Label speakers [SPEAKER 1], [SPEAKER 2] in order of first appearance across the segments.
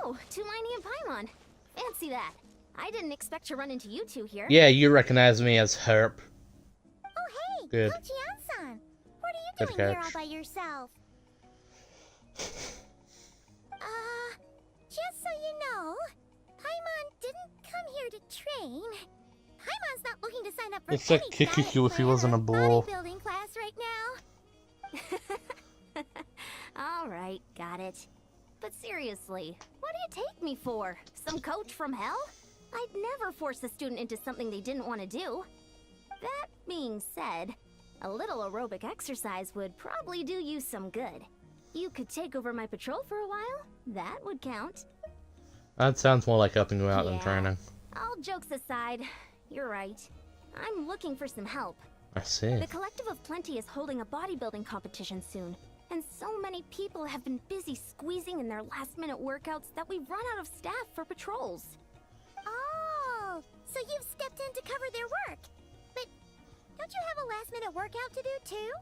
[SPEAKER 1] Oh, Tumini and Paimon. Fancy that. I didn't expect to run into you two here.
[SPEAKER 2] Yeah, you recognize me as Herp.
[SPEAKER 3] Oh, hey,
[SPEAKER 2] Good.
[SPEAKER 3] Kochian-san. What are you
[SPEAKER 2] Good
[SPEAKER 3] doing here
[SPEAKER 2] catch.
[SPEAKER 3] all by yourself? Just so you know, Paimon didn't come here to train. Paimon's not looking to sign up for
[SPEAKER 2] It's
[SPEAKER 3] any
[SPEAKER 2] like kicking
[SPEAKER 3] diet
[SPEAKER 2] you if he
[SPEAKER 3] plan
[SPEAKER 2] wasn't
[SPEAKER 3] or
[SPEAKER 2] a bull.
[SPEAKER 3] bodybuilding class right now.
[SPEAKER 1] Alright, got it. But seriously, what do you take me for? Some coach from hell? I'd never force a student into something they didn't want to do. That being said, a little aerobic exercise would probably do you some good. You could take over my patrol for a while. That would count.
[SPEAKER 2] That sounds more like helping you out than training.
[SPEAKER 1] All jokes aside, you're right. I'm looking for some help.
[SPEAKER 2] I see.
[SPEAKER 1] The Collective of Plenty is holding a bodybuilding competition soon, and so many people have been busy squeezing in their last-minute workouts that we've run out of staff for patrols.
[SPEAKER 3] Oh, so you've stepped in to cover their work. But don't you have a last-minute workout to do too?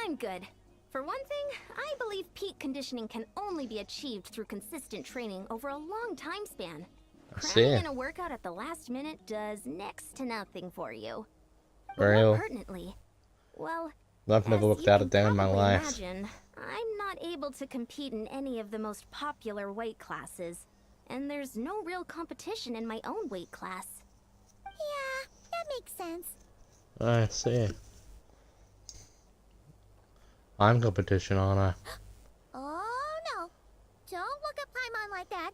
[SPEAKER 1] I'm good. For one thing, I believe peak conditioning can only be achieved through consistent training over a long time span. Cramming in a workout at the last minute does next to nothing for you. But more pertinently, well,
[SPEAKER 2] I've never looked at a day in my life.
[SPEAKER 1] Imagine, I'm not able to compete in any of the most popular weight classes, and there's no real competition in my own weight class.
[SPEAKER 3] Yeah, that makes sense.
[SPEAKER 2] I see. I'm competition, aren't I?
[SPEAKER 3] Oh no, don't look at Paimon like that.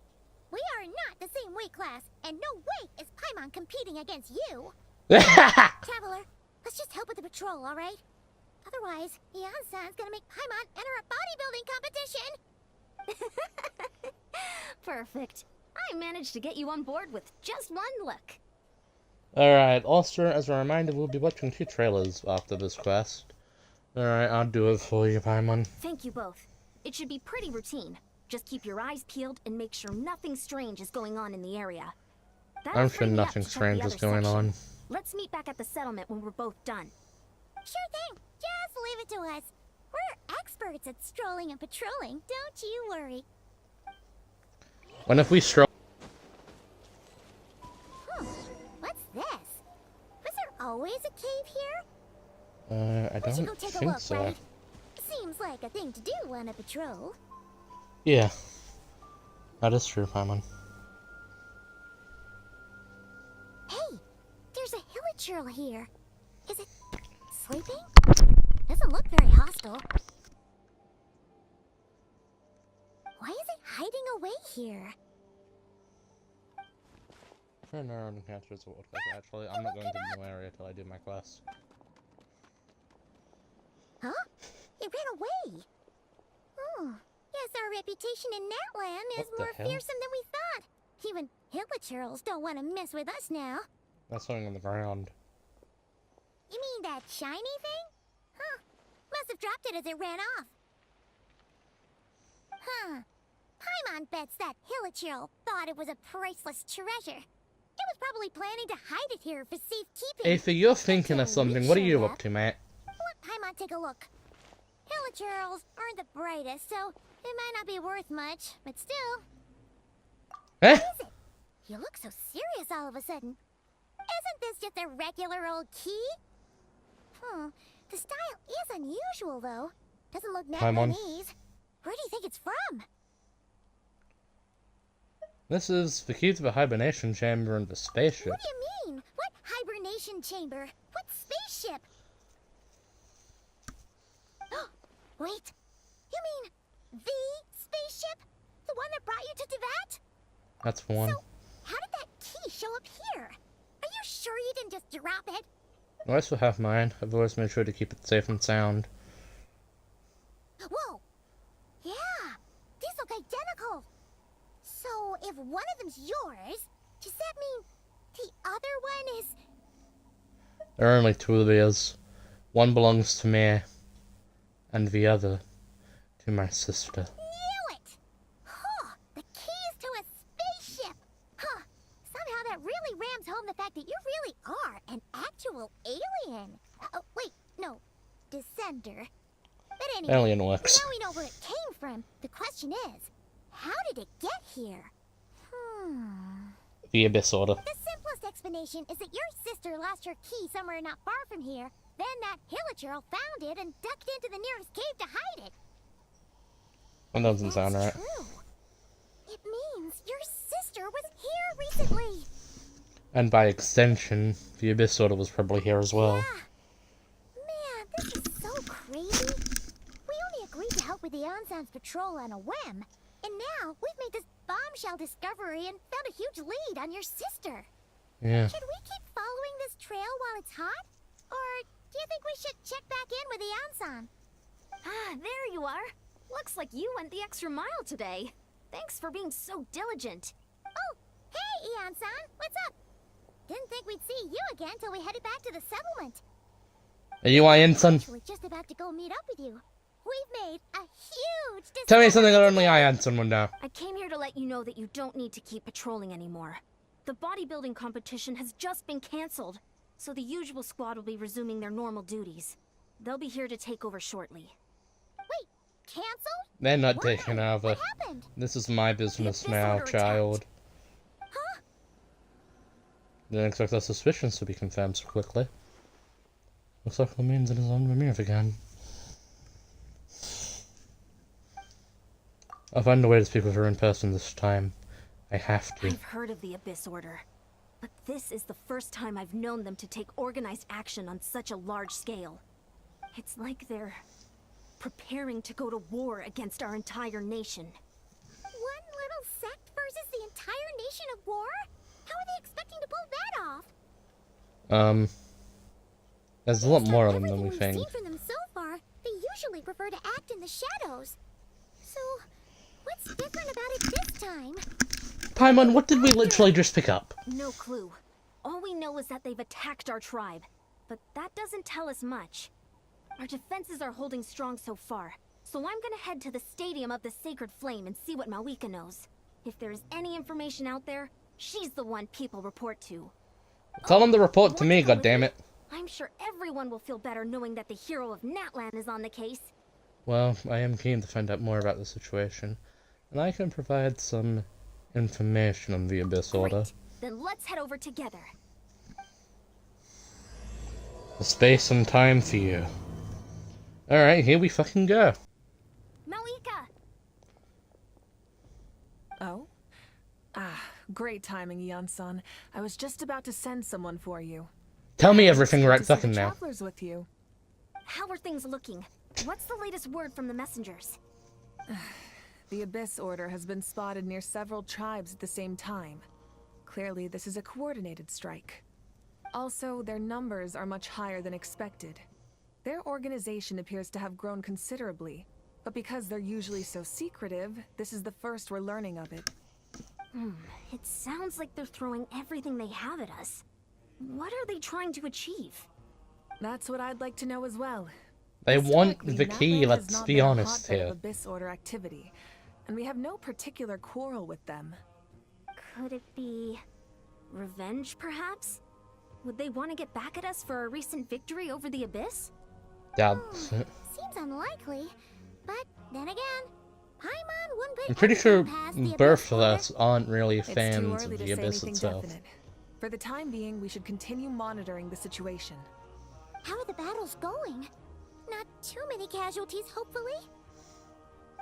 [SPEAKER 3] We are not the same weight class, and no way is Paimon competing against you. Traveler, let's just help with the patrol, alright? Otherwise, Yan-san's gonna make Paimon enter a bodybuilding competition!
[SPEAKER 1] Perfect. I managed to get you on board with just one look.
[SPEAKER 2] Alright, also, as a reminder, we'll be watching 2 trailers after this quest. Alright, I'll do it for you, Paimon.
[SPEAKER 1] Thank you both. It should be pretty routine. Just keep your eyes peeled and make sure nothing strange is going on in the area.
[SPEAKER 2] I'm sure nothing strange is going on.
[SPEAKER 1] Let's meet back at the settlement when we're both done.
[SPEAKER 3] Sure thing. Just leave it to us. We're experts at strolling and patrolling, don't you worry.
[SPEAKER 2] When if we stroll...
[SPEAKER 3] What's this? Was there always a cave here?
[SPEAKER 2] I
[SPEAKER 3] We should go
[SPEAKER 2] don't
[SPEAKER 3] take a
[SPEAKER 2] think
[SPEAKER 3] look,
[SPEAKER 2] so.
[SPEAKER 3] right? Seems like a thing to do on a patrol.
[SPEAKER 2] Yeah. That is true, Paimon.
[SPEAKER 3] Hey, there's a hilichurl here. Is it sleeping? Doesn't look very hostile. Why is it hiding away here?
[SPEAKER 2] For neuron encounters or what actually, I'm not going to the new area till I do my quest.
[SPEAKER 3] Huh? It ran away. Oh, guess our reputation in Natlan is more fearsome than we thought. Even hilichurls don't want to mess with us now.
[SPEAKER 2] That's something on the ground.
[SPEAKER 3] You mean that shiny thing? Huh. Must have dropped it as it ran off. Huh. Paimon bets that hilichurl thought it was a priceless treasure. It was probably planning to hide it here for safekeeping.
[SPEAKER 2] Aether, you're thinking of something. What are you up to, mate?
[SPEAKER 3] Let Paimon take a look. Hilichurls aren't the brightest, so it might not be worth much, but still.
[SPEAKER 2] Eh?
[SPEAKER 3] What is it? You look so serious all of a sudden. Isn't this just a regular old key? The style is unusual, though. Doesn't look Natlanese. Where do you think it's from?
[SPEAKER 2] This is the key to the hibernation chamber in the spaceship.
[SPEAKER 3] What do you mean? What hibernation chamber? What spaceship? Wait. You mean the spaceship? The one that brought you to Teyvat?
[SPEAKER 2] That's one.
[SPEAKER 3] So, how did that key show up here? Are you sure you didn't just drop it?
[SPEAKER 2] I still have mine. I've always made sure to keep it safe and sound.
[SPEAKER 3] Whoa! Yeah! These look identical! So, if one of them's yours, does that mean the other one is...
[SPEAKER 2] There are only 2 of these. One belongs to me, and the other to my sister.
[SPEAKER 3] Knew it! Huh! The keys to a spaceship! Huh! Somehow that really rams home the fact that you really are an actual alien. Wait, no. Descender. But anyway,
[SPEAKER 2] Alien works.
[SPEAKER 3] now we know where it came from. The question is, how did it get here?
[SPEAKER 2] The Abyss Order.
[SPEAKER 3] The simplest explanation is that your sister lost her key somewhere not far from here. Then that Hilichurl found it and ducked into the nearest cave to hide it.
[SPEAKER 2] That doesn't sound right.
[SPEAKER 3] True. It means your sister was here recently.
[SPEAKER 2] And by extension, the Abyss Order was probably here as well.
[SPEAKER 3] Yeah. Man, this is so crazy. We only agreed to help with the Ansan's patrol on a whim. And now we've made this bombshell discovery and found a huge lead on your sister.
[SPEAKER 2] Yeah.
[SPEAKER 3] Should we keep following this trail while it's hot? Or do you think we should check back in with the Ansan?
[SPEAKER 1] Ah, there you are. Looks like you went the extra mile today. Thanks for being so diligent.
[SPEAKER 3] Oh, hey, Ansan, what's up? Didn't think we'd see you again till we headed back to the settlement.
[SPEAKER 2] Are you Ianson?
[SPEAKER 3] Actually, just about to go meet up with you. We've made a huge discovery.
[SPEAKER 2] Tell me something that only Ianson would know.
[SPEAKER 1] I came here to let you know that you don't need to keep patrolling anymore. The bodybuilding competition has just been cancelled, so the usual squad will be resuming their normal duties. They'll be here to take over shortly.
[SPEAKER 3] Wait, canceled?
[SPEAKER 2] They're not
[SPEAKER 3] Why?
[SPEAKER 2] taking over.
[SPEAKER 3] What happened?
[SPEAKER 2] This is my business
[SPEAKER 1] Abyss
[SPEAKER 2] now,
[SPEAKER 1] Order
[SPEAKER 2] child.
[SPEAKER 3] Huh?
[SPEAKER 2] Didn't expect our suspicions to be confirmed so quickly. Looks like Lumine's in his own remove again. I'll find a way to speak with her in person this time. I have to.
[SPEAKER 1] I've heard of the Abyss Order, but this is the first time I've known them to take organized action on such a large scale. It's like they're preparing to go to war against our entire nation.
[SPEAKER 3] One little sect versus the entire nation of war? How are they expecting to pull that off?
[SPEAKER 2] There's a lot
[SPEAKER 3] Based on
[SPEAKER 2] more of them than
[SPEAKER 3] everything
[SPEAKER 2] we
[SPEAKER 3] we've
[SPEAKER 2] think.
[SPEAKER 3] seen from them so far, they usually prefer to act in the shadows. So, what's different about it this time?
[SPEAKER 2] Paimon, what did we literally just pick up?
[SPEAKER 1] No clue. All we know is that they've attacked our tribe, but that doesn't tell us much. Our defenses are holding strong so far, so I'm gonna head to the Stadium of the Sacred Flame and see what Malika knows. If there's any information out there, she's the one people report to.
[SPEAKER 2] Tell them to report to
[SPEAKER 1] Want
[SPEAKER 2] me,
[SPEAKER 1] go with
[SPEAKER 2] goddammit.
[SPEAKER 1] I'm sure everyone will feel better knowing that the hero of Natlan is on the case.
[SPEAKER 2] Well, I am keen to find out more about the situation, and I can provide some information on the Abyss Order.
[SPEAKER 1] Great. Then let's head over together.
[SPEAKER 2] The space and time for you. Alright, here we fucking go.
[SPEAKER 1] Malika!
[SPEAKER 4] Oh? Ah, great timing, Ian-san. I was just about to send someone for you.
[SPEAKER 2] Tell me everything right
[SPEAKER 4] To see the
[SPEAKER 2] fucking now.
[SPEAKER 4] travelers with you.
[SPEAKER 1] How are things looking? What's the latest word from the messengers?
[SPEAKER 4] The Abyss Order has been spotted near several tribes at the same time. Clearly, this is a coordinated strike. Also, their numbers are much higher than expected. Their organization appears to have grown considerably, but because they're usually so secretive, this is the first we're learning of it.
[SPEAKER 1] It sounds like they're throwing everything they have at us. What are they trying to achieve?
[SPEAKER 4] That's what I'd like to know as well.
[SPEAKER 2] They want
[SPEAKER 4] Historically,
[SPEAKER 2] the key,
[SPEAKER 4] Natlan has
[SPEAKER 2] let's
[SPEAKER 4] not
[SPEAKER 2] be
[SPEAKER 4] been a
[SPEAKER 2] honest
[SPEAKER 4] hotbed of
[SPEAKER 2] here.
[SPEAKER 4] Abyss Order activity, and we have no particular quarrel with them.
[SPEAKER 1] Could it be revenge, perhaps? Would they want to get back at us for our recent victory over the Abyss?
[SPEAKER 2] Yeah.
[SPEAKER 3] Seems unlikely, but then again, Paimon wouldn't put
[SPEAKER 2] I'm pretty sure
[SPEAKER 3] anything past the Abyss
[SPEAKER 2] birthless aren't really
[SPEAKER 4] It's too
[SPEAKER 2] fans
[SPEAKER 4] early
[SPEAKER 2] of
[SPEAKER 4] to
[SPEAKER 2] the
[SPEAKER 4] say
[SPEAKER 2] Abyss
[SPEAKER 4] anything
[SPEAKER 2] itself.
[SPEAKER 4] definite. For the time being, we should continue monitoring the situation.
[SPEAKER 3] How are the battles going? Not too many casualties, hopefully?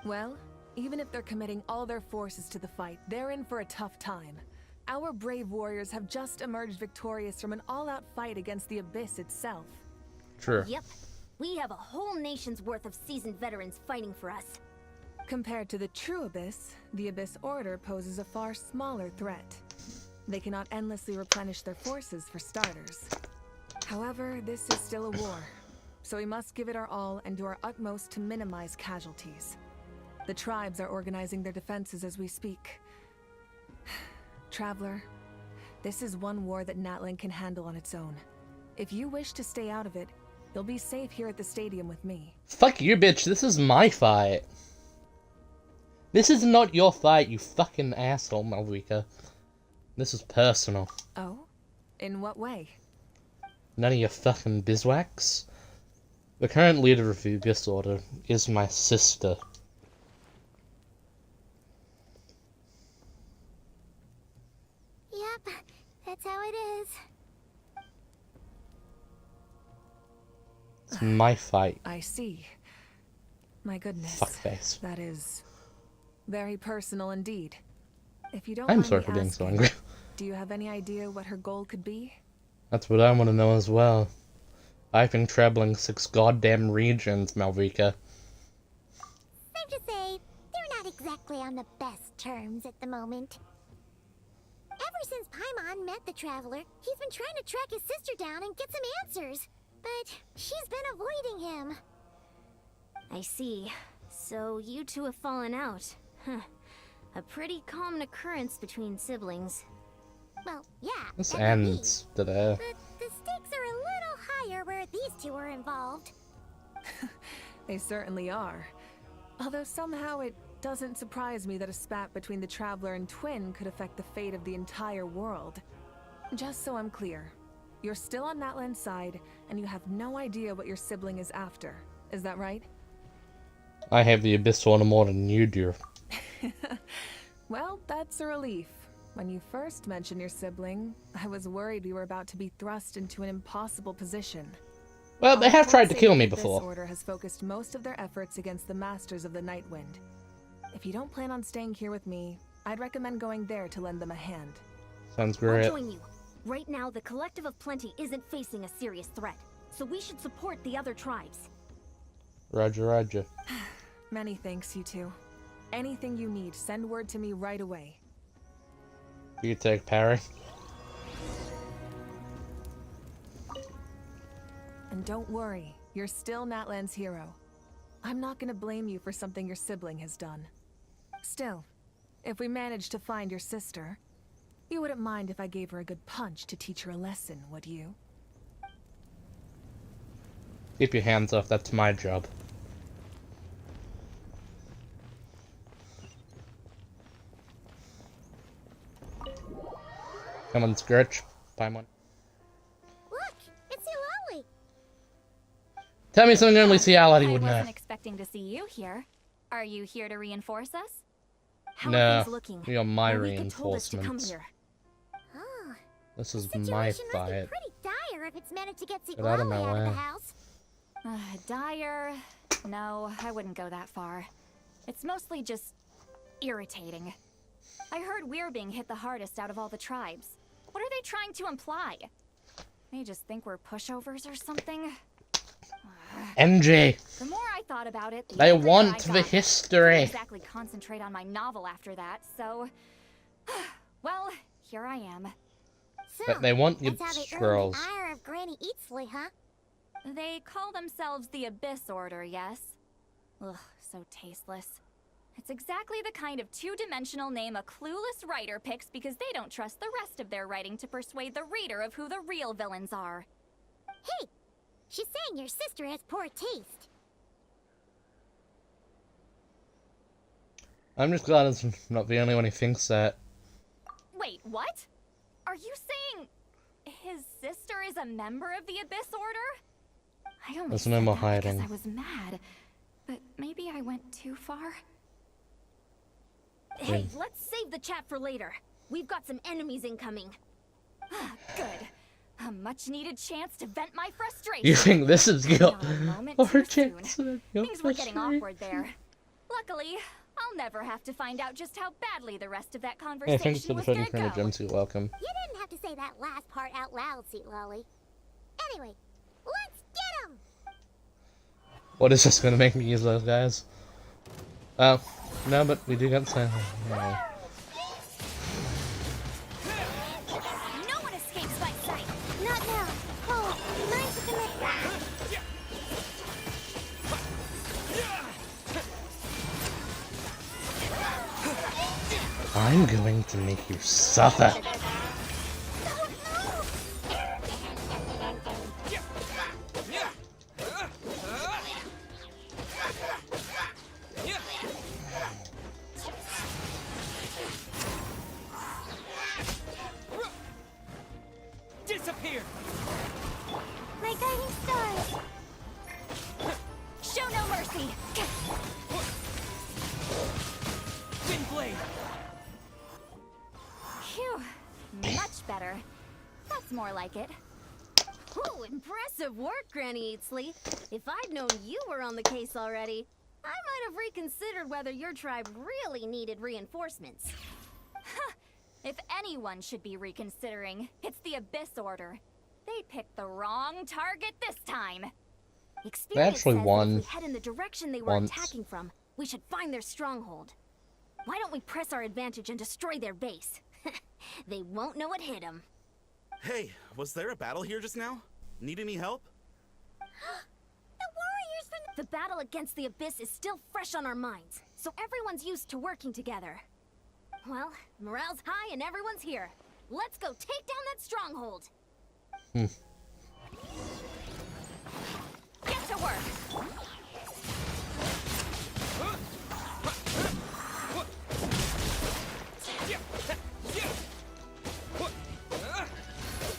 [SPEAKER 4] Well, even if they're committing all their forces to the fight, they're in for a tough time. Our brave warriors have just emerged victorious from an all-out fight against the Abyss itself.
[SPEAKER 2] True.
[SPEAKER 1] Yep. We have a whole nation's worth of seasoned veterans fighting for us.
[SPEAKER 4] Compared to the true Abyss, the Abyss Order poses a far smaller threat. They cannot endlessly replenish their forces for starters. However, this is still a war, so we must give it our all and do our utmost to minimize casualties. The tribes are organizing their defenses as we speak. Traveler, this is one war that Natlan can handle on its own. If you wish to stay out of it, you'll be safe here at the stadium with me.
[SPEAKER 2] Fuck you, bitch. This is my fight. This is not your fight, you fucking asshole, Malvika. This is personal.
[SPEAKER 4] Oh? In what way?
[SPEAKER 2] None of your fucking bizwax. The current leader of the Abyss Order is my sister. my fight.
[SPEAKER 4] I see. My goodness.
[SPEAKER 2] Fuckface.
[SPEAKER 4] That is very personal indeed. If you don't
[SPEAKER 2] I'm
[SPEAKER 4] mind
[SPEAKER 2] sorry
[SPEAKER 4] me
[SPEAKER 2] for being so
[SPEAKER 4] asking,
[SPEAKER 2] angry.
[SPEAKER 4] do you have any idea what her goal could be?
[SPEAKER 2] That's what I want to know as well. I've been traveling 6 goddamn regions, Malvika.
[SPEAKER 3] Safe to say, they're not exactly on the best terms at the moment. Ever since Paimon met the Traveler, he's been trying to track his sister down and get some answers. But she's been avoiding him.
[SPEAKER 1] I see. So you two have fallen out. Huh. A pretty common occurrence between siblings.
[SPEAKER 3] Well, yeah.
[SPEAKER 2] This
[SPEAKER 3] that may be.
[SPEAKER 2] ends today.
[SPEAKER 3] But the stakes are a little higher where these two are involved.
[SPEAKER 4] They certainly are. Although somehow it doesn't surprise me that a spat between the Traveler and Twin could affect the fate of the entire world. Just so I'm clear, you're still on Natlan's side, and you have no idea what your sibling is after. Is that right?
[SPEAKER 2] I have the Abyss Order more than you do.
[SPEAKER 4] Well, that's a relief. When you first mentioned your sibling, I was worried we were about to be thrust into an impossible position.
[SPEAKER 2] Well, they have
[SPEAKER 4] I'll
[SPEAKER 2] tried to
[SPEAKER 4] say
[SPEAKER 2] kill
[SPEAKER 4] that
[SPEAKER 2] me
[SPEAKER 4] This
[SPEAKER 2] before.
[SPEAKER 4] order has focused most of their efforts against the Masters of the Nightwind. If you don't plan on staying here with me, I'd recommend going there to lend them a hand.
[SPEAKER 2] Sounds
[SPEAKER 1] I'll
[SPEAKER 2] great.
[SPEAKER 1] join you. Right now, the Collective of Plenty isn't facing a serious threat, so we should support the other tribes.
[SPEAKER 2] Roger, roger.
[SPEAKER 4] Many thanks, you two. Anything you need, send word to me right away.
[SPEAKER 2] You take parry.
[SPEAKER 4] And don't worry, you're still Natlan's hero. I'm not gonna blame you for something your sibling has done. Still, if we manage to find your sister, you wouldn't mind if I gave her a good punch to teach her a lesson, would you?
[SPEAKER 2] Keep your hands off, that's my job. Come on, Scourge. Paimon.
[SPEAKER 3] Look, it's Eulalie.
[SPEAKER 2] Tell me something only Ciality
[SPEAKER 5] I
[SPEAKER 2] would know.
[SPEAKER 5] wasn't expecting to see you here. Are you here to reinforce us?
[SPEAKER 1] How
[SPEAKER 2] No,
[SPEAKER 1] are things looking?
[SPEAKER 2] you're my
[SPEAKER 1] Malvika told us to come
[SPEAKER 2] reinforcements.
[SPEAKER 1] here.
[SPEAKER 3] Oh,
[SPEAKER 2] This is
[SPEAKER 3] the
[SPEAKER 2] my
[SPEAKER 3] situation must be
[SPEAKER 2] fight.
[SPEAKER 3] pretty dire if it's managed to get
[SPEAKER 2] Get out of
[SPEAKER 3] Eulalie
[SPEAKER 2] my
[SPEAKER 3] out of
[SPEAKER 2] way.
[SPEAKER 3] the house.
[SPEAKER 5] Dire? No, I wouldn't go that far. It's mostly just irritating. I heard we're being hit the hardest out of all the tribes. What are they trying to imply? They just think we're pushovers or something?
[SPEAKER 2] MJ,
[SPEAKER 5] The more I thought about it, the
[SPEAKER 2] they
[SPEAKER 5] angrier
[SPEAKER 2] want
[SPEAKER 5] I
[SPEAKER 2] the
[SPEAKER 5] got. Couldn't
[SPEAKER 2] history.
[SPEAKER 5] exactly concentrate on my novel after that, so... well, here I am.
[SPEAKER 3] So,
[SPEAKER 2] They want your
[SPEAKER 3] that's how they
[SPEAKER 2] scrolls.
[SPEAKER 3] earned the ire of Granny Eatsley, huh?
[SPEAKER 5] They call themselves the Abyss Order, yes? Ugh, so tasteless. It's exactly the kind of two-dimensional name a clueless writer picks because they don't trust the rest of their writing to persuade the reader of who the real villains are.
[SPEAKER 3] Hey, she's saying your sister has poor taste.
[SPEAKER 2] I'm just glad it's not the only one who thinks that.
[SPEAKER 5] Wait, what? Are you saying his sister is a member of the Abyss Order? I only
[SPEAKER 2] There's no
[SPEAKER 5] said
[SPEAKER 2] more
[SPEAKER 5] that
[SPEAKER 2] hiding.
[SPEAKER 5] because I was mad, but maybe I went too far.
[SPEAKER 1] Hey, let's save the chat for later. We've got some enemies incoming.
[SPEAKER 5] Good. A much-needed chance to vent my frustration.
[SPEAKER 2] You think this is your
[SPEAKER 5] Not a moment
[SPEAKER 2] or
[SPEAKER 5] too
[SPEAKER 2] chance
[SPEAKER 5] soon.
[SPEAKER 2] of your
[SPEAKER 5] Things were getting
[SPEAKER 2] frustration?
[SPEAKER 5] awkward there. Luckily, I'll never have to find out just how badly the rest of that
[SPEAKER 2] Hey,
[SPEAKER 5] conversation
[SPEAKER 2] thanks for the
[SPEAKER 5] was
[SPEAKER 2] 30
[SPEAKER 5] gonna
[SPEAKER 2] primitive
[SPEAKER 5] go.
[SPEAKER 2] jumpsuit, welcome.
[SPEAKER 3] You didn't have to say that last part out loud, Seat Lolly. Anyway, let's get him!
[SPEAKER 2] What is this gonna make me use those guys? Oh, no, but we do get some. Yeah.
[SPEAKER 5] No one escapes my sight.
[SPEAKER 3] Not now. Oh, nice to commit.
[SPEAKER 2] I'm going to make you suffer.
[SPEAKER 6] Disappear!
[SPEAKER 3] My guiding stars.
[SPEAKER 5] Show no mercy.
[SPEAKER 6] Wind blade!
[SPEAKER 5] Phew. Much better. That's more like it.
[SPEAKER 1] Oh, impressive work, Granny Eatsley. If I'd known you were on the case already, I might have reconsidered whether your tribe really needed reinforcements.
[SPEAKER 5] If anyone should be reconsidering, it's the Abyss Order. They picked the wrong target this time.
[SPEAKER 1] Experience
[SPEAKER 2] actually
[SPEAKER 1] says that
[SPEAKER 2] won
[SPEAKER 1] if we head in the direction they were
[SPEAKER 2] once.
[SPEAKER 1] attacking from, we should find their stronghold. Why don't we press our advantage and destroy their base? They won't know what hit them.
[SPEAKER 7] Hey, was there a battle here just now? Need any help?
[SPEAKER 3] The warriors from
[SPEAKER 1] The battle against the Abyss is still fresh on our minds, so everyone's used to working together. Well, morale's high and everyone's here. Let's go take down that stronghold.
[SPEAKER 5] Get to work!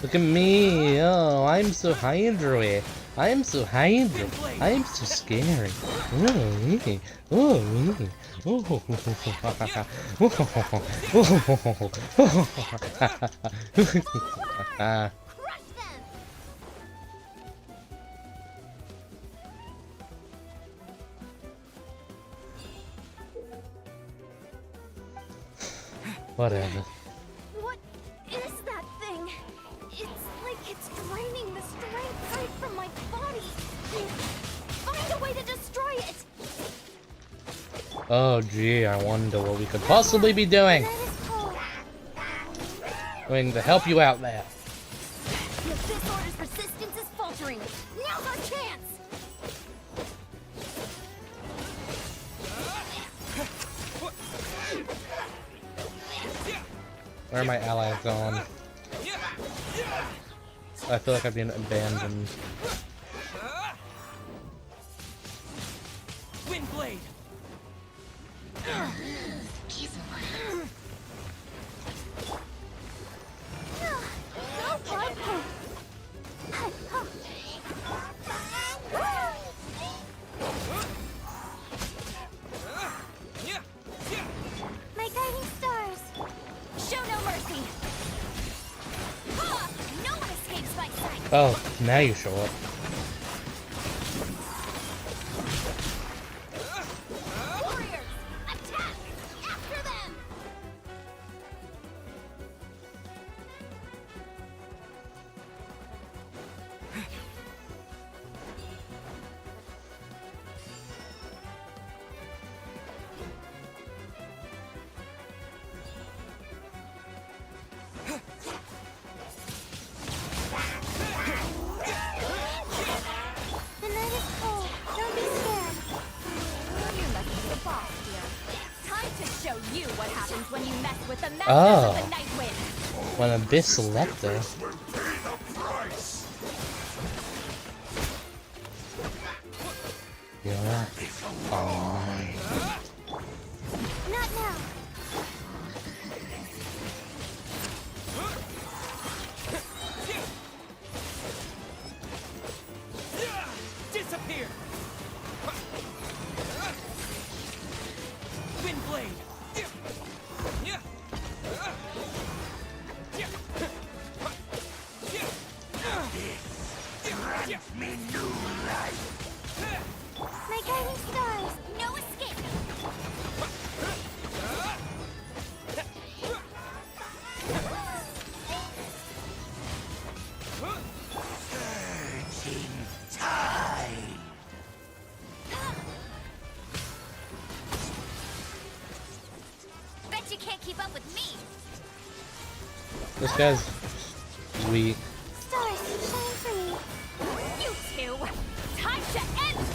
[SPEAKER 2] Look at me. Oh, I'm so hydro-y. I'm so hydro. I'm so scary. Oh, me. Oh, me. Oh.
[SPEAKER 1] Crush them!
[SPEAKER 2] Whatever.
[SPEAKER 1] What is that thing? It's like it's draining the strength right from my body. Find a way to destroy it!
[SPEAKER 2] Oh, gee, I wonder what we could possibly be doing.
[SPEAKER 3] That is cold.
[SPEAKER 2] Going to help you out there.
[SPEAKER 1] The Abyss Order's resistance is faltering. Now's our chance!
[SPEAKER 2] Where are my allies gone? I feel like I've been abandoned.
[SPEAKER 6] Windblade.
[SPEAKER 3] My guiding stars.
[SPEAKER 5] Show no mercy! Ha! No one escapes my sight!
[SPEAKER 2] Oh, now you show up.
[SPEAKER 1] Warriors, attack! After them!
[SPEAKER 3] The night is cold. Don't be scared.
[SPEAKER 5] You must be the boss here. Time to show you what happens when you mess with the masters
[SPEAKER 2] Oh.
[SPEAKER 5] of the Night Wind!
[SPEAKER 2] When Abyss Selector. You're all mine.
[SPEAKER 3] Not now.
[SPEAKER 6] Disappear. Windblade.
[SPEAKER 3] My guiding stars.
[SPEAKER 5] No escape!
[SPEAKER 1] Bet you can't keep up with me!
[SPEAKER 2] This guy's weak.
[SPEAKER 3] Stars, shine for me.
[SPEAKER 5] You two! Time to end!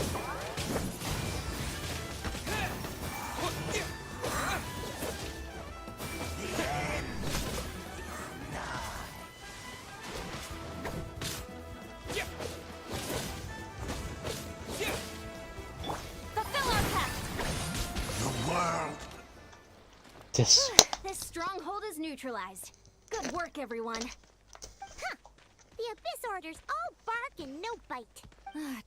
[SPEAKER 1] Fulfill our pact!
[SPEAKER 2] This.
[SPEAKER 1] This stronghold is neutralized. Good work, everyone.
[SPEAKER 3] The Abyss Order's all bark and no bite.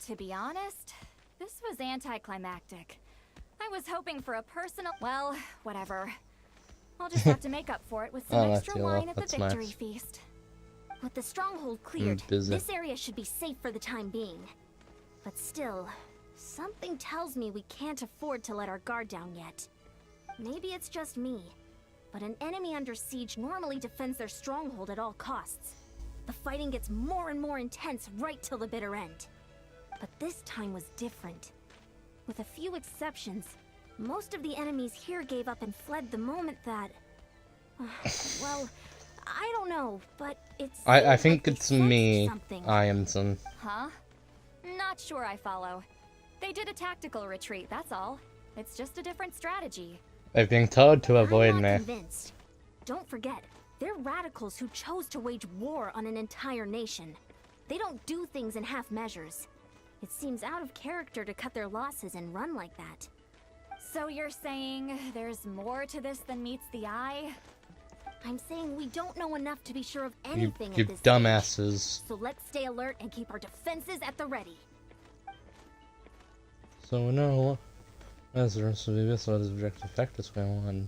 [SPEAKER 5] To be honest, this was anticlimactic. I was hoping for a personal... Well, whatever. I'll just have to make up for it with some
[SPEAKER 2] Oh, that's
[SPEAKER 5] extra
[SPEAKER 2] yellow.
[SPEAKER 5] wine at the
[SPEAKER 2] That's
[SPEAKER 5] victory
[SPEAKER 2] nice.
[SPEAKER 5] feast.
[SPEAKER 1] With the stronghold cleared,
[SPEAKER 2] busy.
[SPEAKER 1] this area should be safe for the time being. But still, something tells me we can't afford to let our guard down yet. Maybe it's just me, but an enemy under siege normally defends their stronghold at all costs. The fighting gets more and more intense right till the bitter end. But this time was different. With a few exceptions, most of the enemies here gave up and fled the moment that... well, I don't know, but it's...
[SPEAKER 2] I think it's me, Iamson.
[SPEAKER 5] Huh? Not sure I follow. They did a tactical retreat, that's all. It's just a different strategy.
[SPEAKER 2] They've been told to avoid
[SPEAKER 1] I'm
[SPEAKER 2] me.
[SPEAKER 1] not convinced. Don't forget, they're radicals who chose to wage war on an entire nation. They don't do things in half measures. It seems out of character to cut their losses and run like that.
[SPEAKER 5] So you're saying there's more to this than meets the eye?
[SPEAKER 1] I'm saying we don't know enough to be sure of anything
[SPEAKER 2] You
[SPEAKER 1] at this
[SPEAKER 2] dumbasses.
[SPEAKER 1] stage. So let's stay alert and keep our defenses at the ready.
[SPEAKER 2] So no, as the rest of the episode is objective factors going on.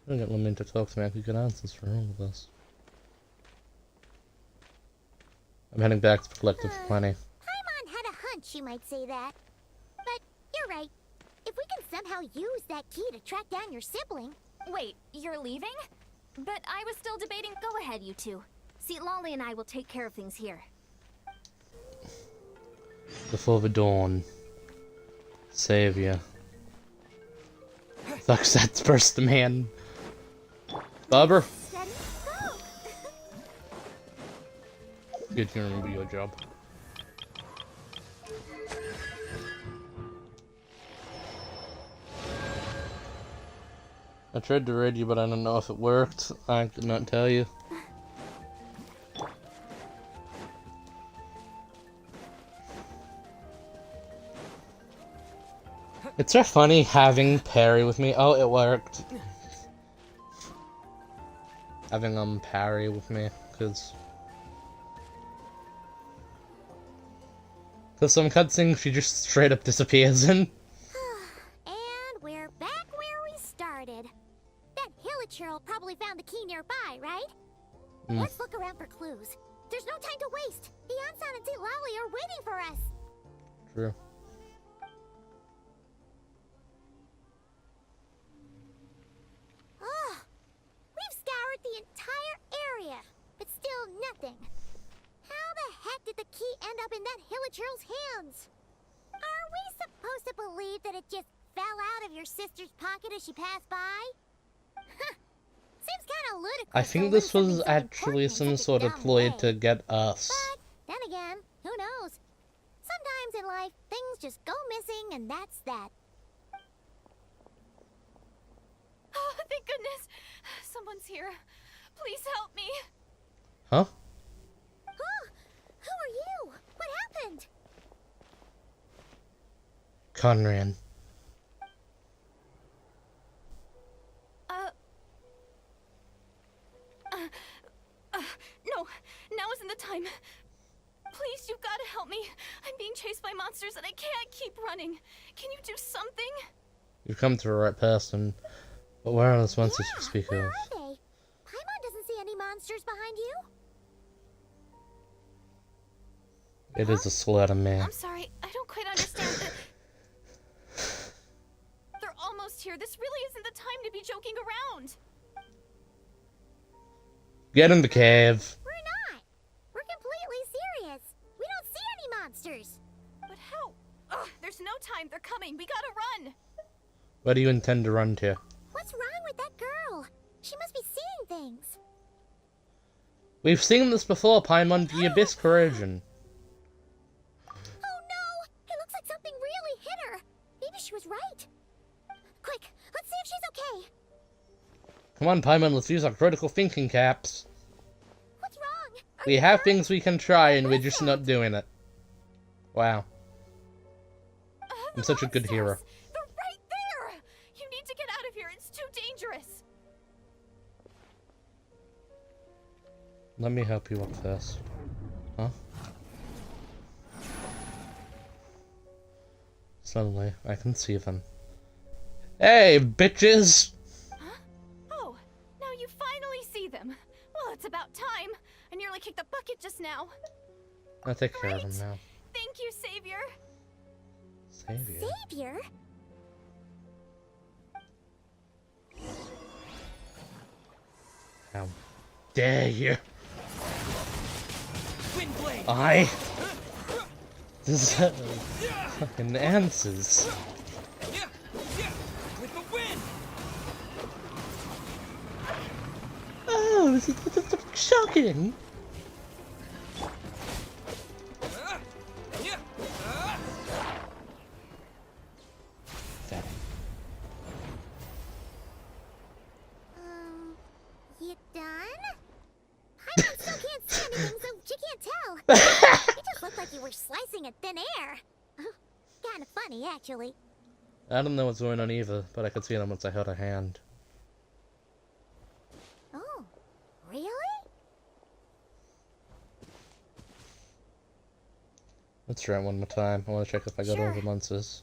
[SPEAKER 2] I don't get Lumine to talk to me. I could get answers for all of us. I'm heading back to Collective Planning.
[SPEAKER 3] Paimon had a hunch you might say that. But you're right. If we can somehow use that key to track down your sibling...
[SPEAKER 5] Wait, you're leaving? But I was still debating...
[SPEAKER 1] Go ahead, you two. See, Lolly and I will take care of things here.
[SPEAKER 2] Before the dawn. Savior. Sucks, that's first man. Bobber.
[SPEAKER 3] Steady, go!
[SPEAKER 2] Good to remember your job. I tried to raid you, but I don't know if it worked. I could not tell you. It's so funny having Parry with me. Oh, it worked. Having Parry with me, because some cutscenes she just straight up disappears in.
[SPEAKER 3] And we're back where we started. That Hilichurl probably found the key nearby, right? Let's look around for clues. There's no time to waste. The Ansan and St. Lolly are waiting for us.
[SPEAKER 2] True.
[SPEAKER 3] Ugh. We've scoured the entire area, but still nothing. How the heck did the key end up in that Hilichurl's hands? Are we supposed to believe that it just fell out of your sister's pocket as she passed by? Huh. Seems kind of ludicrous.
[SPEAKER 2] I think this was actually some sort of ploy to get us.
[SPEAKER 3] But then again, who knows? Sometimes in life, things just go missing, and that's that.
[SPEAKER 5] Oh, thank goodness! Someone's here. Please help me.
[SPEAKER 2] Huh?
[SPEAKER 3] Huh? Who are you? What happened?
[SPEAKER 2] Conran.
[SPEAKER 5] No, now isn't the time. Please, you've got to help me. I'm being chased by monsters and I can't keep running. Can you do something?
[SPEAKER 2] You've come to the right person. But where are those monsters you speak
[SPEAKER 3] Where
[SPEAKER 2] of?
[SPEAKER 3] are they? Paimon doesn't see any monsters behind you.
[SPEAKER 2] It is a slaughter man.
[SPEAKER 5] I'm sorry, I don't quite understand that. They're almost here. This really isn't the time to be joking around.
[SPEAKER 2] Get in the cave.
[SPEAKER 3] We're not. We're completely serious. We don't see any monsters.
[SPEAKER 5] But how? Ugh, there's no time. They're coming. We gotta run.
[SPEAKER 2] Where do you intend to run to?
[SPEAKER 3] What's wrong with that girl? She must be seeing things.
[SPEAKER 2] We've seen this before, Paimon, the Abyss Corrosion.
[SPEAKER 3] Oh no! It looks like something really hit her. Maybe she was right. Quick, let's see if she's okay.
[SPEAKER 2] Come on, Paimon, let's use our critical thinking caps.
[SPEAKER 3] What's wrong? Are
[SPEAKER 2] We
[SPEAKER 3] you
[SPEAKER 2] have
[SPEAKER 3] hurt?
[SPEAKER 2] things we can try, and we're
[SPEAKER 3] What is
[SPEAKER 2] just
[SPEAKER 3] that?
[SPEAKER 2] not doing it. Wow. I'm
[SPEAKER 5] The
[SPEAKER 2] such a good
[SPEAKER 5] monsters!
[SPEAKER 2] hero.
[SPEAKER 5] They're right there. You need to get out of here. It's too dangerous.
[SPEAKER 2] Let me help you up first. Huh? Suddenly, I can see them. Hey, bitches!
[SPEAKER 5] Oh, now you finally see them. Well, it's about time. I nearly kicked the bucket just now.
[SPEAKER 2] I'll take care of him now.
[SPEAKER 5] Thank you, Savior.
[SPEAKER 2] Savior.
[SPEAKER 3] Savior?
[SPEAKER 2] How dare you?
[SPEAKER 6] Wind blade.
[SPEAKER 2] I deserve fucking answers.
[SPEAKER 6] Yeah, yeah, with the wind.
[SPEAKER 2] Oh, this is shocking.
[SPEAKER 6] Yeah.
[SPEAKER 2] Pathetic.
[SPEAKER 3] You done? Paimon still can't see anything, so she can't tell. You just looked like you were slicing at thin air. Kinda funny, actually.
[SPEAKER 2] I don't know what's going on either, but I could see them once I held a hand.
[SPEAKER 3] Oh, really?
[SPEAKER 2] Let's try it one more time. I want to check if I got all
[SPEAKER 3] Sure.
[SPEAKER 2] the monsters.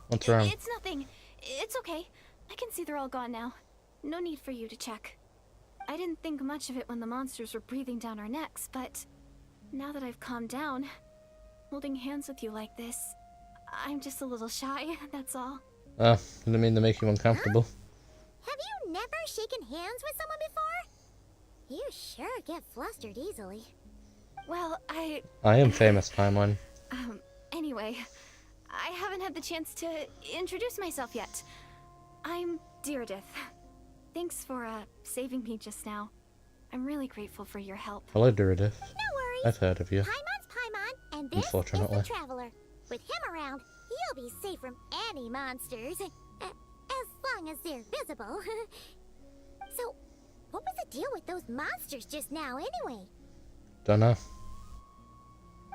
[SPEAKER 2] What's wrong?
[SPEAKER 5] It's nothing. It's okay. I can see they're all gone now. No need for you to check. I didn't think much of it when the monsters were breathing down our necks, but now that I've calmed down, holding hands with you like this, I'm just a little shy, that's all.
[SPEAKER 2] Oh, didn't mean to make you uncomfortable.
[SPEAKER 3] Have you never shaken hands with someone before? You sure get flustered easily.
[SPEAKER 5] Well,
[SPEAKER 2] I am famous, Paimon.
[SPEAKER 5] Anyway, I haven't had the chance to introduce myself yet. I'm Dainsleif. Thanks for, saving me just now. I'm really grateful for your help.
[SPEAKER 2] Hello, Dainsleif.
[SPEAKER 3] No worries.
[SPEAKER 2] I've heard of you.
[SPEAKER 3] Paimon's Paimon, and this is
[SPEAKER 2] Unfortunately.
[SPEAKER 3] the Traveler. With him around, you'll be safe from any monsters, as long as they're visible. So, what was the deal with those monsters just now, anyway?
[SPEAKER 2] Don't know.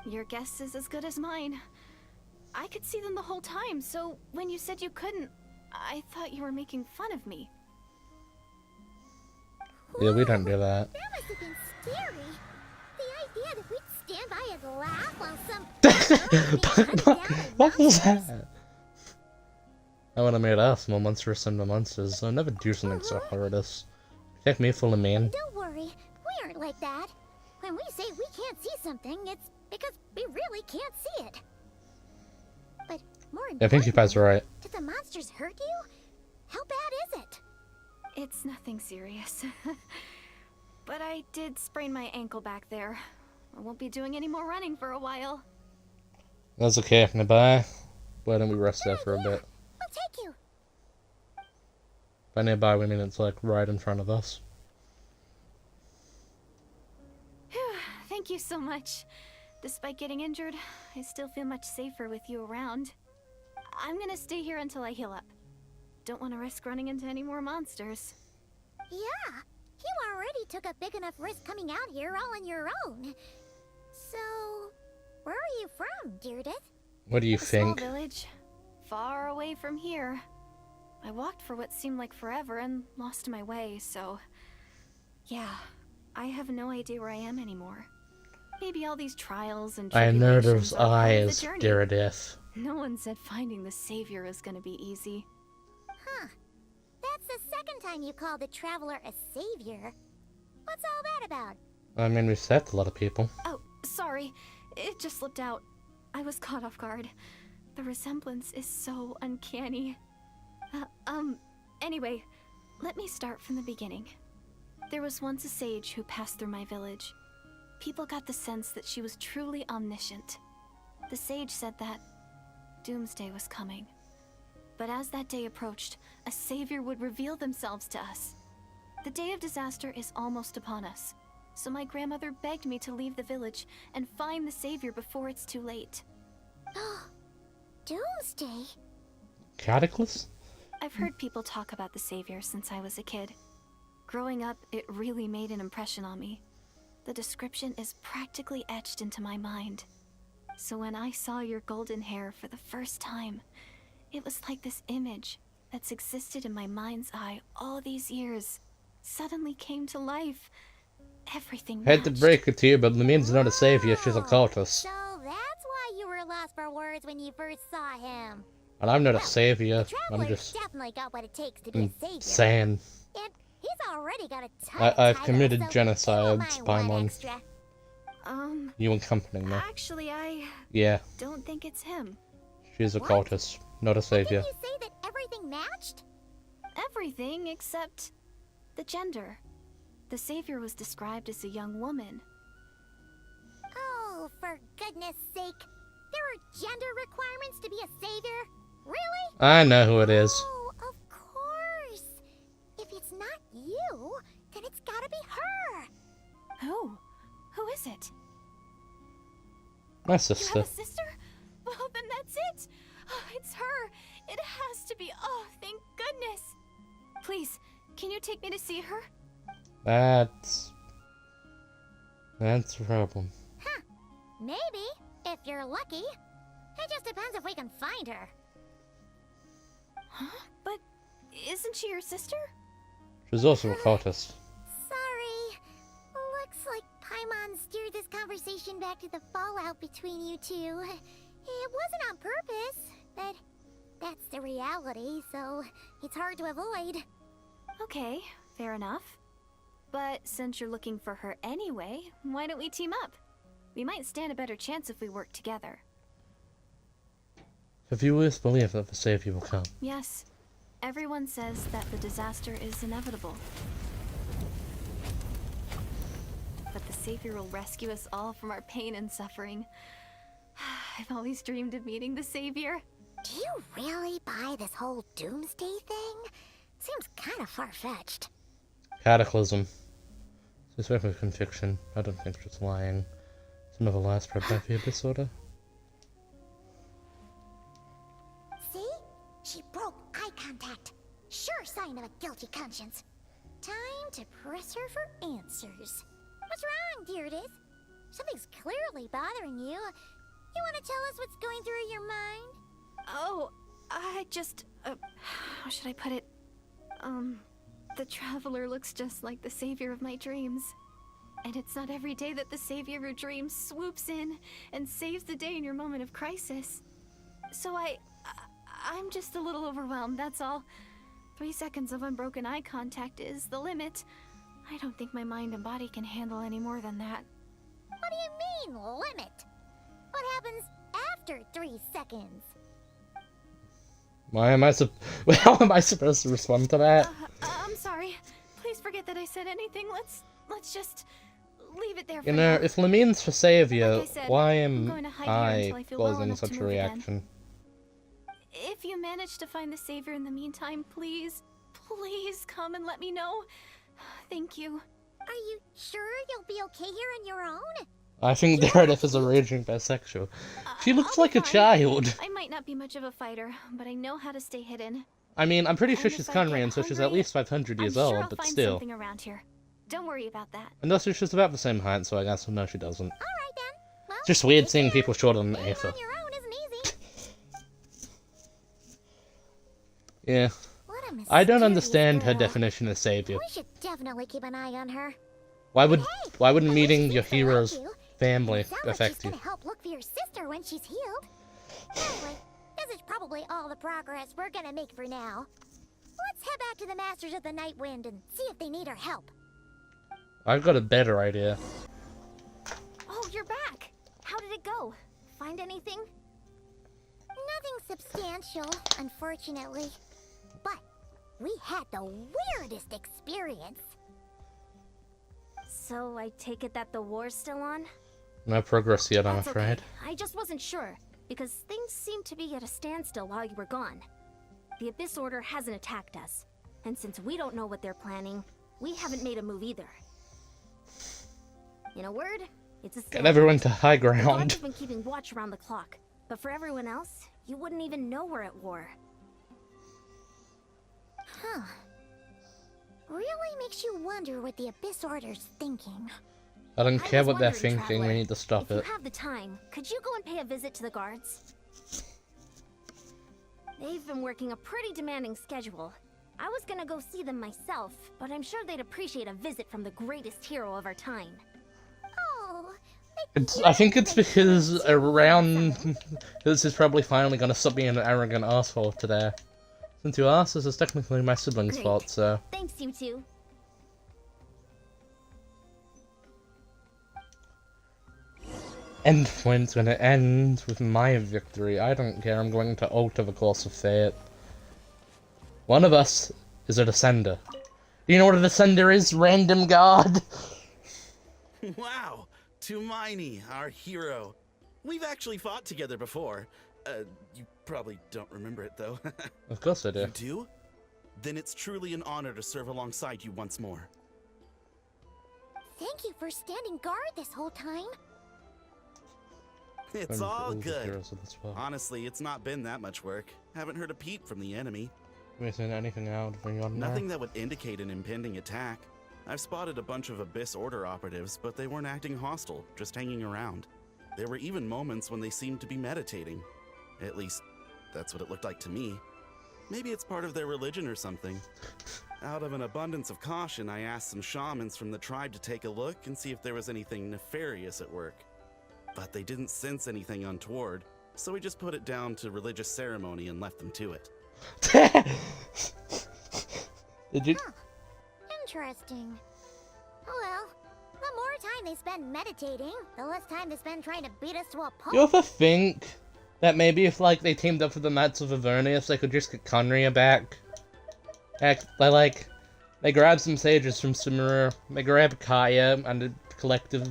[SPEAKER 5] Your guess is as good as mine. I could see them the whole time, so when you said you couldn't, I thought you were making fun of me.
[SPEAKER 2] Yeah, we don't do that.
[SPEAKER 3] That must have been scary. The idea that we'd stand by and laugh while some girl was being hunted down by
[SPEAKER 2] What was
[SPEAKER 3] monsters.
[SPEAKER 2] that? I would have made us more monstrous than the monsters. I'll never do something so horrendous. Take me full of man.
[SPEAKER 3] Don't worry, we aren't like that. When we say we can't see something, it's because we really can't see it. But more
[SPEAKER 2] I think you guys are right.
[SPEAKER 3] did the monsters hurt you? How bad is it?
[SPEAKER 5] It's nothing serious. But I did sprain my ankle back there. I won't be doing any more running for a while.
[SPEAKER 2] That's okay. Nearby. Why don't we rest there for a bit?
[SPEAKER 3] We'll take you.
[SPEAKER 2] By nearby, we mean it's like right in front of us.
[SPEAKER 5] Thank you so much. Despite getting injured, I still feel much safer with you around. I'm gonna stay here until I heal up. Don't want to risk running into any more monsters.
[SPEAKER 3] Yeah, you already took a big enough risk coming out here all on your own. So, where are you from, Dainsleif?
[SPEAKER 2] What do you
[SPEAKER 5] A small
[SPEAKER 2] think?
[SPEAKER 5] village, far away from here. I walked for what seemed like forever and lost my way, so... Yeah, I have no idea where I am anymore. Maybe all these trials and
[SPEAKER 2] I know
[SPEAKER 5] tribulations
[SPEAKER 2] those
[SPEAKER 5] are part of the
[SPEAKER 2] eyes,
[SPEAKER 5] journey.
[SPEAKER 2] Dainsleif.
[SPEAKER 5] No one said finding the savior is gonna be easy.
[SPEAKER 3] Huh. That's the second time you called the Traveler a savior. What's all that about?
[SPEAKER 2] I mean, we've saved a lot of people.
[SPEAKER 5] Oh, sorry. It just slipped out. I was caught off guard. The resemblance is so uncanny. Anyway, let me start from the beginning. There was once a sage who passed through my village. People got the sense that she was truly omniscient. The sage said that doomsday was coming. But as that day approached, a savior would reveal themselves to us. The day of disaster is almost upon us, so my grandmother begged me to leave the village and find the savior before it's too late.
[SPEAKER 3] Doomsday?
[SPEAKER 2] Cataclysm?
[SPEAKER 5] I've heard people talk about the savior since I was a kid. Growing up, it really made an impression on me. The description is practically etched into my mind. So when I saw your golden hair for the first time, it was like this image that's existed in my mind's eye all these years suddenly came to life. Everything
[SPEAKER 2] Had to
[SPEAKER 5] matched.
[SPEAKER 2] break it to you, but Lumine's not a savior, she's a cultist.
[SPEAKER 3] So that's why you were lost for words. words when you first saw him.
[SPEAKER 2] And I'm not a savior.
[SPEAKER 3] The
[SPEAKER 2] I'm
[SPEAKER 3] Traveler's
[SPEAKER 2] just
[SPEAKER 3] definitely got what it takes to be a savior.
[SPEAKER 2] insane.
[SPEAKER 3] And he's already got a ton of
[SPEAKER 2] I've
[SPEAKER 3] titles,
[SPEAKER 2] committed
[SPEAKER 3] so
[SPEAKER 2] genocide,
[SPEAKER 3] he won't mind one
[SPEAKER 2] Paimon.
[SPEAKER 3] extra.
[SPEAKER 2] You accompanying me.
[SPEAKER 5] Actually, I
[SPEAKER 2] Yeah,
[SPEAKER 5] don't think it's him.
[SPEAKER 2] she's a
[SPEAKER 3] What?
[SPEAKER 2] cultist, not a savior.
[SPEAKER 3] Didn't you say that everything matched?
[SPEAKER 5] Everything except the gender. The savior was described as a young woman.
[SPEAKER 3] Oh, for goodness sake. There are gender requirements to be a savior? Really?
[SPEAKER 2] I know who it is.
[SPEAKER 3] Oh, of course. If it's not you, then it's gotta be her.
[SPEAKER 5] Who? Who is it?
[SPEAKER 2] My
[SPEAKER 5] You
[SPEAKER 2] sister.
[SPEAKER 5] have a sister? Well, then that's it. Oh, it's her. It has to be. Oh, thank goodness. Please, can you take me to see her?
[SPEAKER 2] That's the problem.
[SPEAKER 3] Maybe, if you're lucky. It just depends if we can find her.
[SPEAKER 5] Huh? But isn't she your sister?
[SPEAKER 2] She's also a cultist.
[SPEAKER 3] Sorry. Looks like Paimon steered this conversation back to the fallout between you two. It wasn't on purpose, but that's the reality, so it's hard to avoid.
[SPEAKER 5] Okay, fair enough. But since you're looking for her anyway, why don't we team up? We might stand a better chance if we work together.
[SPEAKER 2] The viewers believe that the savior will come.
[SPEAKER 5] Yes, everyone says that the disaster is inevitable. But the savior will rescue us all from our pain and suffering. I've always dreamed of meeting the savior.
[SPEAKER 3] Do you really buy this whole doomsday thing? Seems kind of far-fetched.
[SPEAKER 2] Cataclysm. This is with conviction. I don't think she's lying. Some of the lies spread by the Abyss Order.
[SPEAKER 3] See? She broke eye contact. Sure sign of a guilty conscience. Time to press her for answers. What's wrong, Deirdis? Something's clearly bothering you. You want to tell us what's going through your mind?
[SPEAKER 5] Oh, I just, how should I put it? The Traveler looks just like the savior of my dreams. And it's not every day that the savior of your dreams swoops in and saves the day in your moment of crisis. So I'm just a little overwhelmed, that's all. 3 seconds of unbroken eye contact is the limit. I don't think my mind and body can handle any more than that.
[SPEAKER 3] What do you mean, limit? What happens after 3 seconds?
[SPEAKER 2] Why am I how am I supposed to respond to that?
[SPEAKER 5] I'm sorry. Please forget that I said anything. Let's just leave it there for
[SPEAKER 2] You know,
[SPEAKER 5] now.
[SPEAKER 2] if Lumine's for savior,
[SPEAKER 5] Like I said,
[SPEAKER 2] why
[SPEAKER 5] I'm
[SPEAKER 2] am
[SPEAKER 5] going to hide here until I feel well
[SPEAKER 2] causing
[SPEAKER 5] enough to
[SPEAKER 2] such a
[SPEAKER 5] move again.
[SPEAKER 2] reaction?
[SPEAKER 5] If you manage to find the savior in the meantime, please come and let me know. Thank you.
[SPEAKER 3] Are you sure you'll be okay here on your own?
[SPEAKER 2] I think Meredith is a raging bisexual. She looks
[SPEAKER 5] I'll
[SPEAKER 2] like
[SPEAKER 5] be
[SPEAKER 2] a
[SPEAKER 5] fine.
[SPEAKER 2] child.
[SPEAKER 5] I might not be much of a fighter, but I know how to stay hidden.
[SPEAKER 2] I mean, I'm pretty sure
[SPEAKER 5] And
[SPEAKER 2] she's
[SPEAKER 5] if I get
[SPEAKER 2] Conrian, so she's at
[SPEAKER 5] hungry,
[SPEAKER 2] least 500 years
[SPEAKER 5] I'm sure
[SPEAKER 2] old,
[SPEAKER 5] I'll
[SPEAKER 2] but
[SPEAKER 5] find
[SPEAKER 2] still.
[SPEAKER 5] something around here. Don't worry about that.
[SPEAKER 2] And also, she's about the same height, so I guess no, she doesn't.
[SPEAKER 3] All right then. Well,
[SPEAKER 2] Just weird
[SPEAKER 3] take
[SPEAKER 2] seeing
[SPEAKER 3] care.
[SPEAKER 2] people shorter than
[SPEAKER 3] Being
[SPEAKER 2] Aether.
[SPEAKER 3] on your own isn't easy.
[SPEAKER 2] Yeah.
[SPEAKER 3] What a
[SPEAKER 2] I don't
[SPEAKER 3] mysterious
[SPEAKER 2] understand her
[SPEAKER 3] girl.
[SPEAKER 2] definition of savior.
[SPEAKER 3] We should definitely keep an eye on her.
[SPEAKER 2] Why
[SPEAKER 3] Hey,
[SPEAKER 2] wouldn't
[SPEAKER 3] I
[SPEAKER 2] meeting
[SPEAKER 3] wish
[SPEAKER 2] your
[SPEAKER 3] she'd still like
[SPEAKER 2] hero's
[SPEAKER 3] you.
[SPEAKER 2] family
[SPEAKER 3] It sounds like
[SPEAKER 2] affect
[SPEAKER 3] she's
[SPEAKER 2] you?
[SPEAKER 3] gonna help look for your sister when she's healed. Anyway, this is probably all the progress we're gonna make for now. Let's head back to the Masters of the Night Wind and see if they need our help.
[SPEAKER 2] I've got a better idea.
[SPEAKER 1] Oh, you're back. How did it go? Find anything?
[SPEAKER 3] Nothing substantial, unfortunately. But we had the weirdest experience.
[SPEAKER 1] So I take it that the war's still on?
[SPEAKER 2] No progress yet, I'm
[SPEAKER 1] That's
[SPEAKER 2] afraid.
[SPEAKER 1] okay. I just wasn't sure, because things seemed to be at a standstill while you were gone. The Abyss Order hasn't attacked us, and since we don't know what they're planning, we haven't made a move either. In a word, it's a
[SPEAKER 2] Get
[SPEAKER 1] stalemate.
[SPEAKER 2] everyone to high
[SPEAKER 1] The guards
[SPEAKER 2] ground.
[SPEAKER 1] have been keeping watch around the clock, but for everyone else, you wouldn't even know we're at war.
[SPEAKER 3] Huh. Really makes you wonder what the Abyss Order's thinking.
[SPEAKER 2] I don't
[SPEAKER 1] I
[SPEAKER 2] care
[SPEAKER 1] was
[SPEAKER 2] what they're
[SPEAKER 1] wondering,
[SPEAKER 2] thinking, we
[SPEAKER 1] Traveler,
[SPEAKER 2] need to stop
[SPEAKER 1] if
[SPEAKER 2] it.
[SPEAKER 1] you have the time, could you go and pay a visit to the guards? They've been working a pretty demanding schedule. I was gonna go see them myself, but I'm sure they'd appreciate a visit from the greatest hero of our time.
[SPEAKER 3] Oh, they
[SPEAKER 2] I think it's because around... This is probably finally gonna stop being an arrogant asshole today. Since you asked, this is technically my sibling's
[SPEAKER 1] Great.
[SPEAKER 2] fault, so...
[SPEAKER 1] Thanks, you two.
[SPEAKER 2] Endpoint's gonna end with my victory. I don't care, I'm going to alter the course of fate. One of us is a descender. Do you know what a descender is, random god?
[SPEAKER 7] Wow, Tumaini, our hero. We've actually fought together before. You probably don't remember it, though.
[SPEAKER 2] Of course I do.
[SPEAKER 7] You do? Then it's truly an honor to serve alongside you once more.
[SPEAKER 3] Thank you for standing guard this whole time.
[SPEAKER 7] It's
[SPEAKER 2] I'm
[SPEAKER 7] all
[SPEAKER 2] the
[SPEAKER 7] good.
[SPEAKER 2] heroes of this world.
[SPEAKER 7] Honestly, it's not been that much work. Haven't heard a peep from the enemy.
[SPEAKER 2] Have you seen anything out of me on
[SPEAKER 7] Nothing that would indicate an impending attack. I've spotted a bunch of Abyss Order operatives, but they weren't acting hostile, just hanging around. There were even moments when they seemed to be meditating. At least, that's what it looked like to me. Maybe it's part of their religion or something. Out of an abundance of caution, I asked some shamans from the tribe to take a look and see if there was anything nefarious at work. But they didn't sense anything untoward, so we just put it down to religious ceremony and left them to it.
[SPEAKER 2] Did you?
[SPEAKER 3] Interesting. Oh well, the more time they spend meditating, the less time they spend trying to beat us to a pulp.
[SPEAKER 2] You ever think that maybe if, like, they teamed up with the Knights of Avernius, they could just get Conria back? Heck, they grab some sages from Sumeru, they grab Kaya and the collective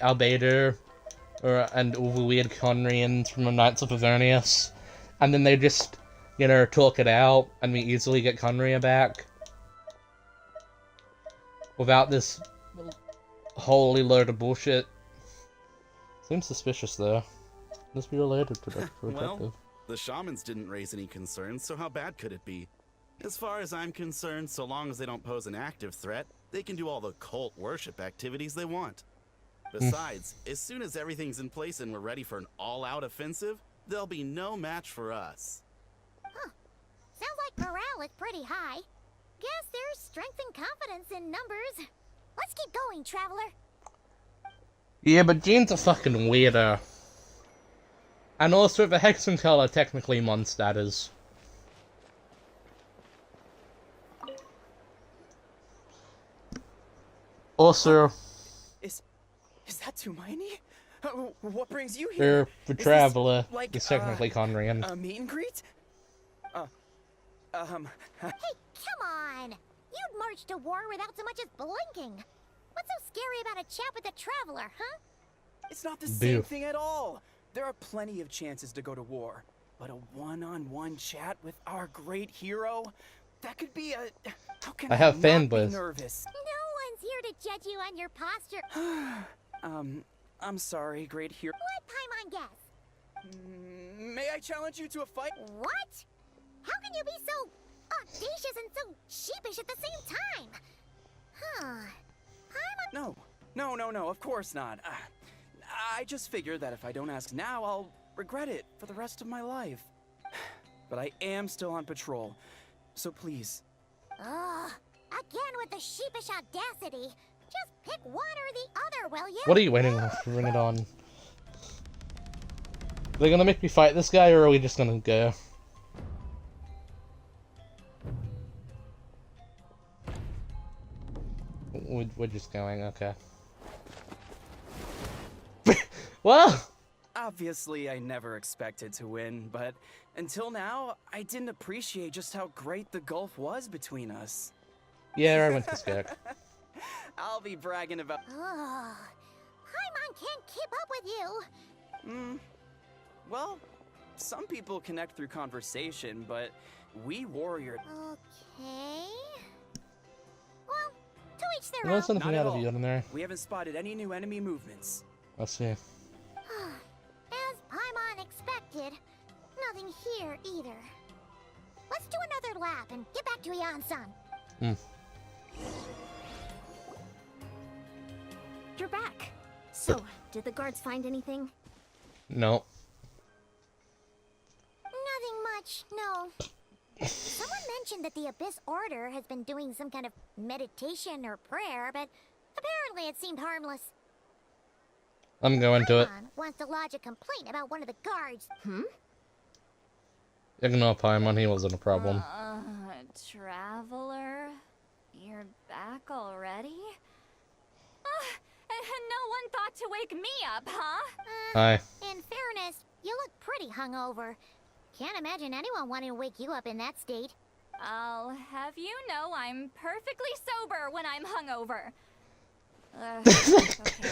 [SPEAKER 2] Albader, and all the weird Conrians from the Knights of Avernius, and then they just, you know, talk it out, and we easily get Conria back. Without this holy load of bullshit. Seems suspicious, though. Must be related to the protective.
[SPEAKER 7] Well, the shamans didn't raise any concerns, so how bad could it be? As far as I'm concerned, so long as they don't pose an active threat, they can do all the cult worship activities they want. Besides, as soon as everything's in place and we're ready for an all-out offensive, there'll be no match for us.
[SPEAKER 3] Sounds like morale is pretty high. Guess there's strength and confidence in numbers. Let's keep going, Traveler.
[SPEAKER 2] Yeah, but Jean's a fucking weirdo. And also, the Hexen color technically Mondstadters. Also,
[SPEAKER 6] Is that Tumaini? What brings you here?
[SPEAKER 2] the
[SPEAKER 6] Is this,
[SPEAKER 2] Traveler
[SPEAKER 6] like,
[SPEAKER 2] is technically Conrian.
[SPEAKER 6] A meet and greet?
[SPEAKER 3] Hey, come on! You'd march to war without so much as blinking. What's so scary about a chat with a Traveler, huh?
[SPEAKER 6] It's not the same
[SPEAKER 2] Boo.
[SPEAKER 6] thing at all. There are plenty of chances to go to war, but a one-on-one chat with our great hero, that could be a... How can
[SPEAKER 2] I have
[SPEAKER 6] not be
[SPEAKER 2] fanboys.
[SPEAKER 6] nervous?
[SPEAKER 3] No one's here to judge you on your posture.
[SPEAKER 6] I'm sorry, great hero.
[SPEAKER 3] Let Paimon guess.
[SPEAKER 6] May I challenge you to a fight?
[SPEAKER 3] What? How can you be so audacious and so sheepish at the same time? Huh.
[SPEAKER 6] No, of course not. I just figured that if I don't ask now, I'll regret it for the rest of my life. But I am still on patrol, so please.
[SPEAKER 3] Ugh. Again with the sheepish audacity. Just pick one or the other, will you?
[SPEAKER 2] What are you waiting for? Bring it on. Are they gonna make me fight this guy, or are we just gonna go? We're just going, okay. Well!
[SPEAKER 6] Obviously, I never expected to win, but until now, I didn't appreciate just how great the gulf was between us.
[SPEAKER 2] Yeah, I went to Skirk.
[SPEAKER 6] I'll be bragging about...
[SPEAKER 3] Ugh. Paimon can't keep up with you.
[SPEAKER 6] Well, some people connect through conversation, but we warriors...
[SPEAKER 3] Okay. Well, to each their
[SPEAKER 2] There's
[SPEAKER 3] own.
[SPEAKER 2] something
[SPEAKER 6] Not
[SPEAKER 2] out
[SPEAKER 6] at
[SPEAKER 2] of
[SPEAKER 6] all.
[SPEAKER 2] you in there.
[SPEAKER 6] We haven't spotted any new enemy movements.
[SPEAKER 2] Let's see.
[SPEAKER 3] As Paimon expected, nothing here either. Let's do another lap and get back to Yan-san.
[SPEAKER 1] You're back. So, did the guards find anything?
[SPEAKER 2] No.
[SPEAKER 3] Nothing much, no. Someone mentioned that the Abyss Order has been doing some kind of meditation or prayer, but apparently it seemed harmless.
[SPEAKER 2] I'm going to it.
[SPEAKER 3] Paimon wants to lodge a complaint about one of the guards.
[SPEAKER 2] Ignore Paimon, he wasn't a problem.
[SPEAKER 5] Traveler? You're back already? No one thought to wake me up, huh?
[SPEAKER 2] Hi.
[SPEAKER 3] In fairness, you look pretty hungover. Can't imagine anyone wanting to wake you up in that state.
[SPEAKER 5] I'll have you know I'm perfectly sober when I'm hungover. Okay.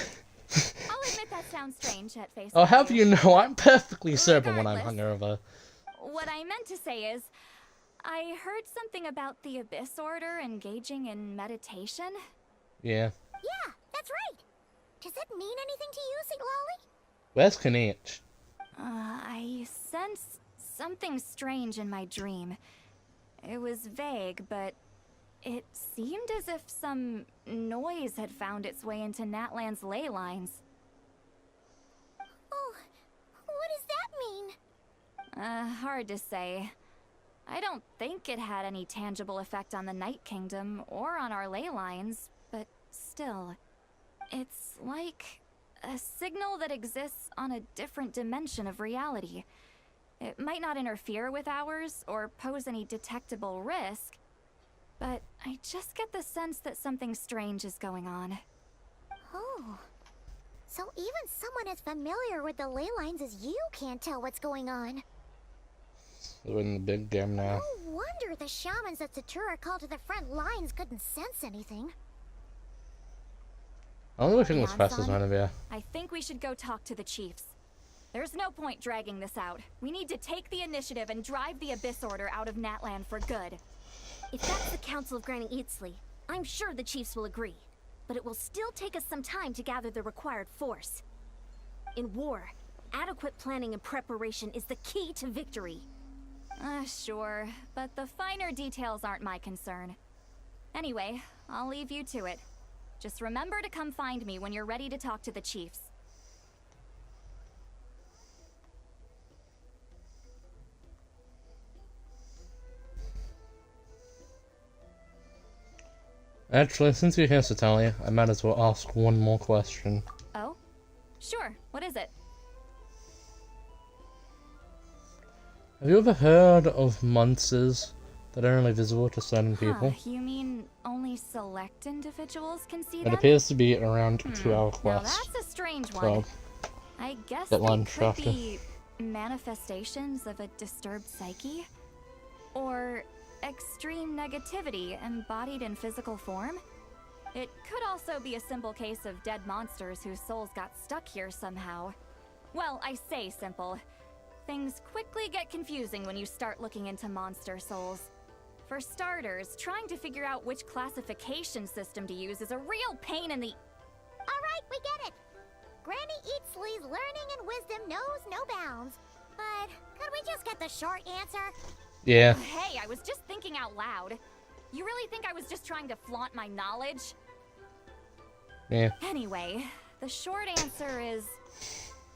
[SPEAKER 5] I'll admit that sounds strange at face value.
[SPEAKER 2] I'll have you know I'm perfectly sober when I'm
[SPEAKER 5] Regardless.
[SPEAKER 2] hungover.
[SPEAKER 5] What I meant to say is, I heard something about the Abyss Order engaging in meditation.
[SPEAKER 2] Yeah.
[SPEAKER 3] Yeah, that's right. Does that mean anything to you, St. Lolly?
[SPEAKER 2] Where's Kanich?
[SPEAKER 5] I sensed something strange in my dream. It was vague, but it seemed as if some noise had found its way into Natlan's ley lines.
[SPEAKER 3] Oh, what does that mean?
[SPEAKER 5] Hard to say. I don't think it had any tangible effect on the Night Kingdom or on our ley lines, but still, it's like a signal that exists on a different dimension of reality. It might not interfere with ours or pose any detectable risk, but I just get the sense that something strange is going on.
[SPEAKER 3] Oh. So even someone as familiar with the ley lines as you can't tell what's going on.
[SPEAKER 2] We're in the big game now.
[SPEAKER 3] No wonder the shamans that Satura called to the front lines couldn't sense anything.
[SPEAKER 2] I wonder if it was
[SPEAKER 5] Yeah,
[SPEAKER 2] fast as
[SPEAKER 5] son.
[SPEAKER 2] one of you.
[SPEAKER 5] I think we should go talk to the chiefs. There's no point dragging this out. We need to take the initiative and drive the Abyss Order out of Natlan for good.
[SPEAKER 1] If that's the Council of Granny Eatsley, I'm sure the chiefs will agree. But it will still take us some time to gather the required force. In war, adequate planning and preparation is the key to victory.
[SPEAKER 5] Sure, but the finer details aren't my concern. Anyway, I'll leave you to it. Just remember to come find me when you're ready to talk to the chiefs.
[SPEAKER 2] Actually, since you're here, Satalia, I might as well ask one more question.
[SPEAKER 5] Oh? Sure, what is it?
[SPEAKER 2] Have you ever heard of monsters that are only visible to certain people?
[SPEAKER 5] You mean only select individuals can see
[SPEAKER 2] It
[SPEAKER 5] them?
[SPEAKER 2] appears to be around 2-hour
[SPEAKER 5] Now
[SPEAKER 2] quest.
[SPEAKER 5] that's a strange one.
[SPEAKER 2] 12.
[SPEAKER 5] I guess
[SPEAKER 2] Get
[SPEAKER 5] they
[SPEAKER 2] lunch
[SPEAKER 5] could
[SPEAKER 2] after.
[SPEAKER 5] be manifestations of a disturbed psyche? Or extreme negativity embodied in physical form? It could also be a simple case of dead monsters whose souls got stuck here somehow. Well, I say simple. Things quickly get confusing when you start looking into monster souls. For starters, trying to figure out which classification system to use is a real pain in the...
[SPEAKER 3] Alright, we get it. Granny Eatsley's learning and wisdom knows no bounds. But could we just get the short answer?
[SPEAKER 2] Yeah.
[SPEAKER 5] Hey, I was just thinking out loud. You really think I was just trying to flaunt my knowledge?
[SPEAKER 2] Yeah.
[SPEAKER 5] Anyway, the short answer is...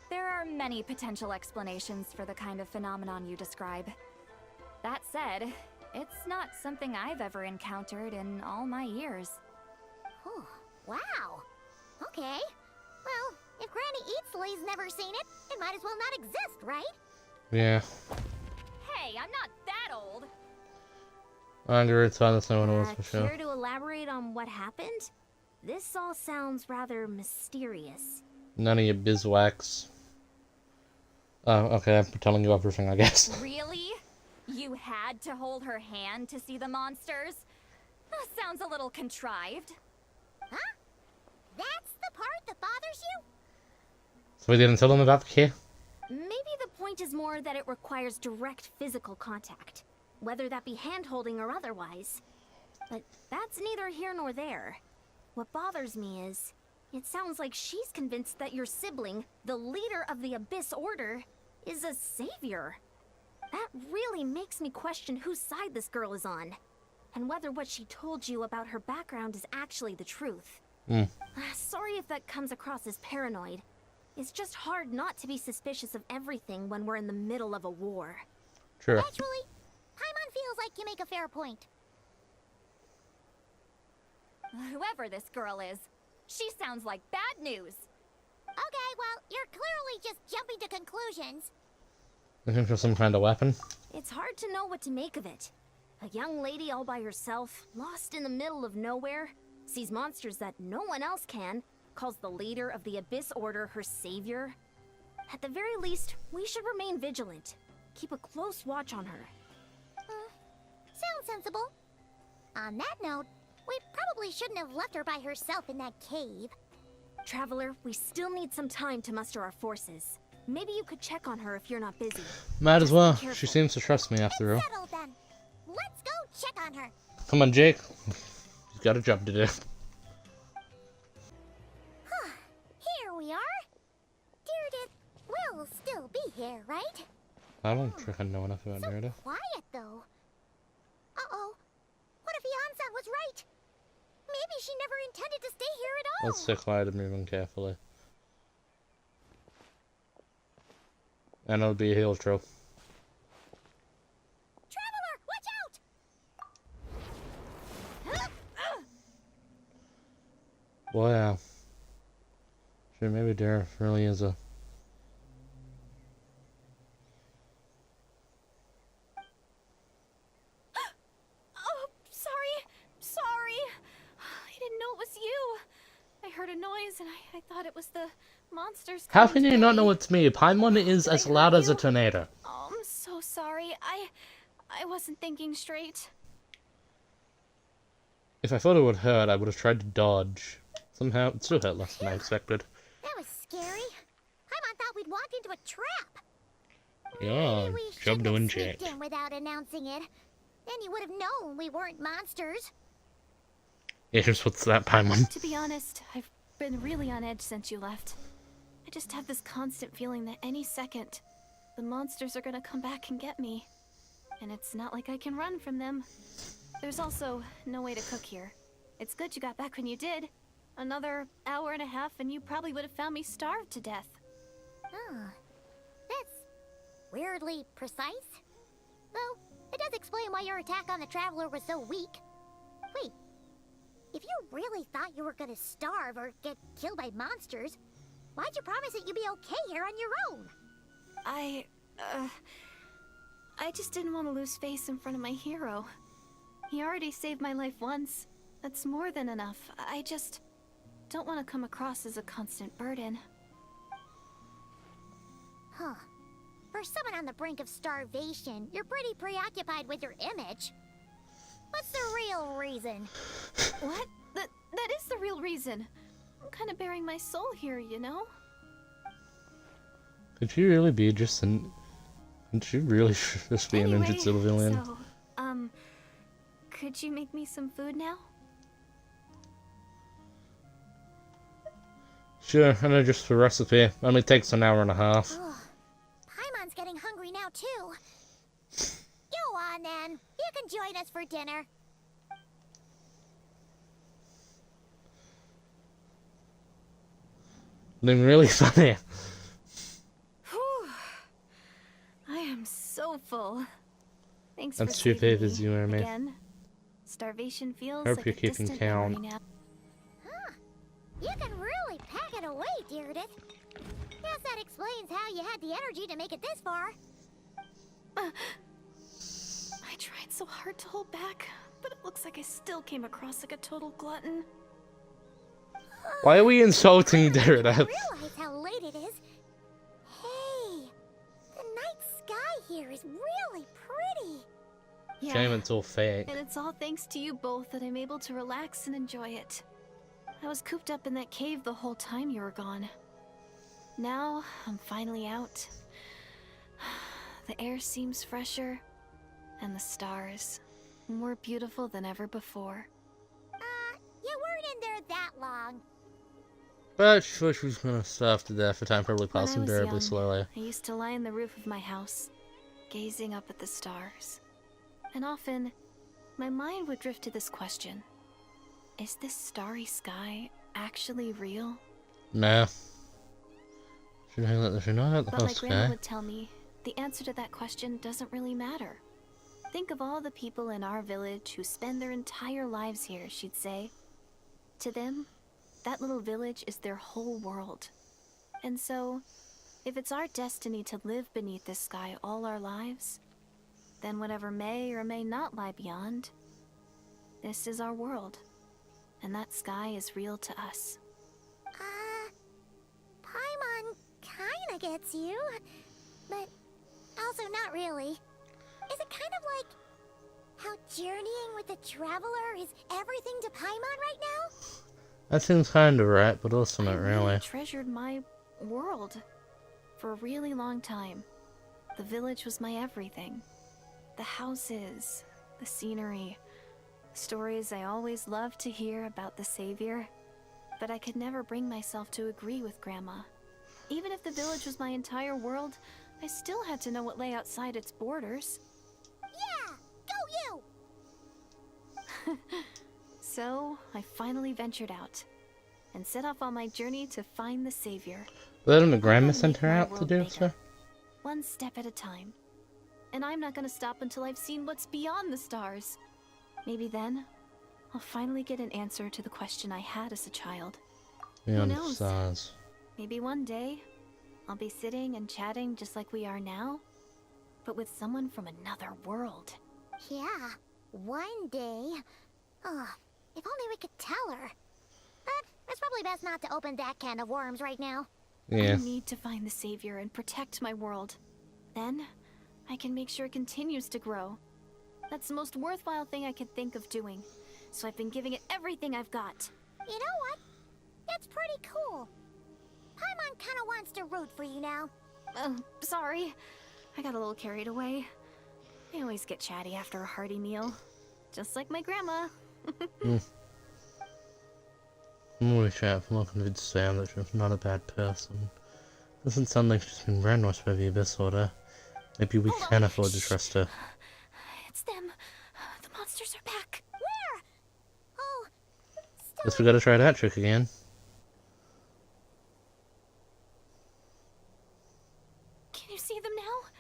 [SPEAKER 5] there are many potential explanations for the kind of phenomenon you describe. That said, it's not something I've ever encountered in all my years.
[SPEAKER 3] Oh, wow. Okay. Well, if Granny Eatsley's never seen it, it might as well not exist, right?
[SPEAKER 2] Yeah.
[SPEAKER 5] Hey, I'm not that old!
[SPEAKER 2] I'm gonna return this one was for sure.
[SPEAKER 1] Care to elaborate on what happened? This all sounds rather mysterious.
[SPEAKER 2] None of your bizwax. Oh, okay, I'm telling you everything, I guess.
[SPEAKER 5] Really? You had to hold her hand to see the monsters? Sounds a little contrived.
[SPEAKER 3] Huh? That's the part that bothers you?
[SPEAKER 2] So we didn't tell them about the key?
[SPEAKER 1] Maybe the point is more that it requires direct physical contact, whether that be hand-holding or otherwise. But that's neither here nor there. What bothers me is, it sounds like she's convinced that your sibling, the leader of the Abyss Order, is a savior. That really makes me question whose side this girl is on, and whether what she told you about her background is actually the truth. Sorry if that comes across as paranoid. It's just hard not to be suspicious of everything when we're in the middle of a war.
[SPEAKER 2] Sure.
[SPEAKER 3] Actually, Paimon feels like you make a fair point.
[SPEAKER 5] Whoever this girl is, she sounds like bad news.
[SPEAKER 3] Okay, well, you're clearly just jumping to conclusions.
[SPEAKER 2] Looking for some kind of weapon?
[SPEAKER 1] It's hard to know what to make of it. A young lady all by herself, lost in the middle of nowhere, sees monsters that no one else can, calls the leader of the Abyss Order her savior. At the very least, we should remain vigilant. Keep a close watch on her.
[SPEAKER 3] Sounds sensible. On that note, we probably shouldn't have left her by herself in that cave.
[SPEAKER 1] Traveler, we still need some time to muster our forces. Maybe you could check on her if you're not busy.
[SPEAKER 2] Might as
[SPEAKER 1] Just be
[SPEAKER 2] well.
[SPEAKER 1] careful.
[SPEAKER 2] She seems to trust me after all.
[SPEAKER 3] Settled then. Let's go check on her.
[SPEAKER 2] Come on, Jake. He's got a job to do.
[SPEAKER 3] Here we are. Deirdre will still be here, right?
[SPEAKER 2] I don't freaking know enough about
[SPEAKER 3] So
[SPEAKER 2] Meredith.
[SPEAKER 3] quiet, though. Uh-oh. What if Yansan was right? Maybe she never intended to stay here at all.
[SPEAKER 2] Let's stay quiet and move on carefully. And it'll be a heal troll.
[SPEAKER 3] Traveler, watch out!
[SPEAKER 2] Wow. Sure, maybe Dara really is a...
[SPEAKER 5] Oh, sorry. I didn't know it was you. I heard a noise and I thought it was the monsters.
[SPEAKER 2] How
[SPEAKER 5] coming
[SPEAKER 2] can you
[SPEAKER 5] to
[SPEAKER 2] not
[SPEAKER 5] me.
[SPEAKER 2] know it's me? Paimon is as loud as a tornado.
[SPEAKER 5] Oh, I'm so sorry. I wasn't thinking straight.
[SPEAKER 2] If I thought it would hurt, I would have tried to dodge. Somehow, it still hurt less than I expected.
[SPEAKER 3] That was scary. Paimon thought we'd walked into a trap.
[SPEAKER 2] Yeah,
[SPEAKER 3] Maybe we
[SPEAKER 2] job
[SPEAKER 3] shouldn't
[SPEAKER 2] doing,
[SPEAKER 3] have sneaked
[SPEAKER 2] Jake.
[SPEAKER 3] in without announcing it. Then you would have known we weren't monsters.
[SPEAKER 2] Yeah, here's what's that, Paimon.
[SPEAKER 5] To be honest, I've been really on edge since you left. I just have this constant feeling that any second, the monsters are gonna come back and get me. And it's not like I can run from them. There's also no way to cook here. It's good you got back when you did. Another hour and a half and you probably would have found me starved to death.
[SPEAKER 3] Oh, that's weirdly precise. Though, it does explain why your attack on the Traveler was so weak. Wait, if you really thought you were gonna starve or get killed by monsters, why'd you promise that you'd be okay here on your own?
[SPEAKER 5] I just didn't want to lose face in front of my hero. He already saved my life once. That's more than enough. I just don't want to come across as a constant burden.
[SPEAKER 3] Huh. For someone on the brink of starvation, you're pretty preoccupied with your image. What's the real reason?
[SPEAKER 5] What? That is the real reason. I'm kind of bearing my soul here, you know?
[SPEAKER 2] Could she really be just an... Could she really just be an injured civilian?
[SPEAKER 5] So, could you make me some food now?
[SPEAKER 2] Sure, and then just for recipe. Only takes an hour and a half.
[SPEAKER 3] Ugh. Paimon's getting hungry now, too. Go on, then. You can join us for dinner.
[SPEAKER 2] Being really funny.
[SPEAKER 5] Whew. I am so full. Thanks
[SPEAKER 2] That's
[SPEAKER 5] for
[SPEAKER 2] two
[SPEAKER 5] saving
[SPEAKER 2] favors
[SPEAKER 5] me
[SPEAKER 2] you owe me.
[SPEAKER 5] again. Starvation feels
[SPEAKER 2] Hope
[SPEAKER 5] like
[SPEAKER 2] you're
[SPEAKER 5] a
[SPEAKER 2] keeping
[SPEAKER 5] distant
[SPEAKER 2] count.
[SPEAKER 5] memory now.
[SPEAKER 3] You can really pack it away, Deirdre. Guess that explains how you had the energy to make it this far.
[SPEAKER 5] I tried so hard to hold back, but it looks like I still came across like a total glutton.
[SPEAKER 2] Why are we insulting
[SPEAKER 3] I don't
[SPEAKER 2] Derek?
[SPEAKER 3] even realize how late it is. Hey, the night sky here is really pretty.
[SPEAKER 2] Shame it's all fake.
[SPEAKER 5] And it's all thanks to you both that I'm able to relax and enjoy it. I was cooped up in that cave the whole time you were gone. Now, I'm finally out. The air seems fresher, and the stars more beautiful than ever before.
[SPEAKER 3] You weren't in there that long.
[SPEAKER 2] But she thought she was gonna starve to death. The time probably
[SPEAKER 5] When I
[SPEAKER 2] passing
[SPEAKER 5] was
[SPEAKER 2] terribly
[SPEAKER 5] young,
[SPEAKER 2] slowly.
[SPEAKER 5] I used to lie on the roof of my house, gazing up at the stars. And often, my mind would drift to this question. Is this starry sky actually real?
[SPEAKER 2] Nah. She know that the
[SPEAKER 5] But
[SPEAKER 2] whole
[SPEAKER 5] like Grandma
[SPEAKER 2] sky.
[SPEAKER 5] would tell me, the answer to that question doesn't really matter. Think of all the people in our village who spend their entire lives here, she'd say. To them, that little village is their whole world. And so, if it's our destiny to live beneath this sky all our lives, then whatever may or may not lie beyond, this is our world. And that sky is real to us.
[SPEAKER 3] Paimon kinda gets you, but also not really. Is it kind of like how journeying with the Traveler is everything to Paimon right now?
[SPEAKER 2] That seems kind of right, but also not
[SPEAKER 5] I
[SPEAKER 2] really.
[SPEAKER 5] treasured my world for a really long time. The village was my everything. The houses, the scenery, stories I always loved to hear about the Savior. But I could never bring myself to agree with Grandma. Even if the village was my entire world, I still had to know what lay outside its borders.
[SPEAKER 3] Yeah! Go you!
[SPEAKER 5] So, I finally ventured out and set off on my journey to find the Savior.
[SPEAKER 2] What did Grandma send
[SPEAKER 5] Make
[SPEAKER 2] her
[SPEAKER 5] my
[SPEAKER 2] out to
[SPEAKER 5] world
[SPEAKER 2] do,
[SPEAKER 5] bigger,
[SPEAKER 2] sir?
[SPEAKER 5] one step at a time. And I'm not gonna stop until I've seen what's beyond the stars. Maybe then, I'll finally get an answer to the question I had as a child.
[SPEAKER 2] Beyond the
[SPEAKER 5] knows?
[SPEAKER 2] stars.
[SPEAKER 5] Maybe one day, I'll be sitting and chatting just like we are now, but with someone from another world.
[SPEAKER 3] Yeah, one day. Oh, if only we could tell her. But it's probably best not to open that can of worms right now.
[SPEAKER 2] Yeah.
[SPEAKER 5] I need to find the Savior and protect my world. Then, I can make sure it continues to grow. That's the most worthwhile thing I could think of doing, so I've been giving it everything I've got.
[SPEAKER 3] You know what? It's pretty cool. Paimon kinda wants to root for you now.
[SPEAKER 5] Sorry. I got a little carried away. I always get chatty after a hearty meal. Just like my grandma.
[SPEAKER 2] I'm always trying to convince Sam that she's not a bad person. Doesn't sound like she's been brainwashed by the Abyss Order. Maybe we
[SPEAKER 5] Hold
[SPEAKER 2] can
[SPEAKER 5] on.
[SPEAKER 2] afford to
[SPEAKER 5] Shh.
[SPEAKER 2] trust her.
[SPEAKER 5] It's them. The monsters are back.
[SPEAKER 3] Where? Oh, stop.
[SPEAKER 2] Guess we gotta try that trick again.
[SPEAKER 5] Can you see them now?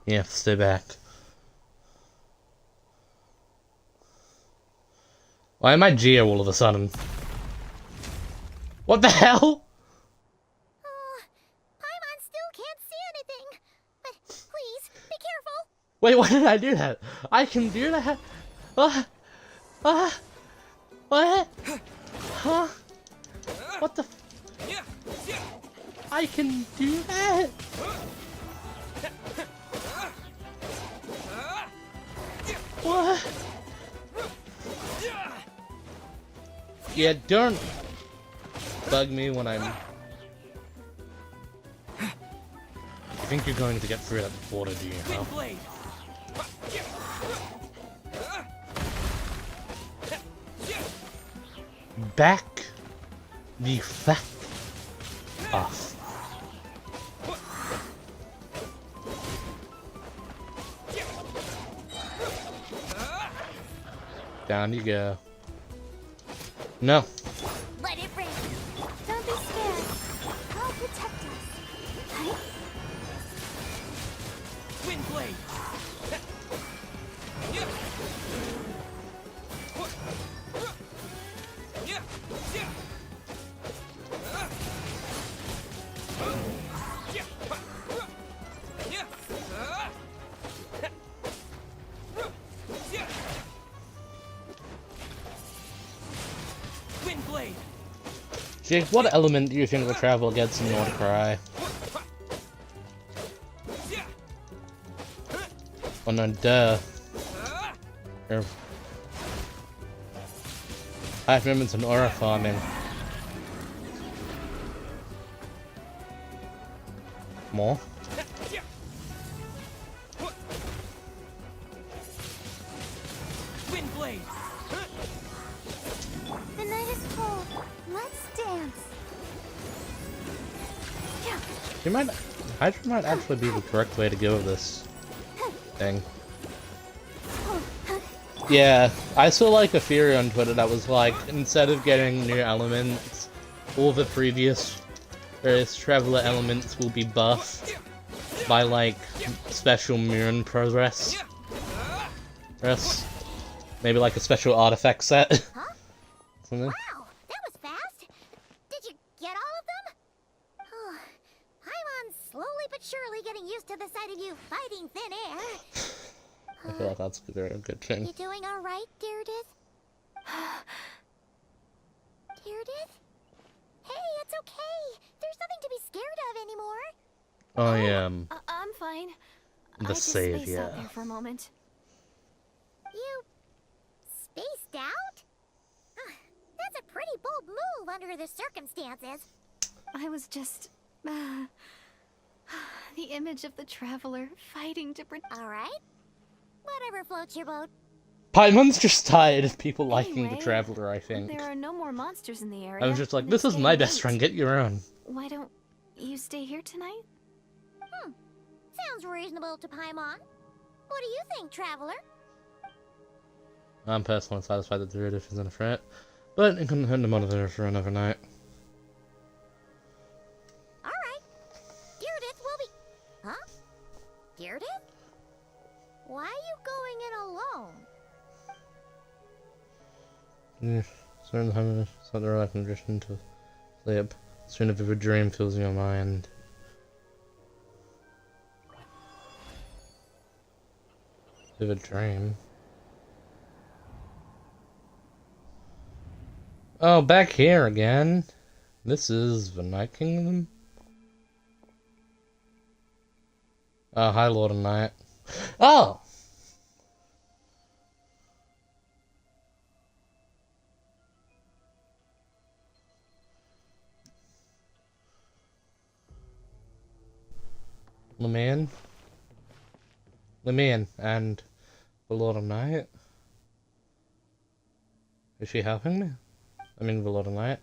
[SPEAKER 2] Yeah, stay back. Why am I Geo all of a sudden? What the hell?
[SPEAKER 3] Oh, Paimon still can't see anything. But please, be careful.
[SPEAKER 2] Wait, why did I do that? I can do that? What? Huh? What the I can do that? What? Yeah, don't bug me when I'm... I think you're going to get through that border, do you know?
[SPEAKER 6] Blade.
[SPEAKER 2] Back the fuck off. Down you go. No.
[SPEAKER 3] Let it rip.
[SPEAKER 5] Don't be scared. I'll protect us.
[SPEAKER 6] Wind blade. Wind blade.
[SPEAKER 2] Jake, what element do you think the travel gets in Mordecai? Oh no, duh. I have moments in aura farming. More?
[SPEAKER 6] Wind blade.
[SPEAKER 3] The night is cold. Let's dance.
[SPEAKER 2] You might... Hydra might actually be the correct way to go with this thing. Yeah, I saw like a theory on Twitter that was like, instead of getting new elements, all the previous various traveler elements will be buffed by like special moon progress. Yes. Maybe like a special artifact set.
[SPEAKER 3] Huh?
[SPEAKER 2] Something.
[SPEAKER 3] Wow, that was fast. Did you get all of them? Oh, Paimon's slowly but surely getting used to the sight of you fighting thin air.
[SPEAKER 2] I feel like that's a good thing.
[SPEAKER 3] You doing all right, Deirdith? Deirdith? Hey, it's okay. There's nothing to be scared of anymore.
[SPEAKER 2] I am
[SPEAKER 5] I'm fine. I
[SPEAKER 2] the
[SPEAKER 5] just spaced out
[SPEAKER 2] savior.
[SPEAKER 5] there for a moment.
[SPEAKER 3] You spaced out? That's a pretty bold move under the circumstances.
[SPEAKER 5] I was just... the image of the traveler fighting to protect...
[SPEAKER 3] All right. Whatever floats your boat.
[SPEAKER 2] Paimon's just tired of people liking the
[SPEAKER 5] Anyway,
[SPEAKER 2] Traveler, I think.
[SPEAKER 5] There are no more monsters in the area.
[SPEAKER 2] I was just like,
[SPEAKER 5] and
[SPEAKER 2] this
[SPEAKER 5] it's
[SPEAKER 2] is my
[SPEAKER 5] getting
[SPEAKER 2] best
[SPEAKER 5] late.
[SPEAKER 2] friend, get your own.
[SPEAKER 5] Why don't you stay here tonight?
[SPEAKER 3] Sounds reasonable to Paimon. What do you think, Traveler?
[SPEAKER 2] I'm personally satisfied that the Riddiff isn't a threat, but it couldn't hurt to monitor for another night.
[SPEAKER 3] All right. Deirdith will be... Huh? Deirdith? Why are you going in alone?
[SPEAKER 2] Yeah, certain times it's not the right condition to sleep. Soon a vivid dream fills your mind. Vivid dream? Oh, back here again. This is the Night Kingdom? Oh, hi, Lord of Night. Oh! Lumine? Lumine and the Lord of Night? Is she helping me? I mean, the Lord of Night?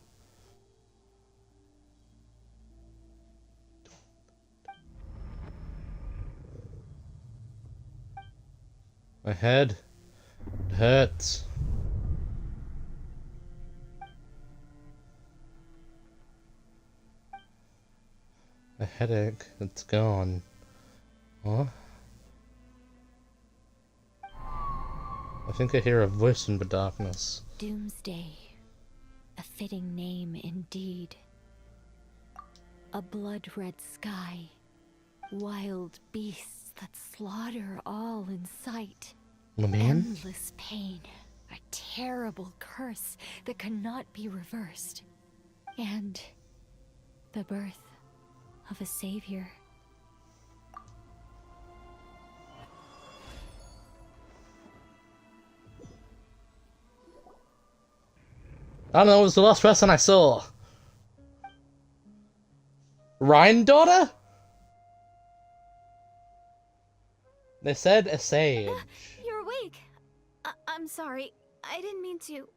[SPEAKER 2] My head. It hurts. A headache. It's gone. Huh? I think I hear a voice in the darkness.
[SPEAKER 8] Doomsday. A fitting name indeed. A blood-red sky. Wild beasts that slaughter all in sight.
[SPEAKER 2] Lumine?
[SPEAKER 8] Endless pain. A terrible curse that cannot be reversed. And the birth of a savior.
[SPEAKER 2] I don't know, it was the last person I saw. Rhine daughter? They said a sage.
[SPEAKER 5] You're awake. I'm sorry. I didn't mean to,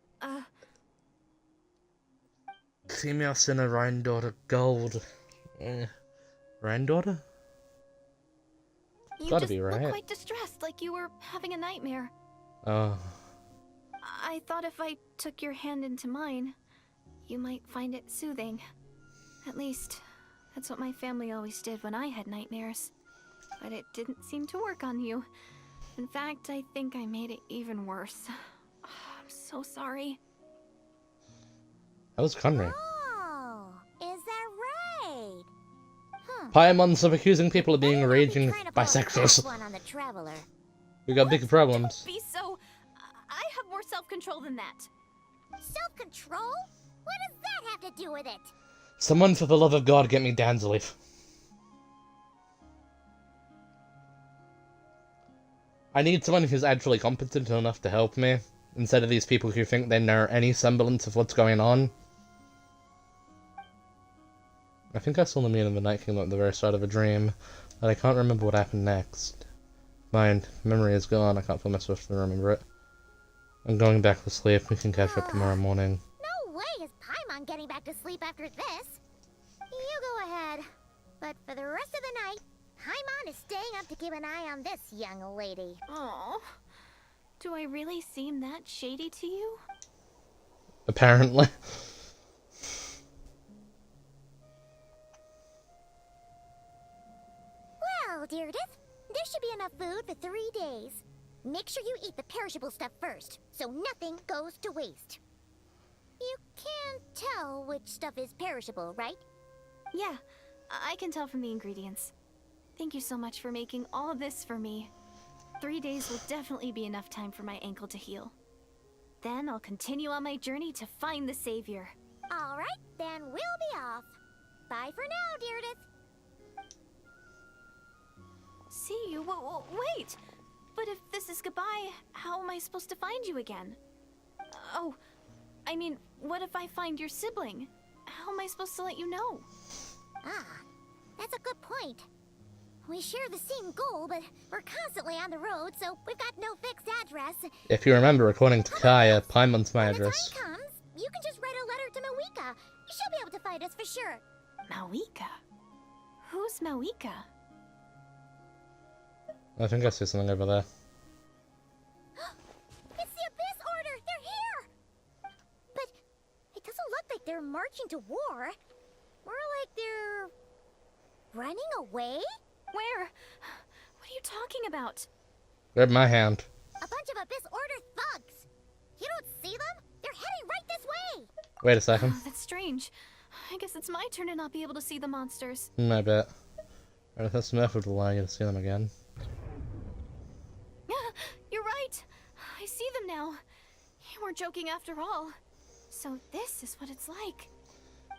[SPEAKER 2] Female sinner, Rhine daughter, gold. Rhine daughter?
[SPEAKER 5] You
[SPEAKER 2] Gotta
[SPEAKER 5] just
[SPEAKER 2] be right.
[SPEAKER 5] look quite distressed, like you were having a nightmare.
[SPEAKER 2] Oh.
[SPEAKER 5] I thought if I took your hand into mine, you might find it soothing. At least, that's what my family always did when I had nightmares. But it didn't seem to work on you. In fact, I think I made it even worse. I'm so sorry.
[SPEAKER 2] That was Conry.
[SPEAKER 3] Oh, is that right?
[SPEAKER 2] Paimon stop accusing people of being
[SPEAKER 3] Why are we
[SPEAKER 2] raging
[SPEAKER 3] trying to pull a
[SPEAKER 2] bisexuals.
[SPEAKER 3] fast one on the Traveler?
[SPEAKER 2] We got big problems.
[SPEAKER 5] Be so... I have more self-control than that.
[SPEAKER 3] Self-control? What does that have to do with it?
[SPEAKER 2] Someone, for the love of God, get me Dainsleif. I need someone who's actually competent enough to help me, instead of these people who think they know any semblance of what's going on. I think I saw Lumine in the Night Kingdom at the very start of a dream, but I can't remember what happened next. Mind, memory is gone, I can't feel myself to remember it. I'm going back to sleep, we can catch up tomorrow morning.
[SPEAKER 3] No way is Paimon getting back to sleep after this. You go ahead. But for the rest of the night, Paimon is staying up to keep an eye on this young lady.
[SPEAKER 5] Oh, do I really seem that shady to you?
[SPEAKER 2] Apparently.
[SPEAKER 3] Well, Deirdith, there should be enough food for 3 days. Make sure you eat the perishable stuff first, so nothing goes to waste. You can't tell which stuff is perishable, right?
[SPEAKER 5] Yeah, I can tell from the ingredients. Thank you so much for making all of this for me. 3 days will definitely be enough time for my ankle to heal. Then I'll continue on my journey to find the savior.
[SPEAKER 3] Alright, then we'll be off. Bye for now, Deirdre.
[SPEAKER 5] See you? Wait! But if this is goodbye, how am I supposed to find you again? Oh, I mean, what if I find your sibling? How am I supposed to let you know?
[SPEAKER 3] Ah, that's a good point. We share the same goal, but we're constantly on the road, so we've got no fixed address.
[SPEAKER 2] If you remember, according to Kaya, Paimon's my
[SPEAKER 3] When the
[SPEAKER 2] address.
[SPEAKER 3] time comes, you can just write a letter to Mawika. She'll be able to find us for sure.
[SPEAKER 5] Mawika? Who's Mawika?
[SPEAKER 2] I think I see something over there.
[SPEAKER 3] It's the Abyss Order! They're here! But it doesn't look like they're marching to war. More like they're running away?
[SPEAKER 5] Where? What are you talking about?
[SPEAKER 2] Grab my hand.
[SPEAKER 3] A bunch of Abyss Order thugs. You don't see them? They're heading right this way.
[SPEAKER 2] Wait a second.
[SPEAKER 5] Oh, that's strange. I guess it's my turn to not be able to see the monsters.
[SPEAKER 2] I bet. Alright, that's enough of allow you to see them again.
[SPEAKER 5] You're right. I see them now. You weren't joking after all. So this is what it's like.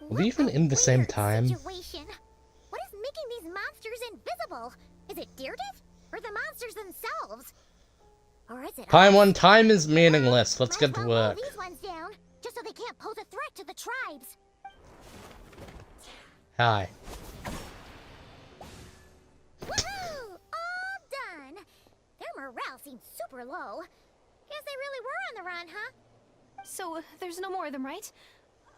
[SPEAKER 2] Were they even in the same
[SPEAKER 3] Weird
[SPEAKER 2] time?
[SPEAKER 3] situation. What is making these monsters invisible? Is it Deirdre? Or the monsters themselves? Or is it
[SPEAKER 2] Paimon, time is meaningless. Let's
[SPEAKER 3] Might
[SPEAKER 2] get to
[SPEAKER 3] as well
[SPEAKER 2] work.
[SPEAKER 3] roll these ones down, just so they can't pose a threat to the tribes.
[SPEAKER 2] Hi.
[SPEAKER 3] Woohoo! All done. Their morale seems super low. Guess they really were on the run, huh?
[SPEAKER 5] So there's no more of them, right?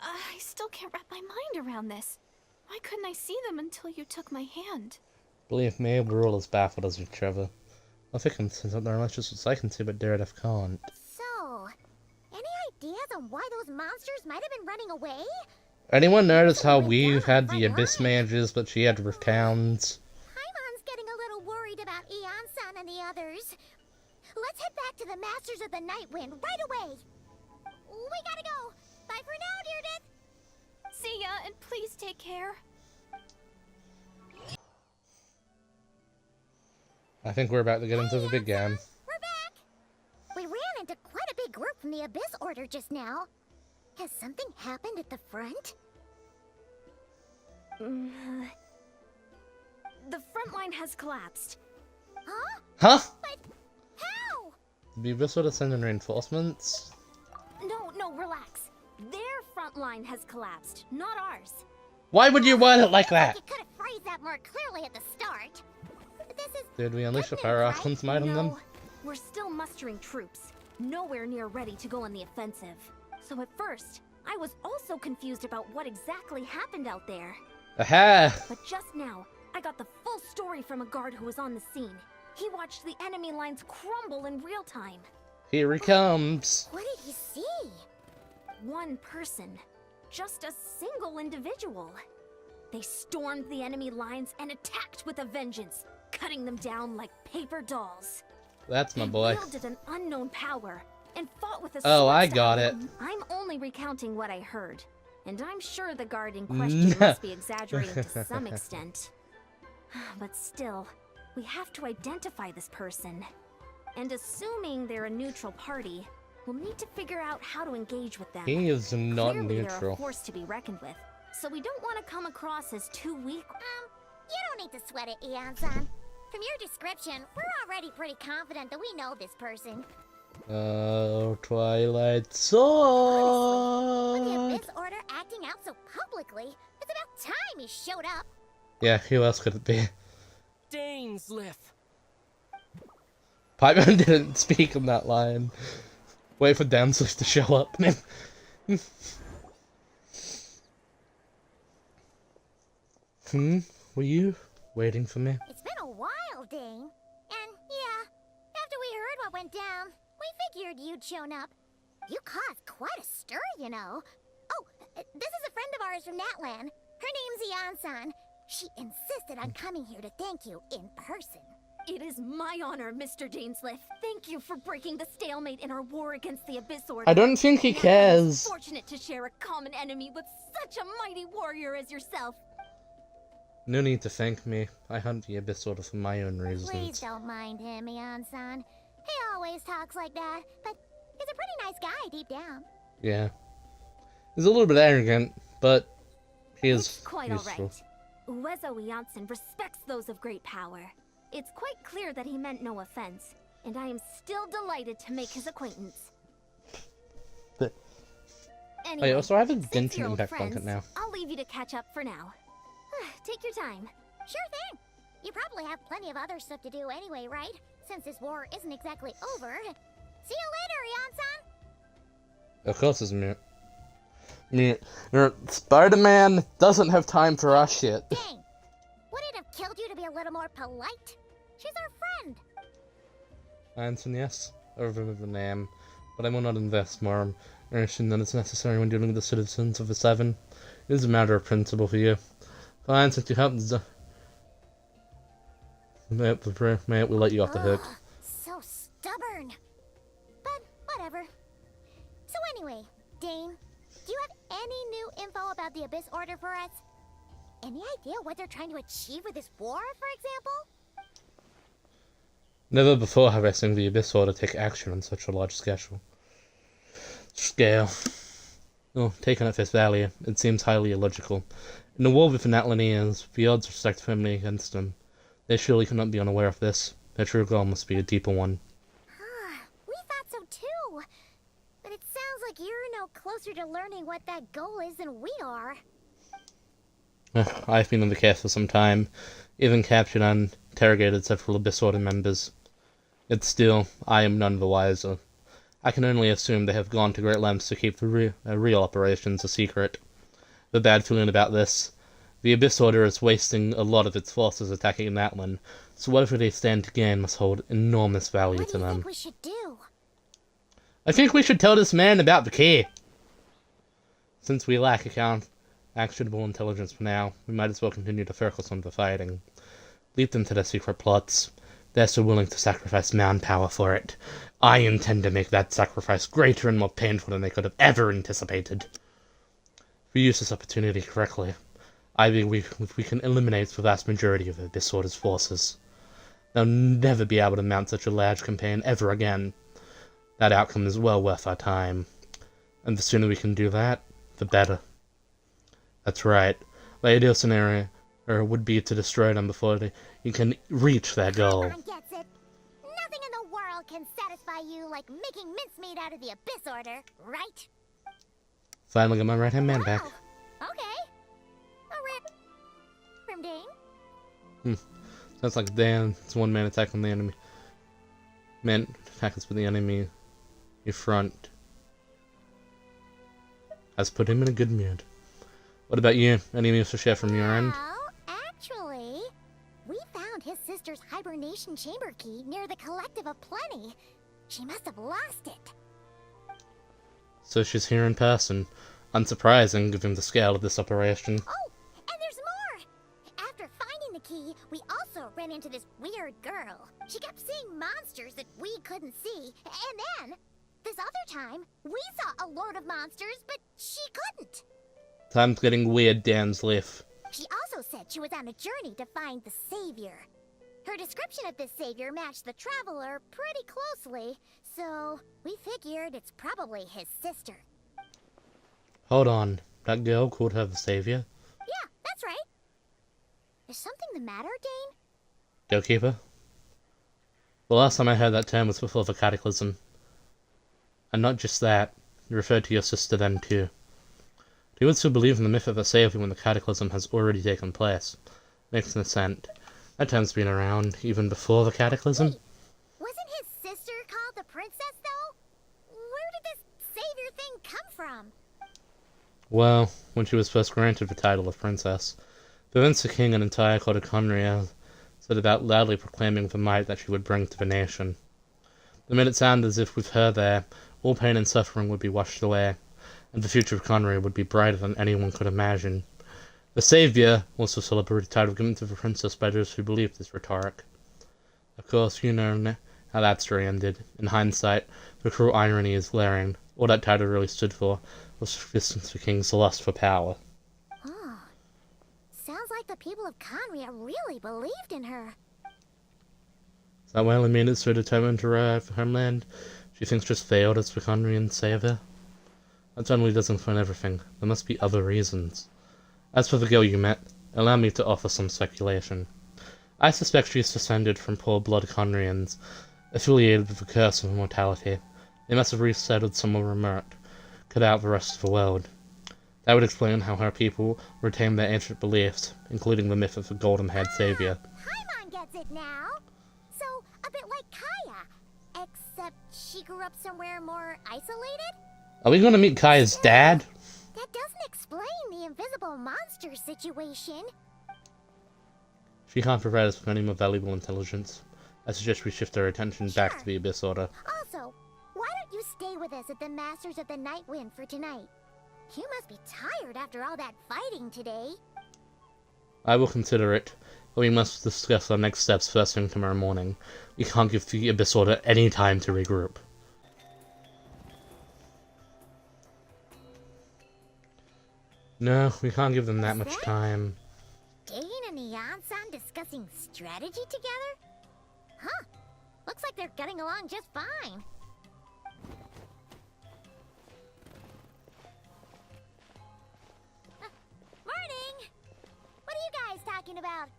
[SPEAKER 5] I still can't wrap my mind around this. Why couldn't I see them until you took my hand?
[SPEAKER 2] Believe me, we're all as baffled as each other. I think I'm seeing something much as I can see, but Daredevil can't.
[SPEAKER 3] So, any ideas on why those monsters might have been running away?
[SPEAKER 2] Anyone notice how we've had the Abyss mages, but she had Towns?
[SPEAKER 3] Paimon's getting a little worried about Eon-san and the others. Let's head back to the Masters of the Nightwind right away. We gotta go. Bye for now, Deirdre.
[SPEAKER 5] See ya, and please take care.
[SPEAKER 2] I think we're about to get into the big game.
[SPEAKER 3] We're back. We ran into quite a big group from the Abyss Order just now. Has something happened at the front?
[SPEAKER 5] The front line has collapsed.
[SPEAKER 3] Huh?
[SPEAKER 2] Huh?
[SPEAKER 3] But how?
[SPEAKER 2] The Abyss would have sent in reinforcements?
[SPEAKER 1] No, relax. Their front line has collapsed, not ours.
[SPEAKER 2] Why would you word it like that?
[SPEAKER 3] You could have phrased that more clearly at the start. But this is
[SPEAKER 2] Did we unleash the
[SPEAKER 3] good
[SPEAKER 2] fire
[SPEAKER 3] news, right?
[SPEAKER 2] Archon's might on them?
[SPEAKER 1] No, we're still mustering troops. Nowhere near ready to go on the offensive. So at first, I was also confused about what exactly happened out there.
[SPEAKER 2] Aha!
[SPEAKER 1] But just now, I got the full story from a guard who was on the scene. He watched the enemy lines crumble in real time.
[SPEAKER 2] Here he comes.
[SPEAKER 3] What did he see?
[SPEAKER 1] One person. Just a single individual. They stormed the enemy lines and attacked with a vengeance, cutting them down like paper dolls.
[SPEAKER 2] That's my
[SPEAKER 1] They
[SPEAKER 2] boy.
[SPEAKER 1] wielded an unknown power and fought with a
[SPEAKER 2] Oh, I
[SPEAKER 1] sword
[SPEAKER 2] got
[SPEAKER 1] style.
[SPEAKER 2] it.
[SPEAKER 1] I'm only recounting what I heard, and I'm sure the guard in question must be exaggerating to some extent. But still, we have to identify this person. And assuming they're a neutral party, we'll need to figure out how to engage with them.
[SPEAKER 2] He is not
[SPEAKER 1] Clearly, they're a
[SPEAKER 2] neutral.
[SPEAKER 1] force to be reckoned with, so we don't want to come across as too weak.
[SPEAKER 3] You don't need to sweat it, Eon-san. From your description, we're already pretty confident that we know this person.
[SPEAKER 2] Oh, Twilight
[SPEAKER 3] With the
[SPEAKER 2] Sword!
[SPEAKER 3] Abyss Order acting out so publicly, it's about time he showed up.
[SPEAKER 2] Yeah, who else could it be?
[SPEAKER 9] Dainsleif.
[SPEAKER 2] Paimon didn't speak on that line. Wait for Dainsleif to show up. Were you waiting for me?
[SPEAKER 3] It's been a while, Dane. And yeah, after we heard what went down, we figured you'd shown up. You caused quite a stir, you know. Oh, this is a friend of ours from Natlan. Her name's Eon-san. She insisted on coming here to thank you in person.
[SPEAKER 1] It is my honor, Mr. Dainsleif. Thank you for breaking the stalemate in our war against the Abyss Order.
[SPEAKER 2] I don't think he
[SPEAKER 1] Natlan is
[SPEAKER 2] cares.
[SPEAKER 1] fortunate to share a common enemy with such a mighty warrior as yourself.
[SPEAKER 2] No need to thank me. I hunt the Abyss Order for my own
[SPEAKER 3] Please
[SPEAKER 2] reasons.
[SPEAKER 3] don't mind him, Mian-san. He always talks like that, but he's a pretty nice guy deep down.
[SPEAKER 2] Yeah. He's a little bit arrogant, but he is
[SPEAKER 1] It's quite
[SPEAKER 2] useful.
[SPEAKER 1] alright. Uezo Janssen respects those of great power. It's quite clear that he meant no offense, and I am still delighted to make his acquaintance.
[SPEAKER 2] But-
[SPEAKER 1] Anyway,
[SPEAKER 2] Wait, also I have a
[SPEAKER 1] since
[SPEAKER 2] Genshin
[SPEAKER 1] you're old
[SPEAKER 2] Impact
[SPEAKER 1] friends,
[SPEAKER 2] blanket now.
[SPEAKER 1] I'll leave you to catch up for now. Take your time.
[SPEAKER 3] Sure thing. You probably have plenty of other stuff to do anyway, right? Since this war isn't exactly over. See you later, Yan-san!
[SPEAKER 2] Of course it's mute. Spider-Man doesn't have time for our shit.
[SPEAKER 3] Dang! Would it have killed you to be a little more polite? She's our friend!
[SPEAKER 2] Anson, yes. I remember the name. But I will not invest more information than is necessary when dealing with the citizens of the Seven. It is a matter of principle for you. Fine, since you have the mate, we'll let you off the hook.
[SPEAKER 3] Ugh, so stubborn. But whatever. So anyway, Dane, do you have any new info about the Abyss Order for us? Any idea what they're trying to achieve with this war, for example?
[SPEAKER 2] Never before have I seen the Abyss Order take action on such a large scale. Oh, taken at face value, it seems highly illogical. In a war with the Natlaneans, the odds are stacked firmly against them. They surely cannot be unaware of this. Their true goal must be a deeper one.
[SPEAKER 3] We thought so too. But it sounds like you're no closer to learning what that goal is than we are.
[SPEAKER 2] I've been in the case for some time, even captured and interrogated several Abyss Order members. Yet still, I am none the wiser. I can only assume they have gone to great lengths to keep the real operations a secret. The bad feeling about this. The Abyss Order is wasting a lot of its forces attacking Natlan, so whatever they stand to gain must hold enormous value
[SPEAKER 3] What
[SPEAKER 2] to
[SPEAKER 3] do you
[SPEAKER 2] them.
[SPEAKER 3] think we should do?
[SPEAKER 2] I think we should tell this man about the key. Since we lack actionable intelligence for now, we might as well continue to focus on the fighting. Leave them to their secret plots. They're so willing to sacrifice manpower for it. I intend to make that sacrifice greater and more painful than they could have ever anticipated. If we use this opportunity correctly, I think we can eliminate the vast majority of the Abyss Order's forces. They'll never be able to mount such a large campaign ever again. That outcome is well worth our time. And the sooner we can do that, the better. That's right. The ideal scenario would be to destroy them before they can reach their goal.
[SPEAKER 3] Everyone gets it. Nothing in the world can satisfy you like making mincemeat out of the Abyss Order, right?
[SPEAKER 2] Finally got my right-hand man back.
[SPEAKER 3] Oh, okay. From Dane?
[SPEAKER 2] Sounds like Dan. It's one-man attack on the enemy. Man attack is with the enemy in front. Has put him in a good mood. What about you? Any news to share from your end?
[SPEAKER 3] Well, actually, we found his sister's hibernation chamber key near the Collective of Plenty. She must have lost it.
[SPEAKER 2] So she's here in person. Unsurprising, given the scale of this operation.
[SPEAKER 3] Oh, and there's more! After finding the key, we also ran into this weird girl. She kept seeing monsters that we couldn't see. And then, this other time, we saw a lord of monsters, but she couldn't.
[SPEAKER 2] Time's getting weird, Dainsleif.
[SPEAKER 3] She also said she was on a journey to find the Savior. Her description of this Savior matched the Traveler pretty closely, so we figured it's probably his sister.
[SPEAKER 2] Hold on. That girl called her the Savior?
[SPEAKER 3] Yeah, that's right. Is something the matter, Dane?
[SPEAKER 2] Goalkeeper? The last time I heard that term was before the Cataclysm. And not just that, you referred to your sister then too. Do you still believe in the myth of the Savior when the Cataclysm has already taken place? Makes no sense. That term's been around even before the Cataclysm.
[SPEAKER 3] Wait, wasn't his sister called the Princess, though? Where did this Savior thing come from?
[SPEAKER 2] Well, when she was first granted the title of Princess, the Vince the King and entire court of Conria set about loudly proclaiming the might that she would bring to the nation. They made it sound as if with her there, all pain and suffering would be washed away, and the future of Conria would be brighter than anyone could imagine. The Savior was the celebrated title given to the princess by those who believed this rhetoric. Of course, you know how that story ended. In hindsight, the cruel irony is glaring. All that title really stood for was resistance to King's lust for power.
[SPEAKER 3] Oh. Sounds like the people of Conria really believed in her.
[SPEAKER 2] Is that why Lumine is so determined to arrive for homeland? She thinks just failed as the Conrian savior? That generally doesn't explain everything. There must be other reasons. As for the girl you met, allow me to offer some speculation. I suspect she is descended from poor blood Conrians, affiliated with the curse of immortality. They must have resettled somewhere remote, cut out the rest of the world. That would explain how her people retained their ancient beliefs, including the myth of the golden-haired savior.
[SPEAKER 3] Paimon gets it now. So, a bit like Kaya. Except she grew up somewhere more isolated?
[SPEAKER 2] Are we gonna meet Kaya's dad?
[SPEAKER 3] That doesn't explain the invisible monster situation.
[SPEAKER 2] She can't provide us with any more valuable intelligence. I suggest we shift our attention back to the Abyss Order.
[SPEAKER 3] Also, why don't you stay with us at the Masters of the Night Wind for tonight? You must be tired after all that fighting today.
[SPEAKER 2] I will consider it, but we must discuss our next steps first thing tomorrow morning. We can't give the Abyss Order any time to regroup. No, we can't give them that much time.
[SPEAKER 3] Dane and Eon-san discussing strategy together? Huh. Looks like they're getting along just fine. Morning! What are you guys talking about?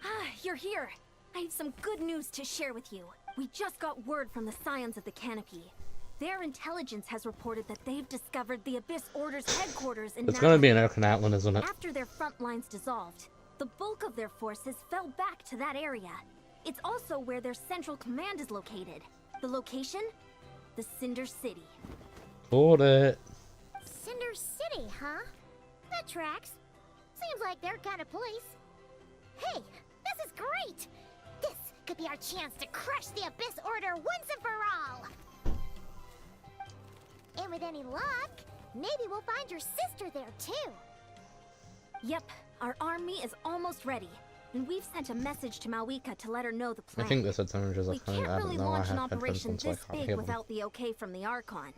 [SPEAKER 1] Ah, you're here. I have some good news to share with you. We just got word from the Scions of the Canopy. Their intelligence has reported that they've discovered the Abyss Order's headquarters in
[SPEAKER 2] It's gonna be an
[SPEAKER 1] Natlan.
[SPEAKER 2] Natlan, isn't it?
[SPEAKER 1] After their front lines dissolved, the bulk of their forces fell back to that area. It's also where their central command is located. The location? The Cinder City.
[SPEAKER 2] Hold it.
[SPEAKER 3] Cinder City, huh? That tracks. Seems like their kind of place. Hey, this is great! This could be our chance to crush the Abyss Order once and for all! And with any luck, maybe we'll find your sister there too.
[SPEAKER 1] Yep, our army is almost ready. And we've sent a message to Mawika to let her know the plan.
[SPEAKER 2] I think this attempt is
[SPEAKER 1] We
[SPEAKER 2] funny.
[SPEAKER 1] can't
[SPEAKER 2] I
[SPEAKER 1] really
[SPEAKER 2] don't know. I
[SPEAKER 1] launch an
[SPEAKER 2] have
[SPEAKER 1] operation
[SPEAKER 2] headphones, so I
[SPEAKER 1] this
[SPEAKER 2] can't
[SPEAKER 1] big
[SPEAKER 2] hear them.
[SPEAKER 1] without the okay from the Archon.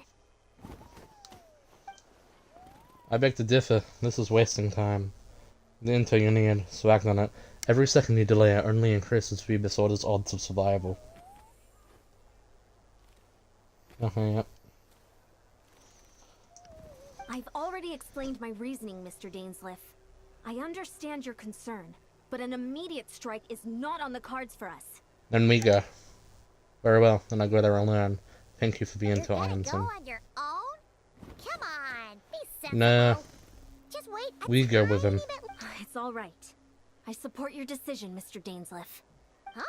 [SPEAKER 2] I beg to differ. This is wasting time. The intel you need, so act on it. Every second you delay it only increases the Abyss Order's odds of survival. Okay, yep.
[SPEAKER 1] I've already explained my reasoning, Mr. Dainsleif. I understand your concern, but an immediate strike is not on the cards for us.
[SPEAKER 2] Then we go. Very well, then I go there alone. Thank you for the
[SPEAKER 3] You're
[SPEAKER 2] intel,
[SPEAKER 3] gonna
[SPEAKER 2] Anson.
[SPEAKER 3] go on your own? Come on, be sensible.
[SPEAKER 2] Nah.
[SPEAKER 3] Just wait a
[SPEAKER 2] We go with him.
[SPEAKER 3] tiny bit-
[SPEAKER 1] It's all right. I support your decision, Mr. Dainsleif.
[SPEAKER 3] Huh?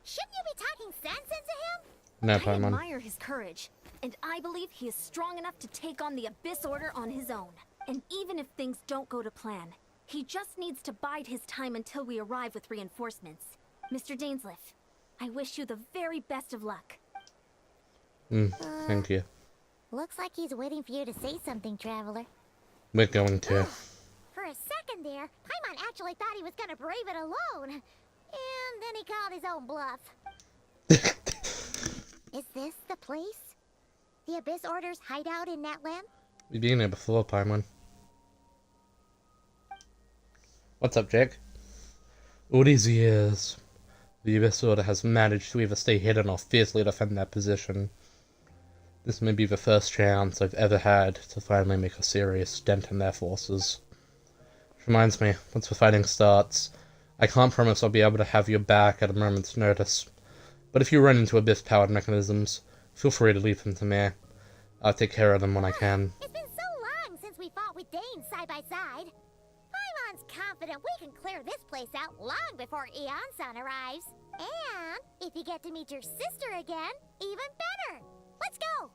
[SPEAKER 3] Shouldn't you be talking sense into him?
[SPEAKER 2] No,
[SPEAKER 1] I
[SPEAKER 2] Paimon.
[SPEAKER 1] admire his courage, and I believe he is strong enough to take on the Abyss Order on his own. And even if things don't go to plan, he just needs to bide his time until we arrive with reinforcements. Mr. Dainsleif, I wish you the very best of luck.
[SPEAKER 2] Thank you.
[SPEAKER 3] Looks like he's waiting for you to say something, Traveler.
[SPEAKER 2] We're going to.
[SPEAKER 3] For a second there, Paimon actually thought he was gonna brave it alone. And then he called his own bluff. Is this the place? The Abyss Order's hideout in Natlan?
[SPEAKER 2] We've been here before, Paimon. What's up, Jack? All these years, the Abyss Order has managed to either stay hidden or fiercely defend their position. This may be the first chance I've ever had to finally make a serious dent in their forces. Which reminds me, once the fighting starts, I can't promise I'll be able to have your back at a moment's notice. But if you run into Abyss-powered mechanisms, feel free to leave them to me. I'll take care of them when I can.
[SPEAKER 3] It's been so long since we fought with Dane side by side. Paimon's confident we can clear this place out long before Eon-san arrives. And if you get to meet your sister again, even better. Let's go!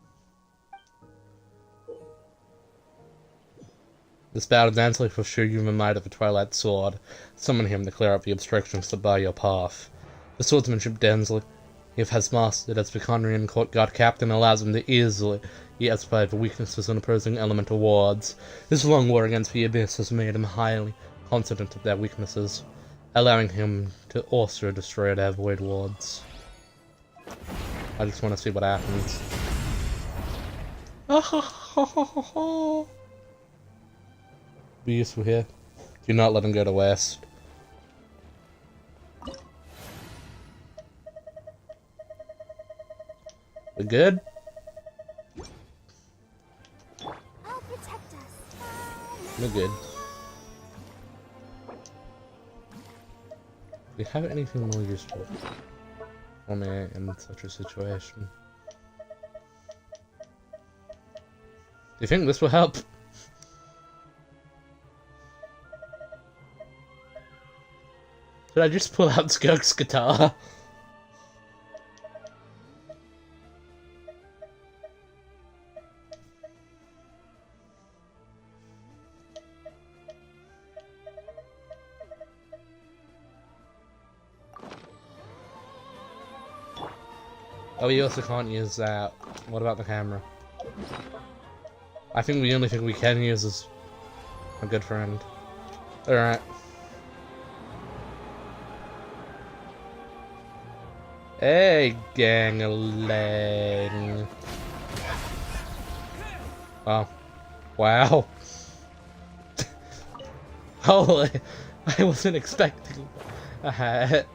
[SPEAKER 2] This bout of Dainsleif will show you the might of the Twilight Sword. Summon him to clear up the obstructions that bar your path. The swordsmanship Dainsleif has mastered as the Conrian Court Guard Captain allows him to easily exploit the weaknesses in opposing elemental wards. His long war against the Abyss has made him highly confident of their weaknesses. allowing him to also destroy their void wards. I just want to see what happens. Be useful here. Do not let him go to west. We good?
[SPEAKER 3] I'll protect us.
[SPEAKER 2] We're good. Do we have anything more useful for me in such a situation? Do you think this will help? Should I just pull out Skirk's guitar? Oh, we also can't use that. What about the camera? I think the only thing we can use is a good friend. Alright. Hey, gangling. Oh. Wow. Holy. I wasn't expecting a hat.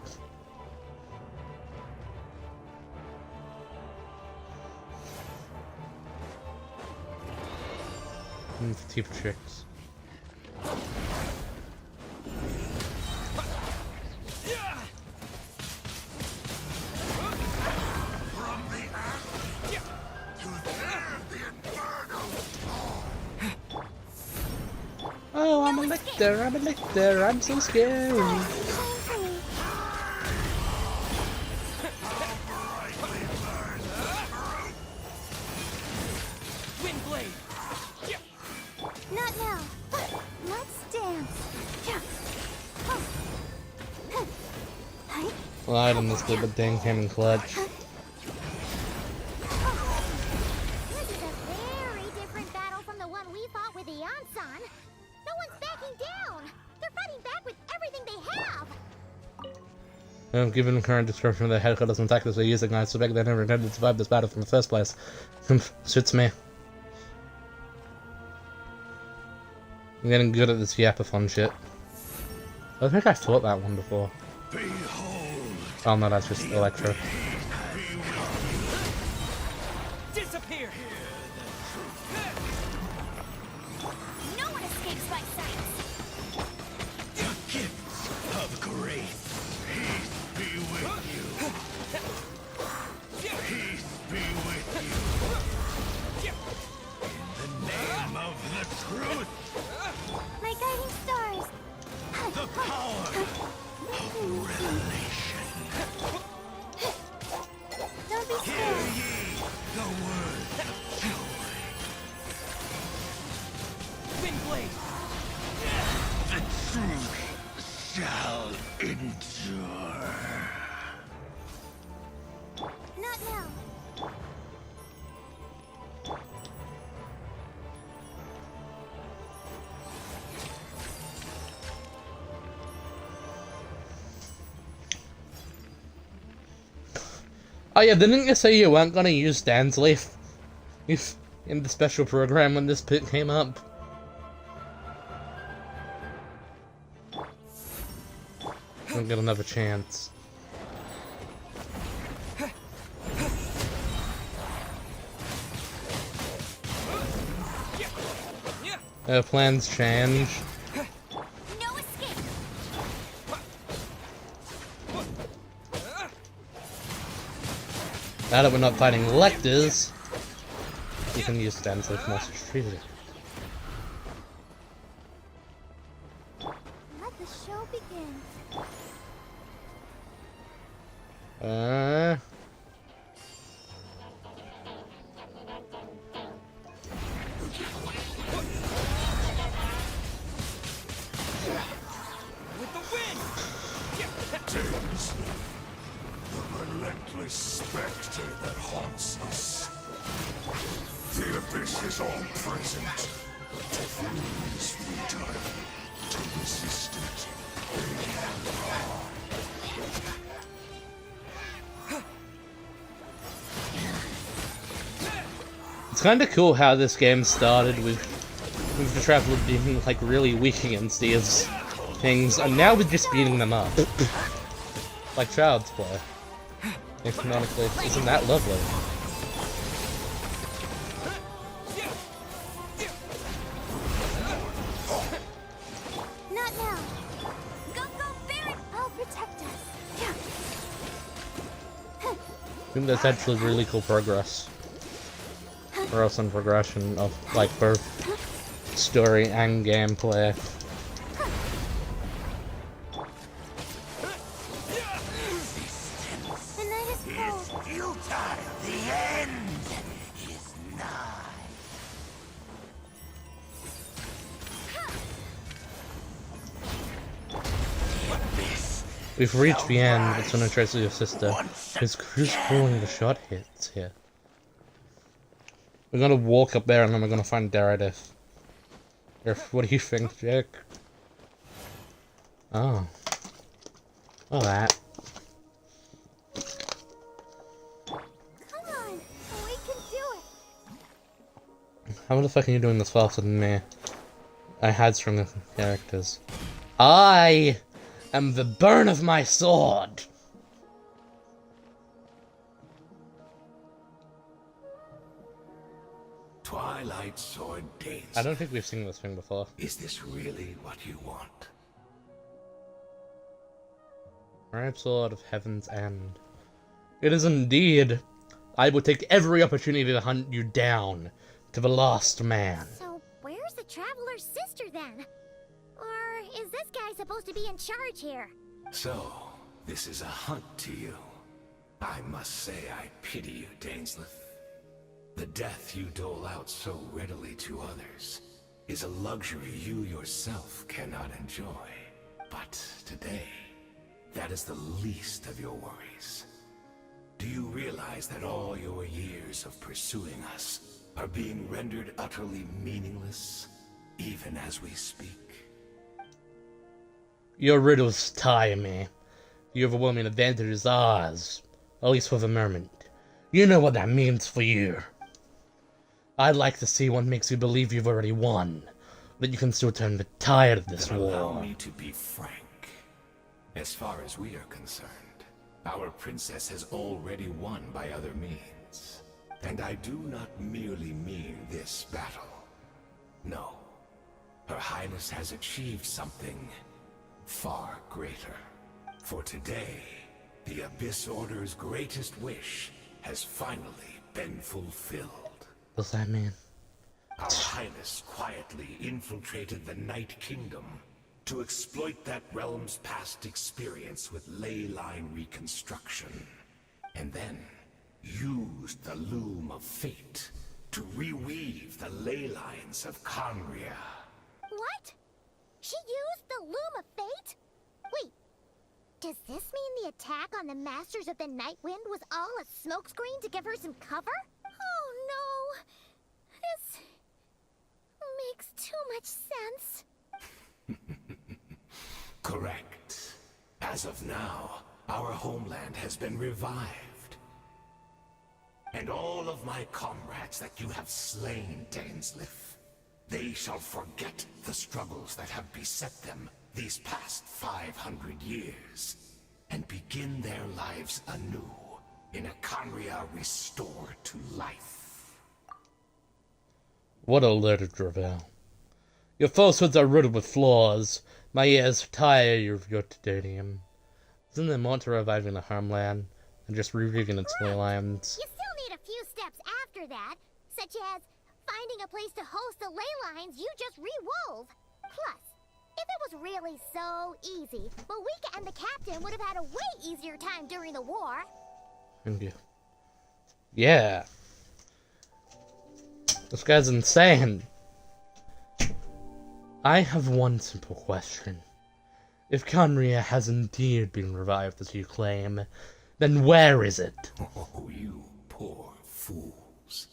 [SPEAKER 2] Tip tricks. Oh, I'm a lictor, I'm so scary.
[SPEAKER 3] Not now. Let's dance.
[SPEAKER 2] Lied on this stupid thing came in clutch.
[SPEAKER 3] This is a very different battle from the one we fought with the Ansan. No one's backing down. They're fighting back with everything they have.
[SPEAKER 2] Given the current description of the headquarters and tactics they're using, I suspect they never intended to survive this battle from the first place. Suits me. I'm getting good at this Yapathon shit. I think I've taught that one before. Oh no, that's just Electro.
[SPEAKER 9] Disappear!
[SPEAKER 5] No one escapes my sight.
[SPEAKER 10] The gift of grace. Peace be with you. Peace be with you. In the name of the truth.
[SPEAKER 3] My guiding stars.
[SPEAKER 10] The power of revelation.
[SPEAKER 3] Don't be
[SPEAKER 10] Hear
[SPEAKER 3] scared.
[SPEAKER 10] ye the word of joy.
[SPEAKER 9] Windblade!
[SPEAKER 10] The truth shall endure.
[SPEAKER 3] Not now.
[SPEAKER 2] Oh yeah, didn't you say you weren't gonna use Dainsleif in the special program when this pit came up? I'll get another chance. Plans change.
[SPEAKER 5] No escape.
[SPEAKER 2] Now that we're not fighting Lectors, you can use Dainsleif more strategically.
[SPEAKER 3] Let the show begin.
[SPEAKER 9] With the wind!
[SPEAKER 10] Dainsleif, the relentless specter that haunts us. The abyss is all present. To feel is futile. To resist it
[SPEAKER 2] It's kind of cool how this game started with the Traveler being like really weak against these things, and now we're just beating them up. Like child's play. Economically, isn't that lovely?
[SPEAKER 3] Not now. Go, Barret! I'll protect us.
[SPEAKER 2] I think that's actually really cool progress. Or else in progression of like both story and gameplay.
[SPEAKER 3] The night is cold.
[SPEAKER 10] Futile. The end is nigh.
[SPEAKER 2] We've reached the end, but someone tries to your sister. Who's calling the shot hits here? We're gonna walk up there and then we're gonna find Dainsleif. What do you think, Jack? Oh. Oh, that.
[SPEAKER 3] Come on, we can do it.
[SPEAKER 2] How the fuck are you doing this faster than me? I had stronger characters. I am the burn of my sword!
[SPEAKER 10] Twilight Sword Dainsleif.
[SPEAKER 2] I don't think we've seen this thing before.
[SPEAKER 10] Is this really what you want?
[SPEAKER 2] Right Sword of Heaven's End. It is indeed. I will take every opportunity to hunt you down to the last man.
[SPEAKER 3] So, where's the Traveler's sister then? Or is this guy supposed to be in charge here?
[SPEAKER 10] So, this is a hunt to you. I must say I pity you, Dainsleif. The death you dole out so readily to others is a luxury you yourself cannot enjoy. But today, that is the least of your worries. Do you realize that all your years of pursuing us are being rendered utterly meaningless, even as we speak?
[SPEAKER 2] Your riddles tire me. The overwhelming advantage is ours, at least for the moment. You know what that means for you. I'd like to see what makes you believe you've already won, that you can still turn the tide of this
[SPEAKER 10] Then allow
[SPEAKER 2] war.
[SPEAKER 10] me to be frank. As far as we are concerned, our princess has already won by other means. And I do not merely mean this battle. No. Her Highness has achieved something far greater. For today, the Abyss Order's greatest wish has finally been fulfilled.
[SPEAKER 2] What does that mean?
[SPEAKER 10] Our Highness quietly infiltrated the Night Kingdom to exploit that realm's past experience with ley line reconstruction, and then used the Loom of Fate to reweave the ley lines of Conria.
[SPEAKER 3] What? She used the Loom of Fate? Wait, does this mean the attack on the Masters of the Night Wind was all a smokescreen to give her some cover? Oh no! This makes too much sense.
[SPEAKER 10] Correct. As of now, our homeland has been revived. And all of my comrades that you have slain, Dainsleif, they shall forget the struggles that have beset them these past 500 years, and begin their lives anew in a Conria restored to life.
[SPEAKER 2] What a load of drivel. Your falsehoods are riddled with flaws. My ears tire of your tedium. Isn't there more to reviving the homeland than just reweaving its ley lines?
[SPEAKER 3] You still need a few steps after that, such as finding a place to host the ley lines you just re-wove. Plus, if it was really so easy, Moeka and the captain would have had a way easier time during the war.
[SPEAKER 2] Thank you. Yeah. This guy's insane. I have one simple question. If Conria has indeed been revived as you claim, then where is it?
[SPEAKER 10] Oh, you poor fools.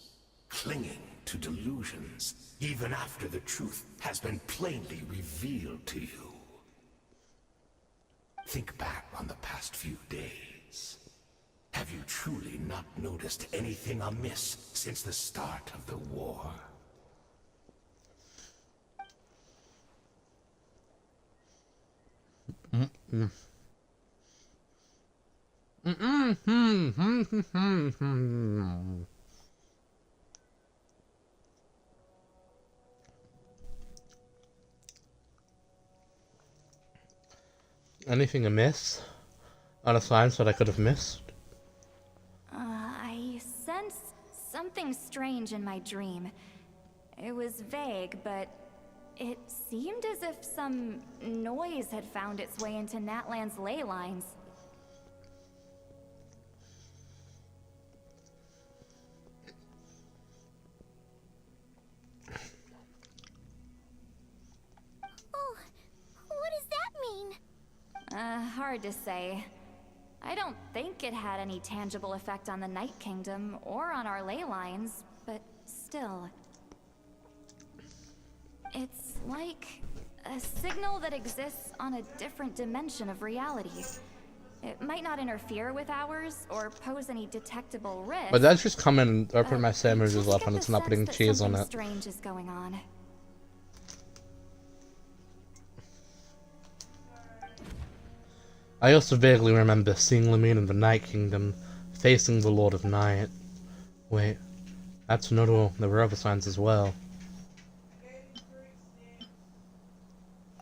[SPEAKER 10] Clinging to delusions, even after the truth has been plainly revealed to you. Think back on the past few days. Have you truly not noticed anything amiss since the start of the war?
[SPEAKER 2] Anything amiss? Other signs that I could have missed?
[SPEAKER 5] I sensed something strange in my dream. It was vague, but it seemed as if some noise had found its way into Natlan's ley lines.
[SPEAKER 3] Oh, what does that mean?
[SPEAKER 5] Hard to say. I don't think it had any tangible effect on the Night Kingdom or on our ley lines, but still. It's like a signal that exists on a different dimension of reality. It might not interfere with ours or pose any detectable risk.
[SPEAKER 2] But that's just come in and open my sandwiches up and it's not putting cheese on it.
[SPEAKER 5] Strange is going on.
[SPEAKER 2] I also vaguely remember seeing Lumine in the Night Kingdom, facing the Lord of Night. Wait, that's not all. There were other signs as well.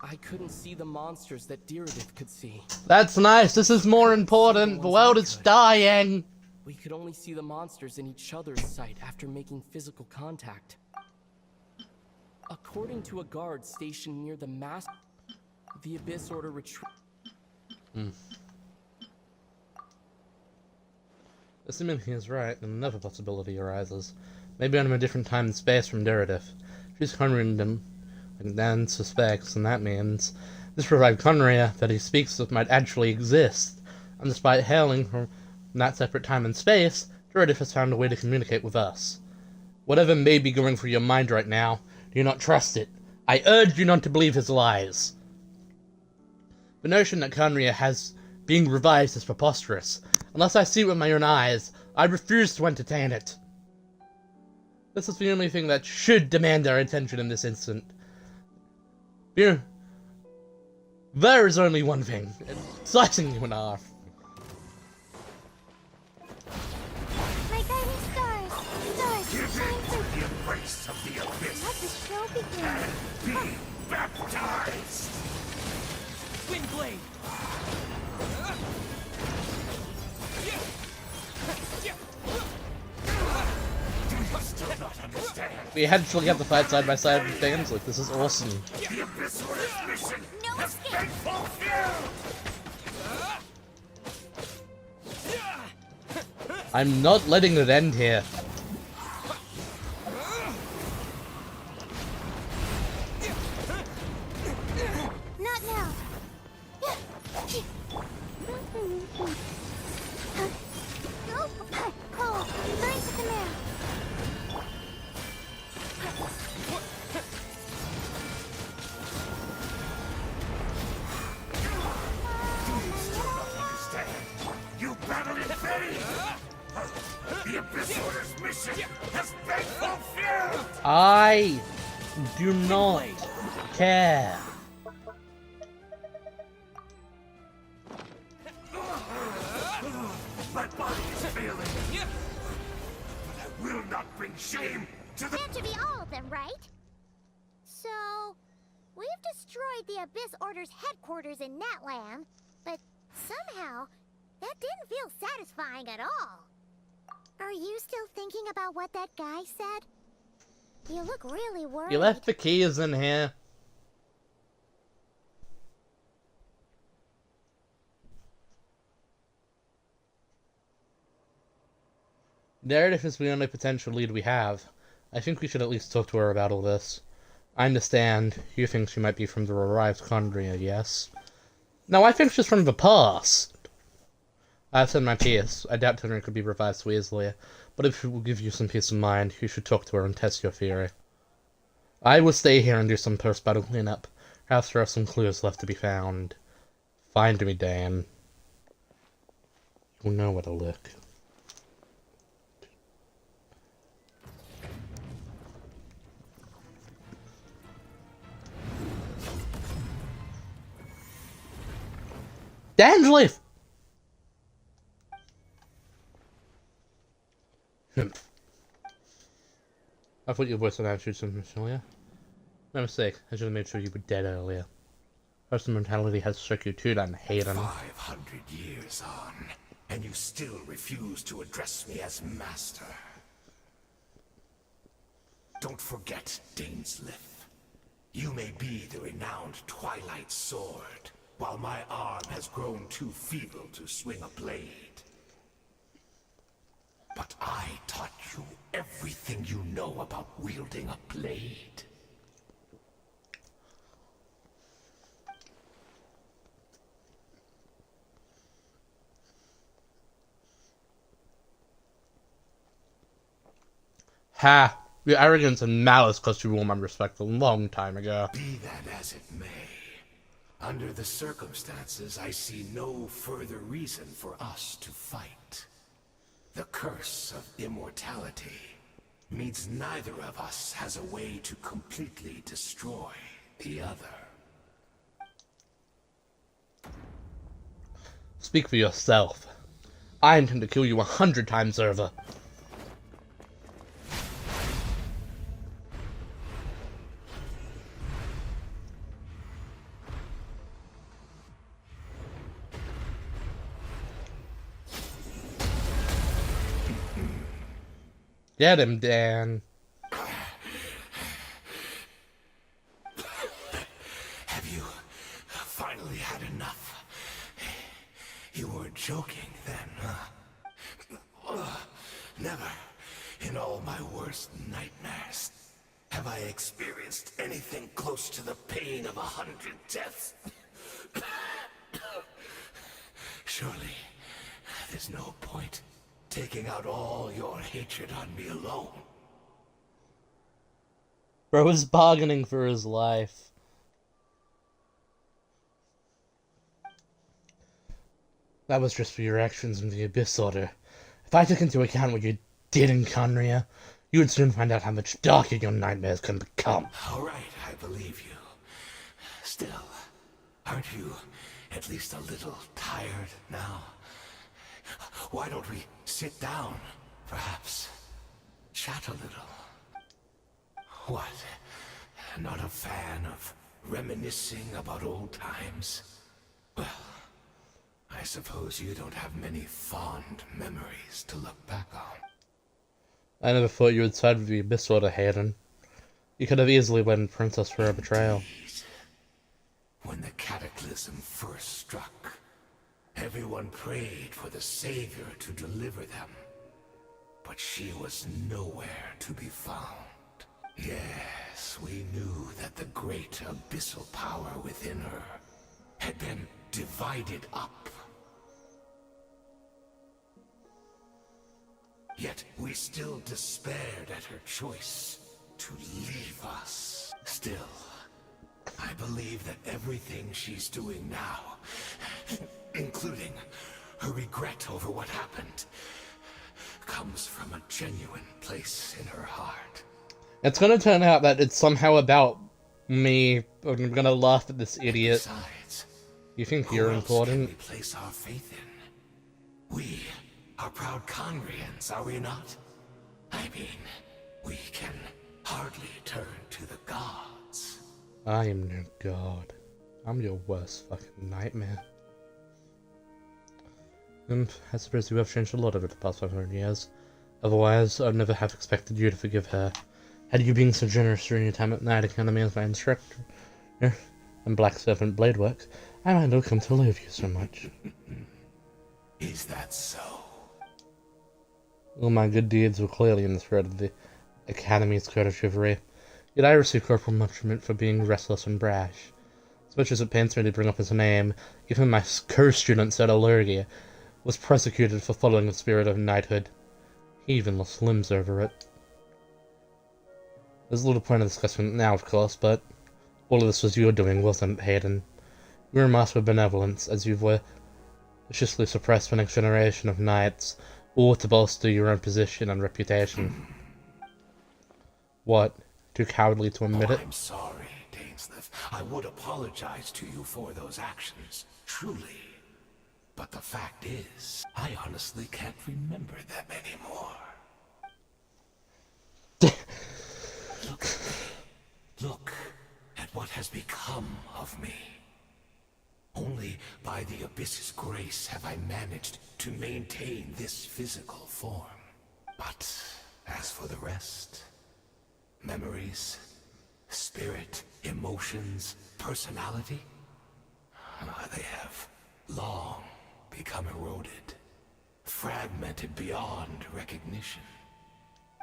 [SPEAKER 9] I couldn't see the monsters that Dainsleif could see.
[SPEAKER 2] That's nice. This is more important. The world is dying.
[SPEAKER 9] We could only see the monsters in each other's sight after making physical contact. According to a guard stationed near the mast, the Abyss Order retreat.
[SPEAKER 2] Assuming he is right, then another possibility arises. Maybe I'm in a different time and space from Dainsleif. She's cornering them, like Dan suspects, and that means this revived Conria that he speaks of might actually exist. And despite hailing from that separate time and space, Dainsleif has found a way to communicate with us. Whatever may be going through your mind right now, do not trust it. I urge you not to believe his lies. The notion that Conria has being revived is preposterous. Unless I see it with my own eyes, I refuse to entertain it. This is the only thing that should demand our attention in this instant. There is only one thing. Slicing you in half.
[SPEAKER 3] My guiding stars. Stars, shine through.
[SPEAKER 10] The embrace of the abyss.
[SPEAKER 3] Let the show begin.
[SPEAKER 10] Be baptized.
[SPEAKER 9] Windblade!
[SPEAKER 10] Do you still not understand?
[SPEAKER 2] We actually have to fight side by side with Dainsleif. This is awesome.
[SPEAKER 10] The Abyss Order's mission
[SPEAKER 3] No
[SPEAKER 10] has
[SPEAKER 3] escape.
[SPEAKER 10] been fulfilled!
[SPEAKER 2] I'm not letting it end here.
[SPEAKER 3] Not now. Cole, burn to the man.
[SPEAKER 10] Still not understand? You battle in vain! The Abyss Order's mission has been fulfilled!
[SPEAKER 2] I do not care.
[SPEAKER 10] My body is failing! But I will not bring shame to the...
[SPEAKER 3] That should be all of them, right? So, we've destroyed the Abyss Order's headquarters in Natlan, but somehow, that didn't feel satisfying at all. Are you still thinking about what that guy said? You look really worried.
[SPEAKER 2] You left the keys in here. Dainsleif is the only potential lead we have. I think we should at least talk to her about all this. I understand. You think she might be from the revived Condria, yes? No, I think she's from the past. I've said my piece. I doubt Condria could be revived so easily. But if it will give you some peace of mind, you should talk to her and test your theory. I will stay here and do some post-battle cleanup. Perhaps there are some clues left to be found. Find me, Dan. You'll know where to look. Dainsleif! I thought your voice and attitude something familiar. My mistake. I should have made sure you were dead earlier. Person mentality has struck you too, then Hayden.
[SPEAKER 10] 500 years on, and you still refuse to address me as master. Don't forget, Dainsleif. You may be the renowned Twilight Sword, while my arm has grown too feeble to swing a blade. But I taught you everything you know about wielding a blade.
[SPEAKER 2] Ha! Your arrogance and malice cost you all my respect a long time ago.
[SPEAKER 10] Be that as it may, under the circumstances, I see no further reason for us to fight. The curse of immortality means neither of us has a way to completely destroy the other.
[SPEAKER 2] Speak for yourself. I intend to kill you 100 times over. Get him, Dan.
[SPEAKER 10] Have you finally had enough? You weren't joking then, huh? Never, in all my worst nightmares, have I experienced anything close to the pain of 100 deaths. Surely, there's no point taking out all your hatred on me alone.
[SPEAKER 2] Bro is bargaining for his life. That was just for your actions in the Abyss Order. If I took into account what you did in Conria, you would soon find out how much darker your nightmares can become.
[SPEAKER 10] All right, I believe you. Still, aren't you at least a little tired now? Why don't we sit down, perhaps? Chat a little. What? Not a fan of reminiscing about old times? Well, I suppose you don't have many fond memories to look back on.
[SPEAKER 2] I never thought you would side with the Abyss Order, Hayden. You could have easily blamed Princess for her betrayal.
[SPEAKER 10] Indeed. When the cataclysm first struck, everyone prayed for the Savior to deliver them. But she was nowhere to be found. Yes, we knew that the great abyssal power within her had been divided up. Yet we still despaired at her choice to leave us. Still, I believe that everything she's doing now, including her regret over what happened, comes from a genuine place in her heart.
[SPEAKER 2] It's gonna turn out that it's somehow about me. I'm gonna laugh at this idiot.
[SPEAKER 10] Besides,
[SPEAKER 2] You think
[SPEAKER 10] who
[SPEAKER 2] you're
[SPEAKER 10] else
[SPEAKER 2] important?
[SPEAKER 10] can we place our faith in? We are proud Conrians, are we not? I mean, we can hardly turn to the gods.
[SPEAKER 2] I am no god. I'm your worst fucking nightmare. I suppose you have changed a lot over the past 500 years. Otherwise, I'd never have expected you to forgive her. Had you been so generous during your time at Night Academy as my instructor and Black Serpent blade work, I might not come to love you so much.
[SPEAKER 10] Is that so?
[SPEAKER 2] All my good deeds were clearly in the spirit of the Academy's code of chivalry. Yet I received corporal punishment for being restless and brash. As much as it pains me to bring up his name, even my co-student said Allergy was prosecuted for following the spirit of knighthood. He even lost limbs over it. There's little point in discussing it now, of course, but all of this was your doing, wasn't it, Hayden? You were masked with benevolence, as you've viciously suppressed the next generation of knights, all to bolster your own position and reputation. What? Too cowardly to admit it?
[SPEAKER 10] I'm sorry, Dainsleif. I would apologize to you for those actions, truly. But the fact is, I honestly can't remember them anymore. Look at me. Look at what has become of me. Only by the Abyss's grace have I managed to maintain this physical form. But as for the rest, memories, spirit, emotions, personality, they have long become eroded, fragmented beyond recognition.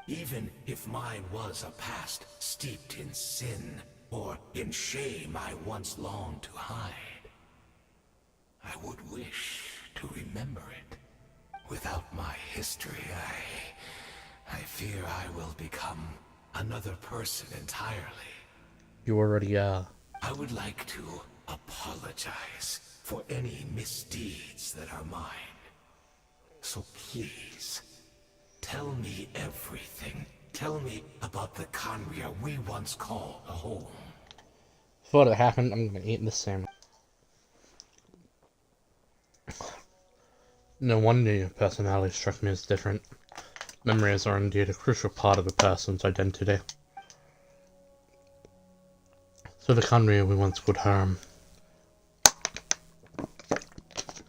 [SPEAKER 10] Even if mine was a past steeped in sin or in shame I once longed to hide, I would wish to remember it. Without my history, I fear I will become another person entirely.
[SPEAKER 2] You already are.
[SPEAKER 10] I would like to apologize for any misdeeds that are mine. So please, tell me everything. Tell me about the Khaenri'ah we once called a home.
[SPEAKER 2] Before it happened, I'm gonna eat this sandwich. No wonder your personality struck me as different. Memories are indeed a crucial part of a person's identity. So the Khaenri'ah we once called home.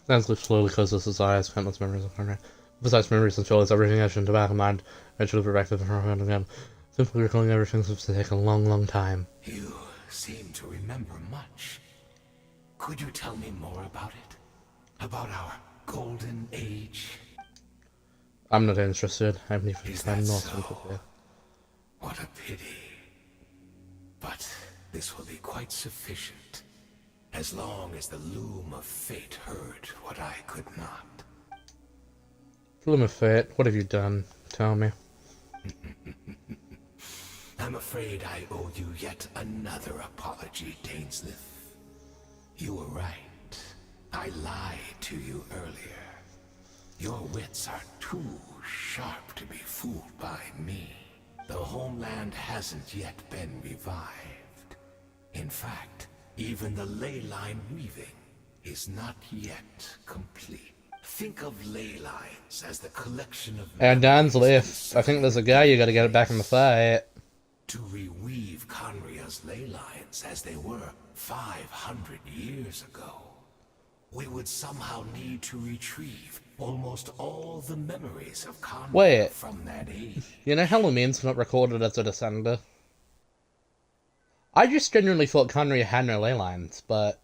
[SPEAKER 2] Dainsleif slowly closes his eyes, countless memories of Khaenri'ah. Besides memories and feelings, everything etched into the back of mind, eventually be back to the front again. Simply recalling everything seems to take a long, long time.
[SPEAKER 10] You seem to remember much. Could you tell me more about it? About our golden age?
[SPEAKER 2] I'm not interested. I haven't even
[SPEAKER 10] Is
[SPEAKER 2] time
[SPEAKER 10] that
[SPEAKER 2] nor
[SPEAKER 10] so?
[SPEAKER 2] sympathy.
[SPEAKER 10] What a pity. But this will be quite sufficient, as long as the loom of fate heard what I could not.
[SPEAKER 2] Loom of fate, what have you done? Tell me.
[SPEAKER 10] I'm afraid I owe you yet another apology, Dainsleif. You were right. I lied to you earlier. Your wits are too sharp to be fooled by me. The homeland hasn't yet been revived. In fact, even the ley line weaving is not yet complete. Think of ley lines as the collection of...
[SPEAKER 2] And Dainsleif, I think there's a guy you gotta get back in the fight.
[SPEAKER 10] To reweave Khaenri'ah's ley lines as they were 500 years ago, we would somehow need to retrieve almost all the memories of Khaenri'ah from that age.
[SPEAKER 2] You know how Lumine's not recorded as a descender? I just genuinely thought Khaenri'ah had no ley lines, but...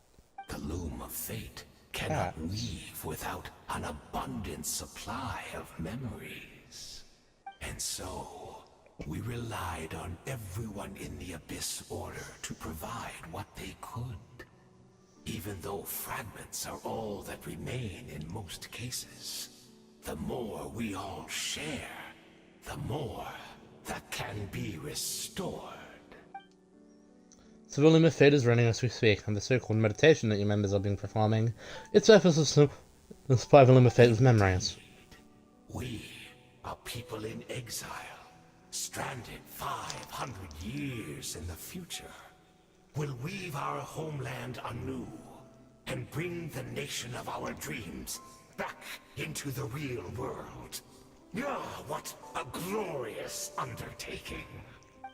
[SPEAKER 10] The loom of fate cannot weave without an abundant supply of memories. And so, we relied on everyone in the Abyss Order to provide what they could. Even though fragments are all that remain in most cases, the more we all share, the more that can be restored.
[SPEAKER 2] So the loom of fate is running as we speak, and the so-called meditation that your members are being performing, its purpose is to supply the loom of fate with memories.
[SPEAKER 10] We are people in exile, stranded 500 years in the future. Will weave our homeland anew and bring the nation of our dreams back into the real world. Ah, what a glorious undertaking.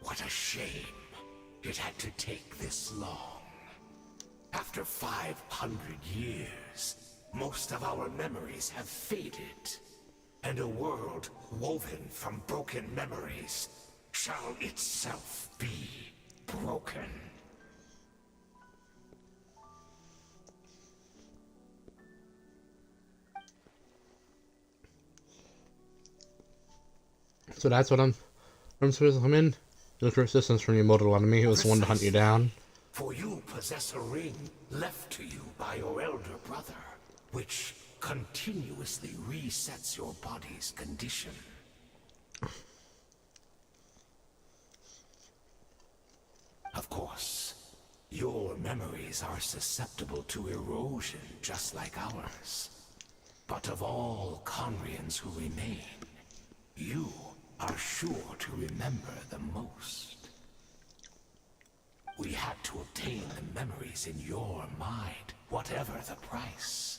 [SPEAKER 10] What a shame it had to take this long. After 500 years, most of our memories have faded, and a world woven from broken memories shall itself be broken.
[SPEAKER 2] So that's what I'm supposed to come in? Look for assistance from your mortal enemy who was the one to hunt you down.
[SPEAKER 10] For you possess a ring left to you by your elder brother, which continuously resets your body's condition. Of course, your memories are susceptible to erosion just like ours. But of all Conrians who remain, you are sure to remember the most. We had to obtain the memories in your mind, whatever the price.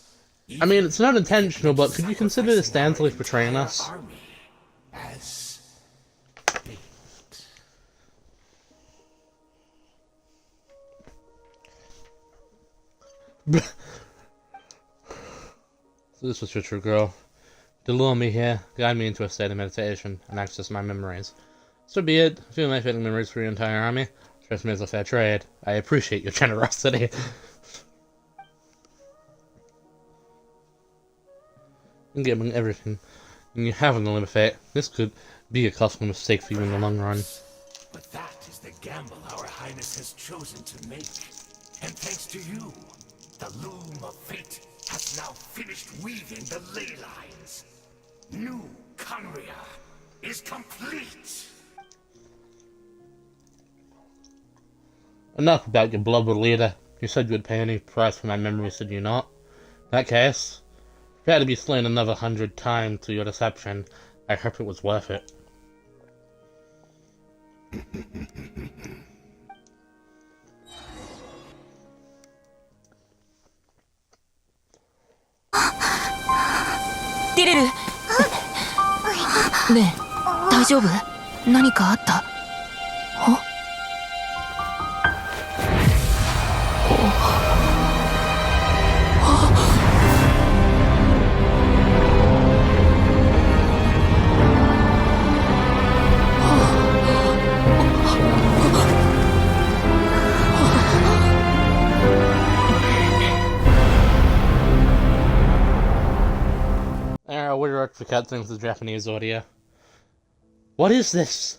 [SPEAKER 2] I mean, it's not intentional, but could you consider this Dainsleif betraying us?
[SPEAKER 10] Army as bait.
[SPEAKER 2] So this was your true girl. To lure me here, guide me into a state of meditation, and access my memories. So be it. Feel my fading memories for your entire army. Trust me as a fair trade. I appreciate your generosity. And giving everything, and you haven't limit fate. This could be a costly mistake for you in the long run.
[SPEAKER 10] But that is the gamble our Highness has chosen to make. And thanks to you, the loom of fate has now finished weaving the ley lines. New Conria is complete.
[SPEAKER 2] Enough about your blubber leader. You said you would pay any price for my memories, did you not? In that case, if you had to be slain another 100 times to your deception, I hope it was worth it.
[SPEAKER 8] Direru! ねえ、大丈夫？何かあった？We
[SPEAKER 2] were for things the Japanese audio. What is this?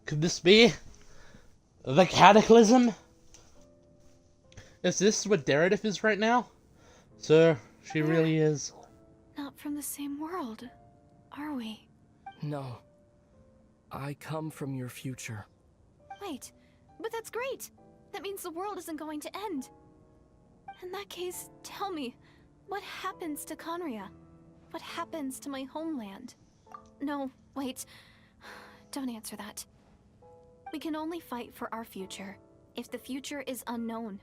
[SPEAKER 2] Could this be the Cataclysm? Is this what Daredif is right now? Sir, she really is.
[SPEAKER 5] Not from the same world, are we?
[SPEAKER 9] No. I come from your future.
[SPEAKER 5] Wait, but that's great! That means the world isn't going to end. In that case, tell me, what happens to Conria? What happens to my homeland? No, wait. Don't answer that. We can only fight for our future if the future is unknown.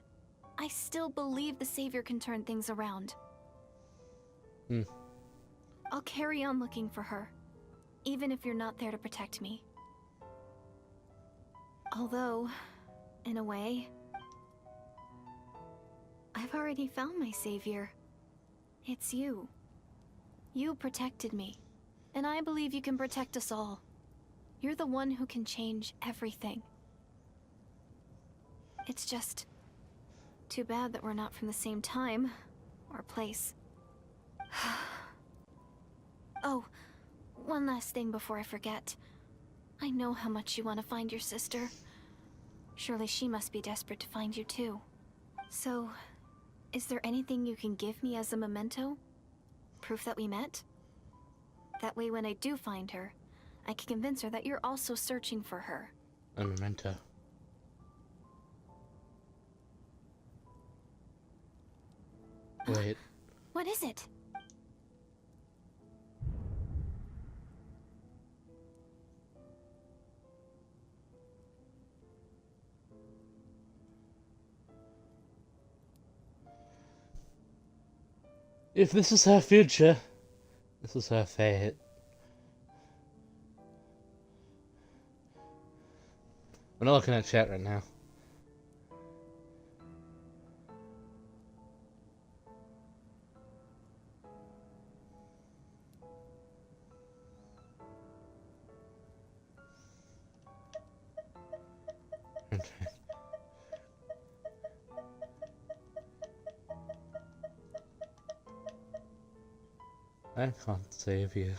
[SPEAKER 5] I still believe the Savior can turn things around. I'll carry on looking for her, even if you're not there to protect me. Although, in a way, I've already found my Savior. It's you. You protected me, and I believe you can protect us all. You're the one who can change everything. It's just too bad that we're not from the same time or place. Oh, one last thing before I forget. I know how much you want to find your sister. Surely she must be desperate to find you too. So, is there anything you can give me as a memento? Proof that we met? That way when I do find her, I can convince her that you're also searching for her.
[SPEAKER 2] A memento. Wait.
[SPEAKER 5] What is it?
[SPEAKER 2] If this is her future, this is her fate. We're not looking at chat right now. Okay. I can't save you.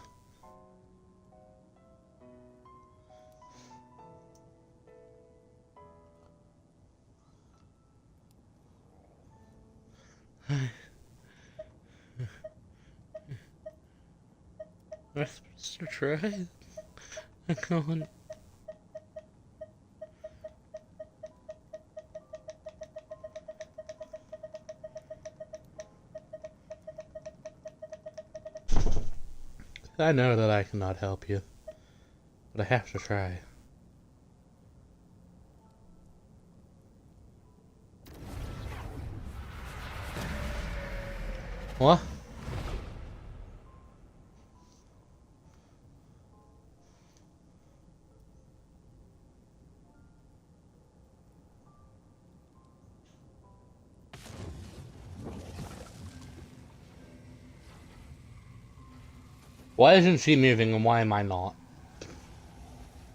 [SPEAKER 2] I'm supposed to try. I can't. I know that I cannot help you, but I have to try. What? Why isn't she moving and why am I not?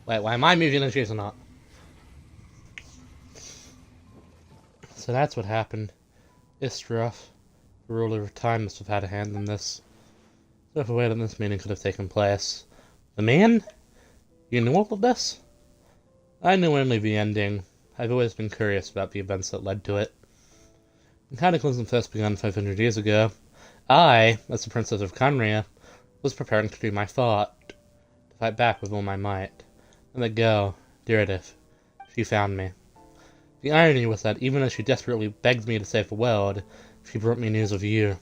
[SPEAKER 2] Wait, why am I moving and she's not? So that's what happened. Istroff, the ruler of time, must have had a hand in this. So if a way that this meeting could have taken place. The man? You knew all of this? I knew only the ending. I've always been curious about the events that led to it. When Cataclysm first began 500 years ago, I, as the Princess of Khaenri'ah, was preparing to do my part, to fight back with all my might. And the girl, Diridif, she found me. The irony was that even as she desperately begged me to save the world, she brought me news of you.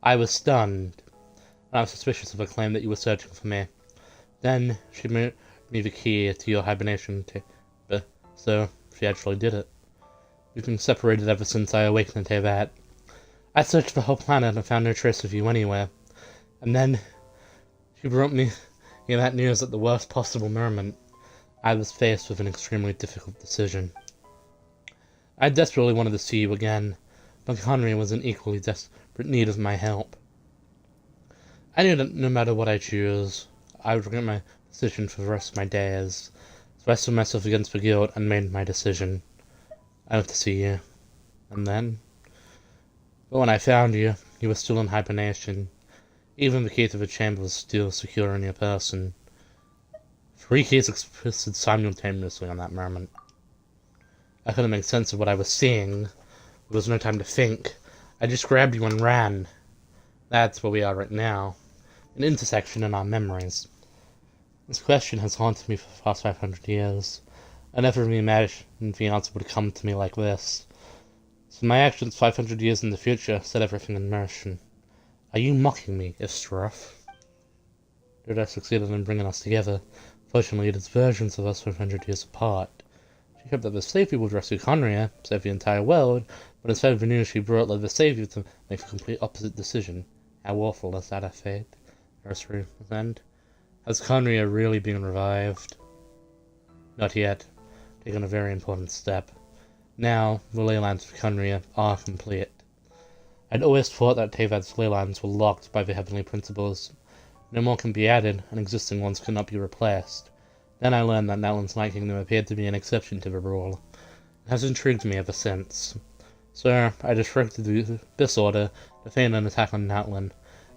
[SPEAKER 2] I was stunned, and I was suspicious of a claim that you were searching for me. Then she brought me the key to your hibernation chamber, so she actually did it. We've been separated ever since I awakened in Teyvat. I searched the whole planet and found no trace of you anywhere. And then she brought me that news at the worst possible moment. I was faced with an extremely difficult decision. I desperately wanted to see you again, but Khaenri'ah was in equally desperate need of my help. I knew that no matter what I choose, I would regret my decision for the rest of my days, so I stood myself against the guilt and made my decision. I went to see you. And then? But when I found you, you were still in hibernation. Even the key to the chamber was still secure in your person. 3 keys existed simultaneously on that moment. I couldn't make sense of what I was seeing. There was no time to think. I just grabbed you and ran. That's where we are right now. An intersection in our memories. This question has haunted me for the past 500 years. I never really imagined the answer would come to me like this. So my actions 500 years in the future set everything in motion. Are you mocking me, Istroff? Did I succeeded in bringing us together? Fortunately, it is versions of us 500 years apart. She hoped that the Savior would rescue Khaenri'ah, save the entire world, but instead of the news she brought led the Savior to make the complete opposite decision. How awful is that a fate? Nursery end. Has Khaenri'ah really been revived? Not yet. Taken a very important step. Now, the leylands of Khaenri'ah are complete. I'd always thought that Teyvat's leylands were locked by the heavenly principles. No more can be added, and existing ones cannot be replaced. Then I learned that Natlan's Night Kingdom appeared to be an exception to the rule. It has intrigued me ever since. So, I directed the Abyss Order to feign an attack on Natlan,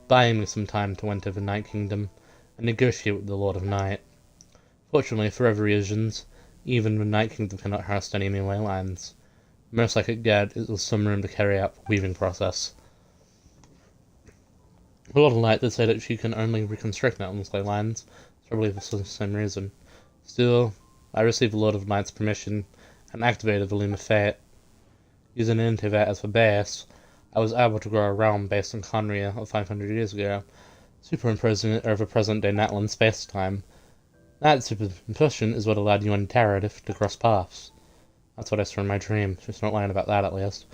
[SPEAKER 2] buying me some time to enter the Night Kingdom and negotiate with the Lord of Night. Fortunately, for other reasons, even the Night Kingdom cannot host any new leylands. The most I could get is some room to carry out the weaving process. The Lord of Light did say that she can only reconstruct Natlan's leylands, so I believe this was the same reason. Still, I received the Lord of Light's permission and activated the Loom of Fate. Using Teyvat as the base, I was able to grow a realm based on Khaenri'ah of 500 years ago, superimposing it over present-day Natlan space-time. That superimposition is what allowed you and Diridif to cross paths. That's what I saw in my dream. She's not lying about that, at least.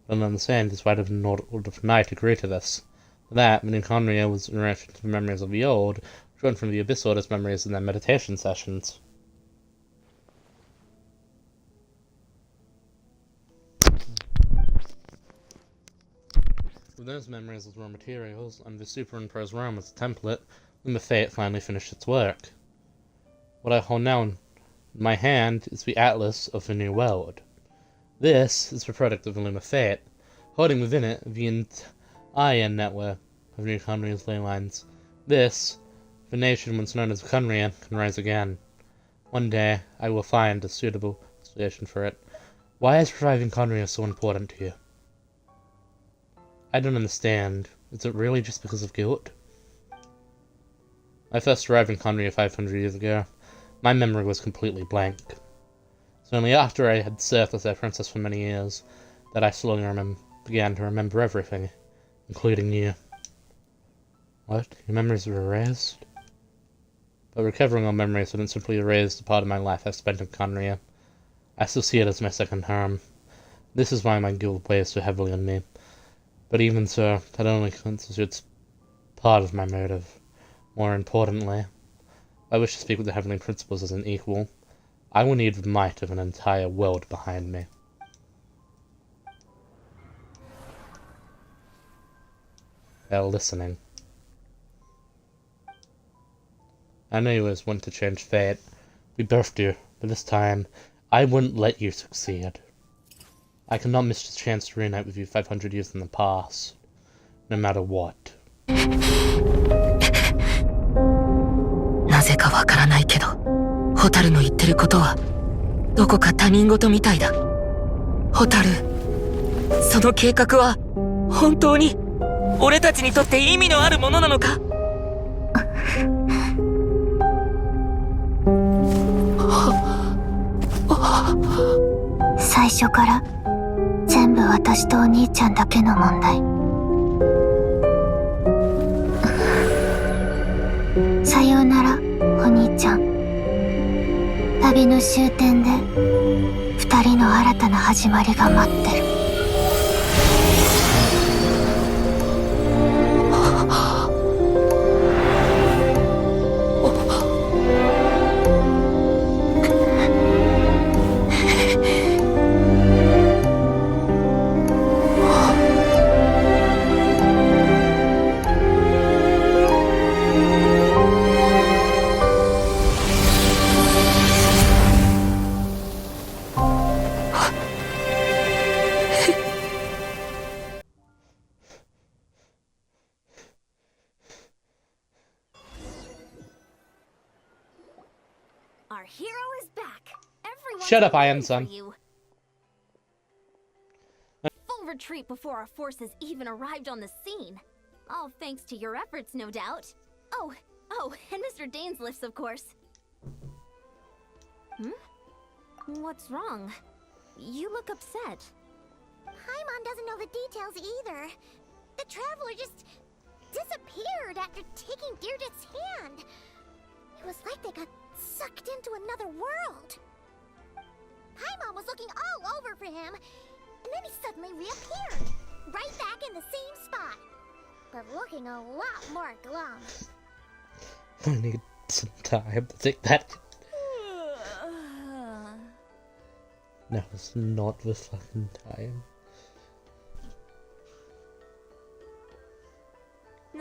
[SPEAKER 2] But I understand this why did the Lord of Night agree to this. That, meaning Khaenri'ah was in relation to the memories of the old, drawn from the Abyss Order's memories in their meditation sessions. With those memories as raw materials, and the superimposed realm as a template, Loom of Fate finally finished its work. What I hold now in my hand is the Atlas of the New World. This is the product of the Loom of Fate, holding within it the entire network of New Khaenri'ah's leylines. This, the nation once known as Khaenri'ah, can rise again. One day, I will find a suitable solution for it. Why is reviving Khaenri'ah so important to you? I don't understand. Is it really just because of guilt? I first arrived in Khaenri'ah 500 years ago. My memory was completely blank. It's only after I had served as their princess for many years that I slowly began to remember everything, including you. What? Your memories were erased? But recovering all memories wouldn't simply erase the part of my life I spent in Conria. I still see it as my second home. This is why my guild weighs so heavily on me. But even so, that only constitutes part of my motive. More importantly, I wish to speak with the Heavenly Principles as an equal. I will need the might of an entire world behind me. They're listening. I know you always want to change fate. We both do, but this time, I wouldn't let you succeed. I cannot miss the chance to reunite with you 500 years in the past, no matter what.
[SPEAKER 11] なぜかわからないけど、ホタルの言ってることはどこか他人事みたいだ。ホタル、その計画は本当に俺たちにとって意味のあるものなのか？
[SPEAKER 3] 最初から全部私とお兄ちゃんだけの問題。さようなら、お兄ちゃん。旅の終点で二人の新たな始まりが待ってる。
[SPEAKER 1] Our hero is back. Everyone's
[SPEAKER 2] Shut up, I am
[SPEAKER 1] waiting
[SPEAKER 2] son.
[SPEAKER 1] for you. Full retreat before our forces even arrived on the scene. All thanks to your efforts, no doubt. Oh, and Mr. Dainsleif's, of course. What's wrong? You look upset.
[SPEAKER 3] Paimon doesn't know the details either. The traveler just disappeared after taking Deirdre's hand. It was like they got sucked into another world. Paimon was looking all over for him, and then he suddenly reappeared, right back in the same spot, but looking a lot more glum.
[SPEAKER 2] I need some time to think that. No, it's not the fucking time.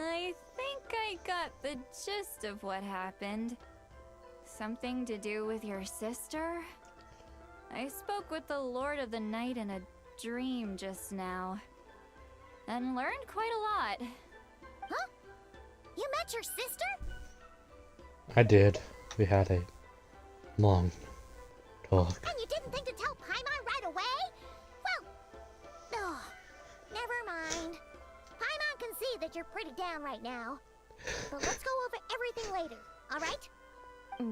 [SPEAKER 5] I think I got the gist of what happened. Something to do with your sister? I spoke with the Lord of the Night in a dream just now, and learned quite a lot.
[SPEAKER 3] Huh? You met your sister?
[SPEAKER 2] I did. We had a long talk.
[SPEAKER 3] And you didn't think to tell Paimon right away? Well, never mind. Paimon can see that you're pretty down right now. But let's go over everything later, alright?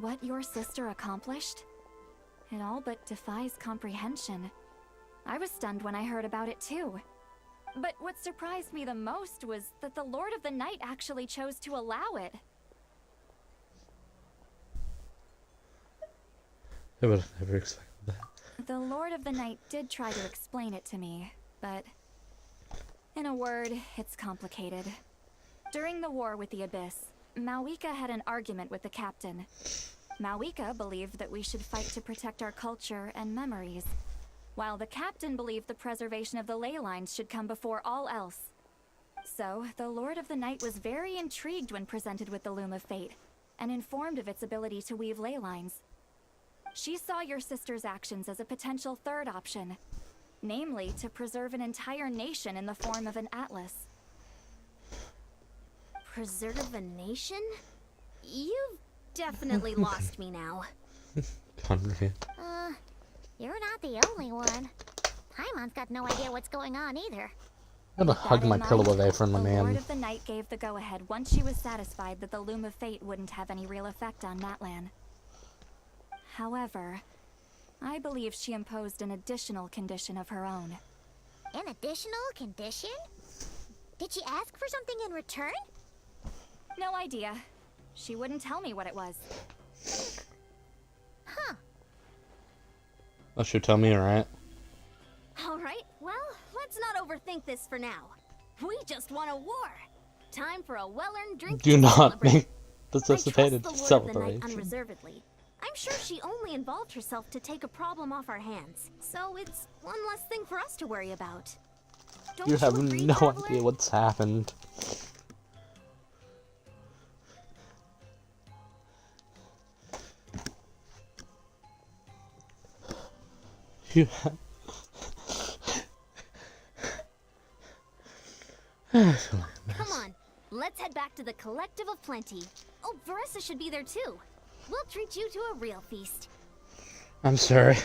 [SPEAKER 5] What your sister accomplished? It all but defies comprehension. I was stunned when I heard about it too. But what surprised me the most was that the Lord of the Night actually chose to allow it.
[SPEAKER 2] I would have never expected that.
[SPEAKER 5] The Lord of the Night did try to explain it to me, but in a word, it's complicated. During the war with the Abyss, Mawika had an argument with the captain. Mawika believed that we should fight to protect our culture and memories, while the captain believed the preservation of the ley lines should come before all else. So, the Lord of the Night was very intrigued when presented with the Loom of Fate, and informed of its ability to weave ley lines. She saw your sister's actions as a potential third option, namely to preserve an entire nation in the form of an atlas.
[SPEAKER 1] Preserve a nation? You've definitely lost me now.
[SPEAKER 2] Conrad.
[SPEAKER 3] You're not the only one. Paimon's got no idea what's going on either.
[SPEAKER 2] I'm gonna hug my pillow away from the
[SPEAKER 5] The Lord
[SPEAKER 2] man.
[SPEAKER 5] of the Night gave the go-ahead once she was satisfied that the Loom of Fate wouldn't have any real effect on Natlan. However, I believe she imposed an additional condition of her own.
[SPEAKER 3] An additional condition? Did she ask for something in return?
[SPEAKER 5] No idea. She wouldn't tell me what it was.
[SPEAKER 3] Huh.
[SPEAKER 2] Well, she'll tell me, alright?
[SPEAKER 1] Alright, well, let's not overthink this for now. We just won a war. Time for a well-earned drink.
[SPEAKER 2] Do not
[SPEAKER 1] celebrate.
[SPEAKER 2] make anticipated
[SPEAKER 1] I trust the Lord of the Night
[SPEAKER 2] celebration.
[SPEAKER 1] unreservedly. I'm sure she only involved herself to take a problem off our hands. So it's one less thing for us to worry about. Don't
[SPEAKER 2] You have
[SPEAKER 1] agree,
[SPEAKER 2] no
[SPEAKER 1] Traveler?
[SPEAKER 2] idea what's happened. You have...
[SPEAKER 1] Come on, let's head back to the Collective of Plenty. Oh, Veressa should be there too. We'll treat you to a real feast.
[SPEAKER 2] I'm sorry.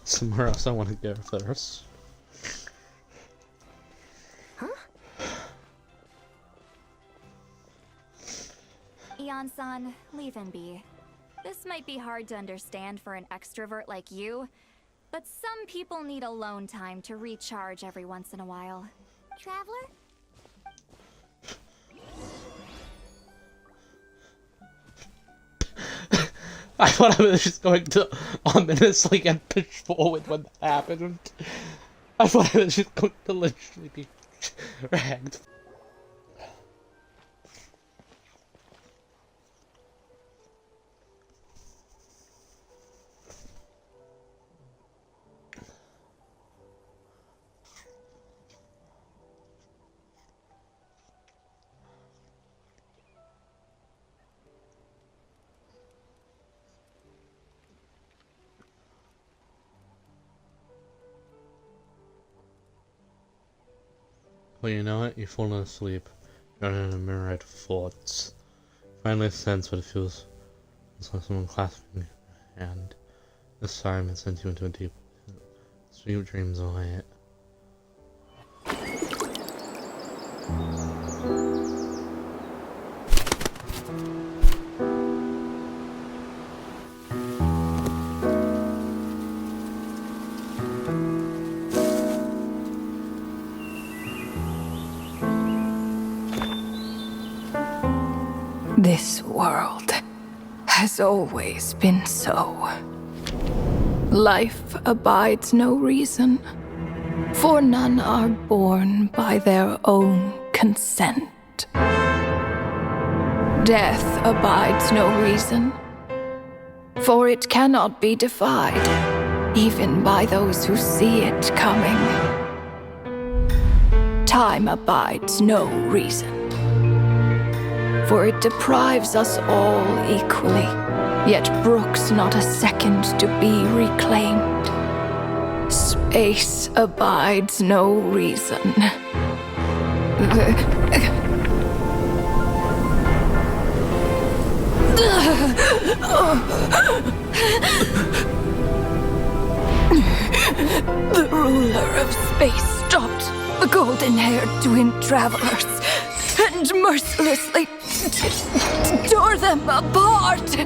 [SPEAKER 2] Somewhere else I want to go first.
[SPEAKER 1] Huh?
[SPEAKER 5] Eon-san, leave him be. This might be hard to understand for an extrovert like you, but some people need alone time to recharge every once in a while.
[SPEAKER 3] Traveler?
[SPEAKER 2] I thought I was just going to ominously get pushed forward when that happened. I thought I was just going to literally be dragged. Well, you know what? You've fallen asleep. You're in a myriad of thoughts. Finally sense what it feels. It's like someone clasping your hand. This time it sends you into a deep, sweet dreams away.
[SPEAKER 12] This world has always been so. Life abides no reason, for none are born by their own consent. Death abides no reason, for it cannot be defied, even by those who see it coming. Time abides no reason, for it deprives us all equally, yet brooks not a second to be reclaimed. Space abides no reason. The ruler of space stopped the golden-haired twin travelers and mercilessly tore them apart.